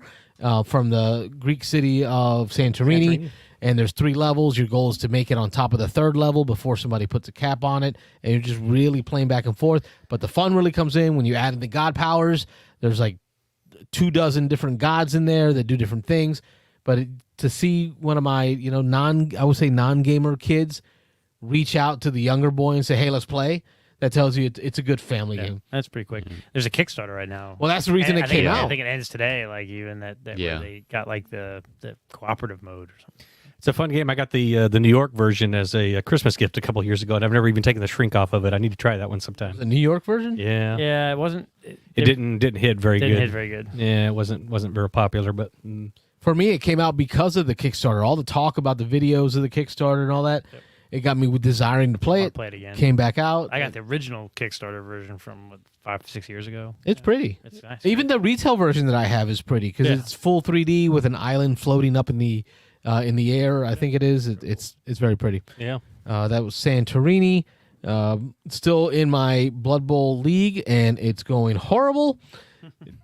from the Greek city of Santorini. And there's 3 levels. Your goal is to make it on top of the 3rd level before somebody puts a cap on it. And you're just really playing back and forth. But the fun really comes in when you add in the god powers. There's like 24 different gods in there that do different things. But to see one of my, non-gamer kids reach out to the younger boy and say, "Hey, let's play," that tells you it's a good family game. That's pretty quick. There's a Kickstarter right now. Well, that's the reason And it I think came I out. think it ends today. Like even that Yeah. where they got like the cooperative mode or something. It's a fun game. I got the New York version as a Christmas gift a couple years ago, and I've never even taken the shrink off of it. I need to try that one sometime. The New York version? Yeah, Yeah, it wasn't. it didn't hit very Didn't good. hit very good. Yeah, it wasn't very popular, but For me, it came out because of the Kickstarter. All the talk about the videos of the Kickstarter and all that, it got me with desiring to play Wanna it. play it again. Came back out. I got the original Kickstarter version from 5-6 years ago. It's pretty. It's nice. Even the retail version that I have is pretty because Yeah. it's full 3D with an island floating up in the air. I think it is. It's very pretty. yeah. That was Santorini. Still in my Blood Bowl league, and it's going horrible,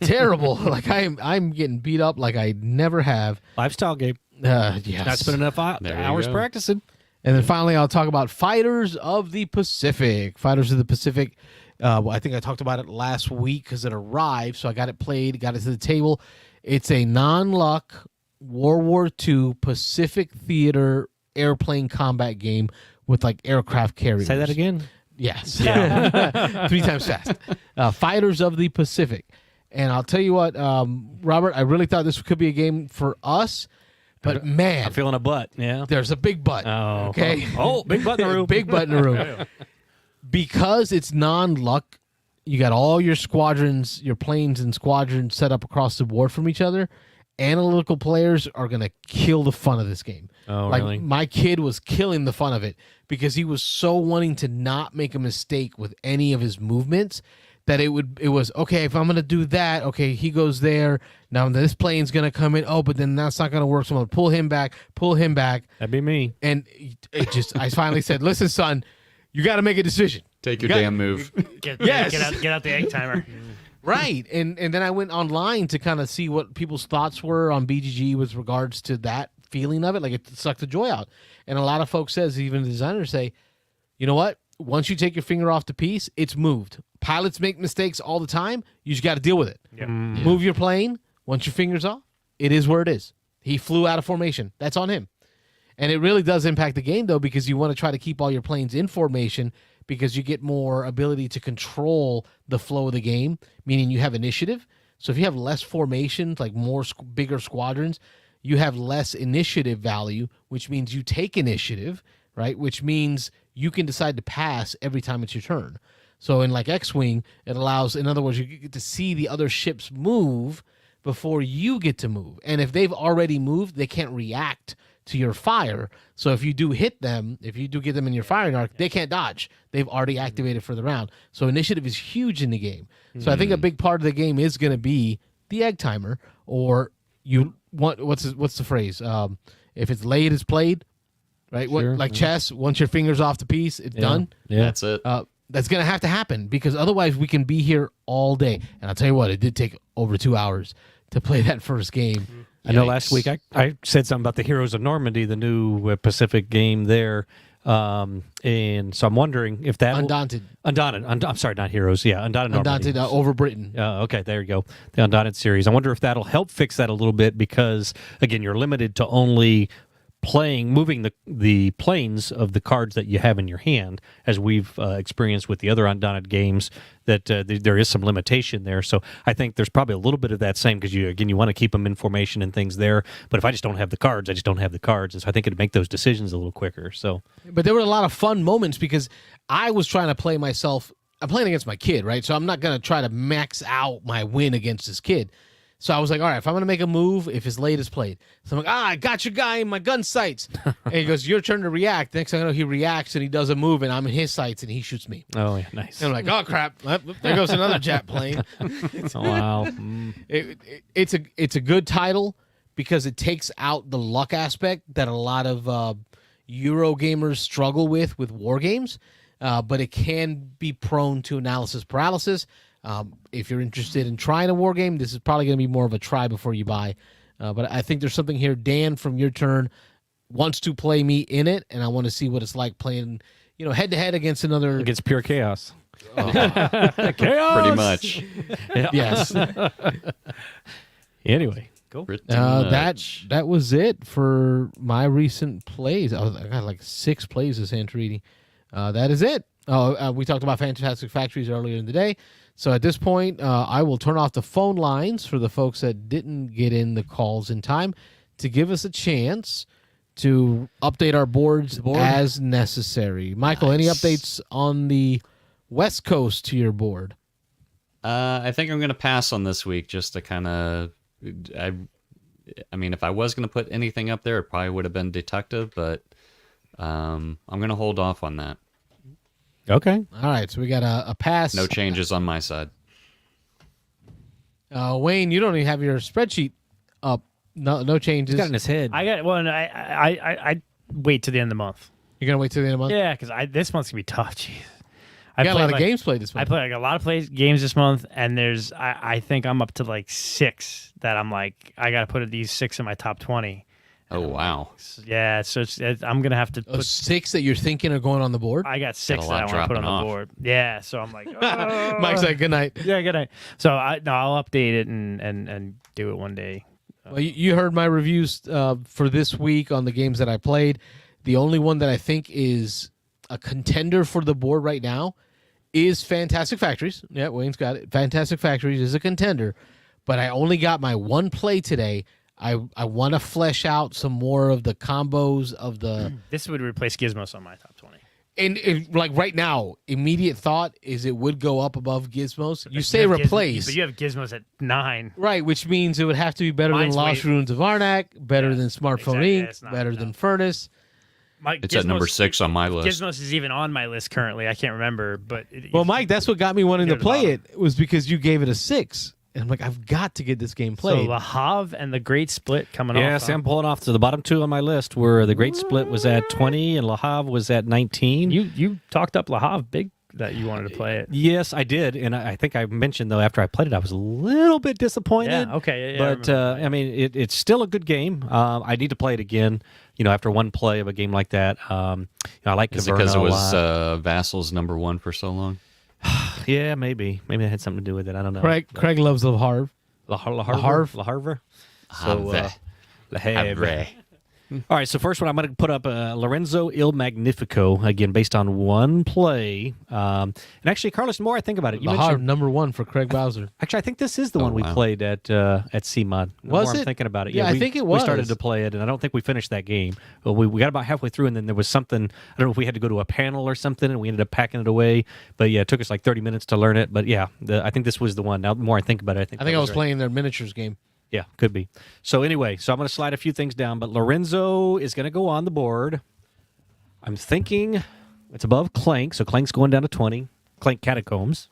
terrible. Like I'm getting beat up like I never have. Lifestyle game. Yes. Not spending enough There you hours go. practicing. And then finally, I'll talk about Fighters of the Pacific. Fighters of the Pacific. I think I talked about it last week because it arrived, so I got it played, got it to the table. It's a non-luck World War II Pacific Theater airplane combat game with like aircraft carriers. Say that again. Yes. 3 times fast. Fighters of the Pacific. And I'll tell you what, Robert, I really thought this could be a game for us, but man, I'm feeling a butt. Yeah. there's a big but. Oh. Okay. Oh, big butt in the room. Big butt in the room. Because it's non-luck, you got all your squadrons, your planes and squadrons set up across the board from each other. Analytical players are going to kill the fun of this game. Oh, like, really? my kid was killing the fun of it because he was so wanting to not make a mistake with any of his movements that it was, okay, if I'm going to do that, okay, he goes there. Now this plane's going to come in. Oh, but then that's not going to work. So I'm going to pull him back. That'd be me. And I finally said, listen, son, you got to make a decision. Take your damn move. Get out the egg timer. Right. And then I went online to kind of see what people's thoughts were on BGG with regards to that feeling of it. Like, it sucked the joy out. And a lot of folks says, even the designers say, you know what? Once you take your finger off the piece, it's moved. Pilots make mistakes all the time. You just got to deal with it. Yep. Move your plane. Once your finger's off, it is where it is. He flew out of formation. That's on him. And it really does impact the game, though, because you want to try to keep all your planes in formation because you get more ability to control the flow of the game, meaning you have initiative. So if you have less formations, like more bigger squadrons, you have less initiative value, which means you take initiative, right? Which means you can decide to pass every time it's your turn. So in like X-Wing, it allows, in other words, you get to see the other ships move before you get to move. And if they've already moved, they can't react to your fire. So if you do hit them, if you do get them in your firing arc, they can't dodge. They've already activated for the round. So initiative is huge in the game. So I think a big part of the game is going to be the egg timer, or you want, what's the phrase? If it's late, it's played, right? Sure. Like chess, once your finger's off the piece, it's done. Yeah. That's it. That's going to have to happen because otherwise we can be here all day. And I'll tell you what, it did take over 2 hours to play that first game. I know last week I said something about the Heroes of Normandy, the new Pacific game there. And so I'm wondering if that Undaunted. I'm sorry, not Heroes. Yeah, Undaunted Normandy. Undaunted over Britain. Okay, there you go. The Undaunted series. I wonder if that'll help fix that a little bit because, again, you're limited to only moving the planes of the cards that you have in your hand, as we've experienced with the other Undaunted games, that there is some limitation there. So I think there's probably a little bit of that same because you want to keep them in formation and things there. But if I just don't have the cards, I just don't have the cards. And so I think it'd make those decisions a little quicker. So, but there were a lot of fun moments because I was trying to play myself. I'm playing against my kid, right? So I'm not going to try to max out my win against this kid. So I was like, all right, if I'm going to make a move, if his late is played. So I'm like, I got your guy in my gun sights. And he goes, your turn to react. Next thing I know, he reacts and he does a move and I'm in his sights and he shoots me. oh yeah, nice. And I'm like, oh, crap. There goes another jet plane. Oh, wow. It's a good title because it takes out the luck aspect that a lot of Euro gamers struggle with war games. But it can be prone to analysis paralysis. If you're interested in trying a war game, this is probably going to be more of a try before you buy. But I think there's something here. Dan, from your turn, wants to play me in it, and I want to see what it's like playing, head to head against another. Against pure chaos. Chaos. Pretty much. Yes. Anyway, go. That was it for my recent plays. I got like 6 plays this Santorini. That is it. We talked about Fantastic Factories earlier in the day. So at this point, I will turn off the phone lines for the folks that didn't get in the calls in time to give us a chance to update our boards as necessary. Michael, any updates on the West Coast to your board? I think I'm going to pass on this week just to kind of... I mean, if I was going to put anything up there, it probably would have been Detective, but I'm going to hold off on that. Okay. All right, so we got a pass. No changes on my side. Wayne, you don't even have your spreadsheet up. No changes. He's got it in his head. I got one. I wait to the end of the month. You're gonna wait till the end of the month. Yeah, because this month's gonna be tough. Jeez. I got a lot of games played this month. I played a lot of games this month, and I think I'm up to like 6 that I'm like I got to put these 6 in my top 20. Oh wow! Yeah, so I'm gonna have to put 6 that you're thinking are going on the board. I got 6 Got a that I lot want to put on dropping the off. board. Yeah, so I'm like, oh. Mike's like, good night. Yeah, good night. So I'll update it and do it one day. Well, you heard my reviews for this week on the games that I played. The only one that I think is a contender for the board right now is Fantastic Factories. Yeah, Wayne's got it. Fantastic Factories is a contender, but I only got my one play today. I want to flesh out some more of the combos of the... This would replace Gizmos on my top 20. And like right now, immediate thought is it would go up above Gizmos. You But say have replace. but you have Gizmos at 9. Right, which means it would have to be better Mine's than Lost way- Ruins of Arnak, better Yeah, than Smartphone exactly. Inc., It's not, better no. than Furnace. It's at number 6 on my list. Gizmos is even on my list currently. I can't remember, but Well, Mike, that's what got me wanting to Near the play bottom. it, was because you gave it a 6. And I'm like, I've got to get this game so played. Le Havre and the Great Split coming Yeah, off. see, I'm pulling off to the bottom 2 on my list, where the Great Split was at 20 and Le Havre was at 19. You talked up Le Havre big that you wanted to play it. Yes, I did, and I think I mentioned though after I played it, I was a little bit disappointed. Yeah, okay, yeah, but I mean, it's still a good game. I need to play it again. After one play of a game like that, I like Is it Caverna because it a was lot. Vassal's number 1 for so long? Yeah, maybe it had something to do with it. I don't know. Craig loves Le Havre. La Havre. So, Havre. Le Havre. Havre. All right, so first one I'm going to put up Lorenzo Il Magnifico, again, based on one play. And actually, Carlos, the more I think about it, you Le Havre, mentioned... number 1 for Craig Bowser. Actually, I think this is the one we wow. played at CMOD. The Was more I'm it? thinking about it. Yeah, I we, think it We started was. to play it, and I don't think we finished that game. Well, we got about halfway through, and then there was something... I don't know if we had to go to a panel or something, and we ended up packing it away. But yeah, it took us like 30 minutes to learn it. But yeah, I think this was the one. Now, the more I think about it, I think I think that I was right. playing their miniatures game. Yeah, could be. So anyway, I'm going to slide a few things down, but Lorenzo is going to go on the board. I'm thinking it's above Clank, so Clank's going down to 20. Clank Catacombs.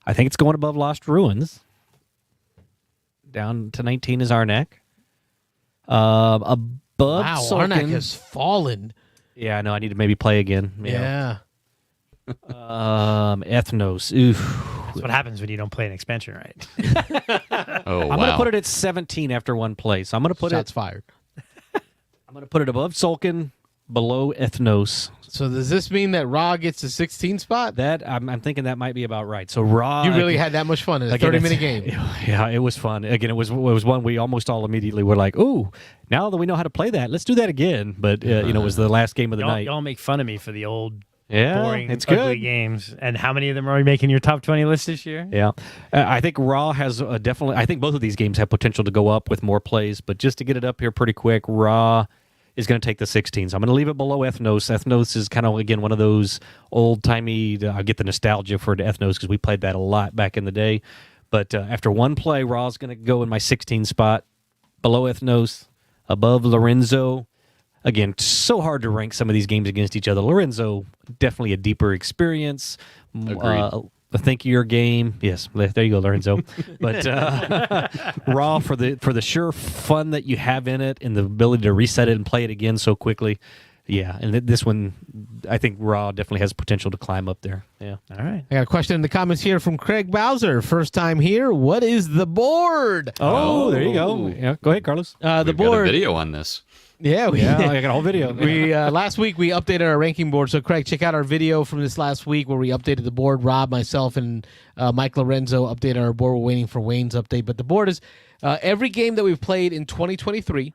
I think it's going above Lost Ruins. Down to 19 is Arnak. Above Wow, Sulkin. Arnak has fallen. Yeah, I know. I need to maybe play again. Yeah. Ethnos. Oof. That's what happens when you don't play an expansion right. Oh, I'm wow. going to put it at 17 after one play. So I'm going to put Shots it. fired. I'm going to put it above Sulkin, below Ethnos. So does this mean that Raw gets the 16 spot? That I'm thinking that might be about right. So Raw, You really had that much fun in a 30-minute game. Yeah, it was fun. Again, it was one we almost all immediately were like, "Ooh, now that we know how to play that, let's do that again." But it was the last game of the night. Y'all make fun of me for the old Yeah, boring, it's ugly good. games. And how many of them are we making your top 20 list this year? Yeah, I think Raw has definitely. I think both of these games have potential to go up with more plays. But just to get it up here pretty quick, Raw is going to take the 16. So I'm going to leave it below Ethnos. Ethnos is kind of, again, one of those old-timey, I get the nostalgia for the Ethnos because we played that a lot back in the day. But after one play, Raw is going to go in my 16 spot, below Ethnos, above Lorenzo. Again, so hard to rank some of these games against each other. Lorenzo, definitely a deeper experience. Agreed. A thinkier game. Yes, there you go, Lorenzo. But Raw for the sheer fun that you have in it and the ability to reset it and play it again so quickly. Yeah, and this one, I think Raw definitely has potential to climb up there. Yeah. All right. I got a question in the comments here from Craig Bowser. First time here. What is the board? Oh, there you go. Oh. Yeah, go ahead, Carlos. The We've got a board. video on this. Yeah, I got a whole video. We last week we updated our ranking board. So Craig, check out our video from this last week where we updated the board. Rob, myself, and Mike Lorenzo updated our board. We're waiting for Wayne's update, but the board is every game that we've played in 2023.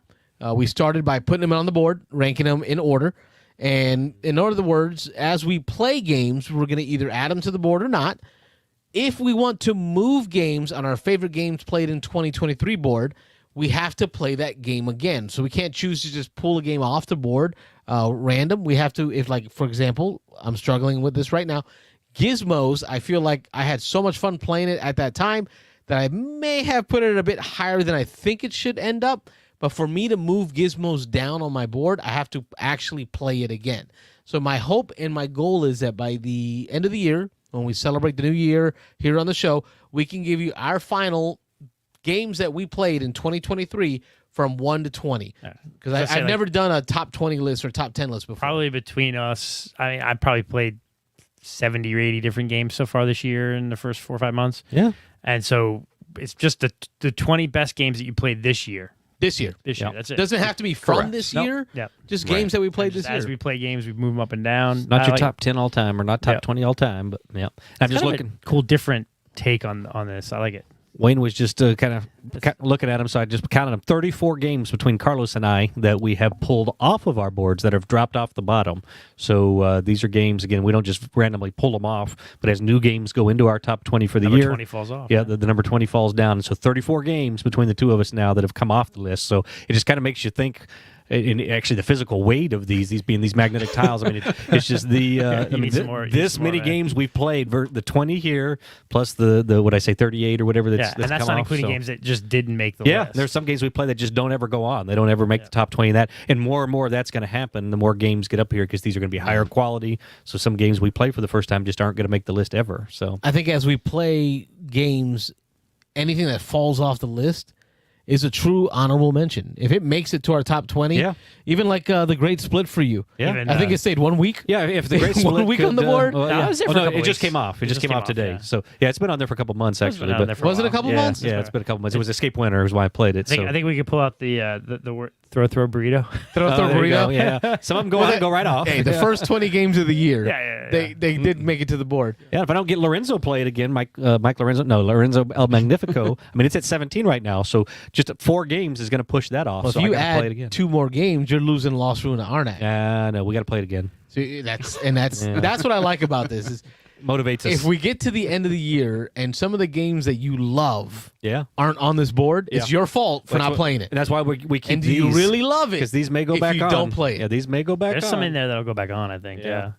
We started by putting them on the board, ranking them in order, and in other words, as we play games, we're going to either add them to the board or not. If we want to move games on our favorite games played in 2023 board, we have to play that game again. So we can't choose to just pull a game off the board random. We have to, if like, for example, I'm struggling with this right now, Gizmos, I feel like I had so much fun playing it at that time that I may have put it a bit higher than I think it should end up. But for me to move Gizmos down on my board, I have to actually play it again. So my hope and my goal is that by the end of the year, when we celebrate the new year here on the show, we can give you our final games that we played in 2023 from 1 to 20. Because I've never done a top 20 list or top 10 list before. Probably between us, I probably played 70 or 80 different games so far this year in the first 4 or 5 months. Yeah. And so it's just the 20 best games that you played this year. This year. That's it. Doesn't have to be fun Correct. this Nope. year. Yep. Just games that we played And this just year. as we play games, we move them up and down. Not I your like- top 10 all time or not top Yeah. 20 all time, but yeah. I'm It's just kind of looking. a cool, different take on this. I like it. Wayne was just kind of looking at him, so I just counted them. 34 games between Carlos and I that we have pulled off of our boards that have dropped off the bottom. So these are games, again, we don't just randomly pull them off, but as new games go into our top 20 for the Number year. 20 falls off. Yeah, the number 20 falls down. And so 34 games between the two of us now that have come off the list. So it just kind of makes you think. And actually, the physical weight of these being these magnetic tiles. I mean, it's just the. This many games we've played. The 20 here plus the what I say 38 or whatever. That's and that's come not off, including so. games that just didn't make the list. There's some games we play that just don't ever go on. They don't ever make the top 20 of that. And more of that's going to happen the more games get up here because these are going to be higher quality. So some games we play for the first time just aren't going to make the list ever. So I think as we play games, anything that falls off the list is a true honorable mention. If it makes it to our top 20, even like the Great Split for you. Yeah. Even, I think it stayed 1 week. Yeah, if the Great Split 1 week on the board. it was there for a couple it just weeks. came off. It just came off today. yeah. So it's been on there for a couple months actually. But Was it a couple months? Yeah, it's been a couple months. It was Escape Winter is why I played it. I think we could pull out the word throw burrito. Throw there you go, burrito. yeah. Some of them go right off. Hey, the first 20 games of the year, Yeah. they did make it to the board. Yeah, if I don't get Lorenzo play it again, Mike Lorenzo El Magnifico. I mean, it's at 17 right now, so just 4 games is going to push that off. Well, so if you I gotta play it again. add 2 more games, you're losing Lost Ruin to Arnak. No, we got to play it again. So that's what I like about this is Motivates us. if we get to the end of the year and some of the games that you love aren't on this board, it's your fault for not playing it. And that's why we keep And do these. you really love it? Because these may go if back you on. don't play it. Yeah, these may go back There's on. some in there that'll go back on, I think. Yeah.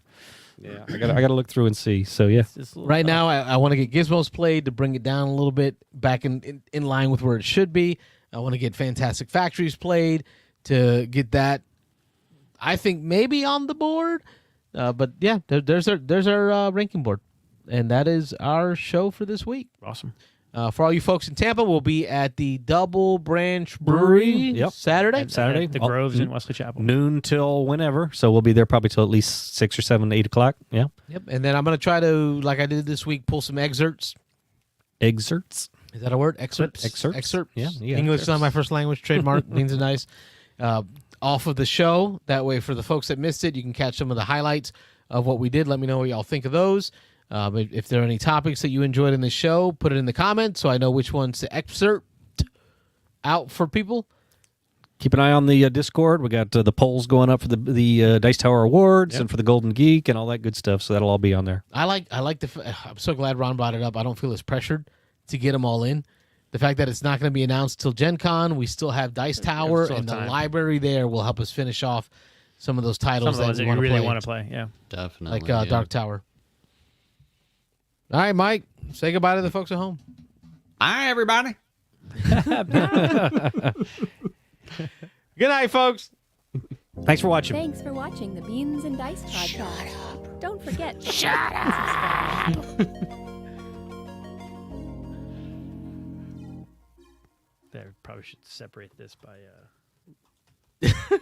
Yeah, I got to look through and see. So yeah, Right now, I want to get Gizmos played to bring it down a little bit, back in line with where it should be. I want to get Fantastic Factories played to get that, I think, maybe on the board. But yeah, there's our ranking board. And that is our show for this week. Awesome. For all you folks in Tampa, we'll be at the Double Branch Brewery Saturday. Saturday. The Groves in Wesley Chapel. Noon till whenever. So we'll be there probably till at least 6 or 7, 8 o'clock. Yeah. Yep. And then I'm going to try to, like I did this week, pull some excerpts. Excerpts. Is that a word? Excerpts. Excerpts. Yeah. English is not my first language. Trademark means it nice. Off of the show. That way, for the folks that missed it, you can catch some of the highlights of what we did. Let me know what y'all think of those. If there are any topics that you enjoyed in the show, put it in the comments so I know which ones to excerpt out for people. Keep an eye on the Discord. We got the polls going up for the Dice Tower Awards and for the Golden Geek and all that good stuff. So that'll all be on there. I like I'm so glad Ron brought it up. I don't feel as pressured to get them all in. The fact that it's not going to be announced till Gen Con, we still have Dice Tower, and the library there will help us finish off some of those titles Some of those that you we really want want to play. Yeah. Definitely. like Dark Tower. All right, Mike, say goodbye to the folks at home. Hi, everybody. Good night, folks. Thanks for watching. Thanks for watching the Beans and Dice podcast. Shut up. Don't forget. Shut up. They probably should separate this by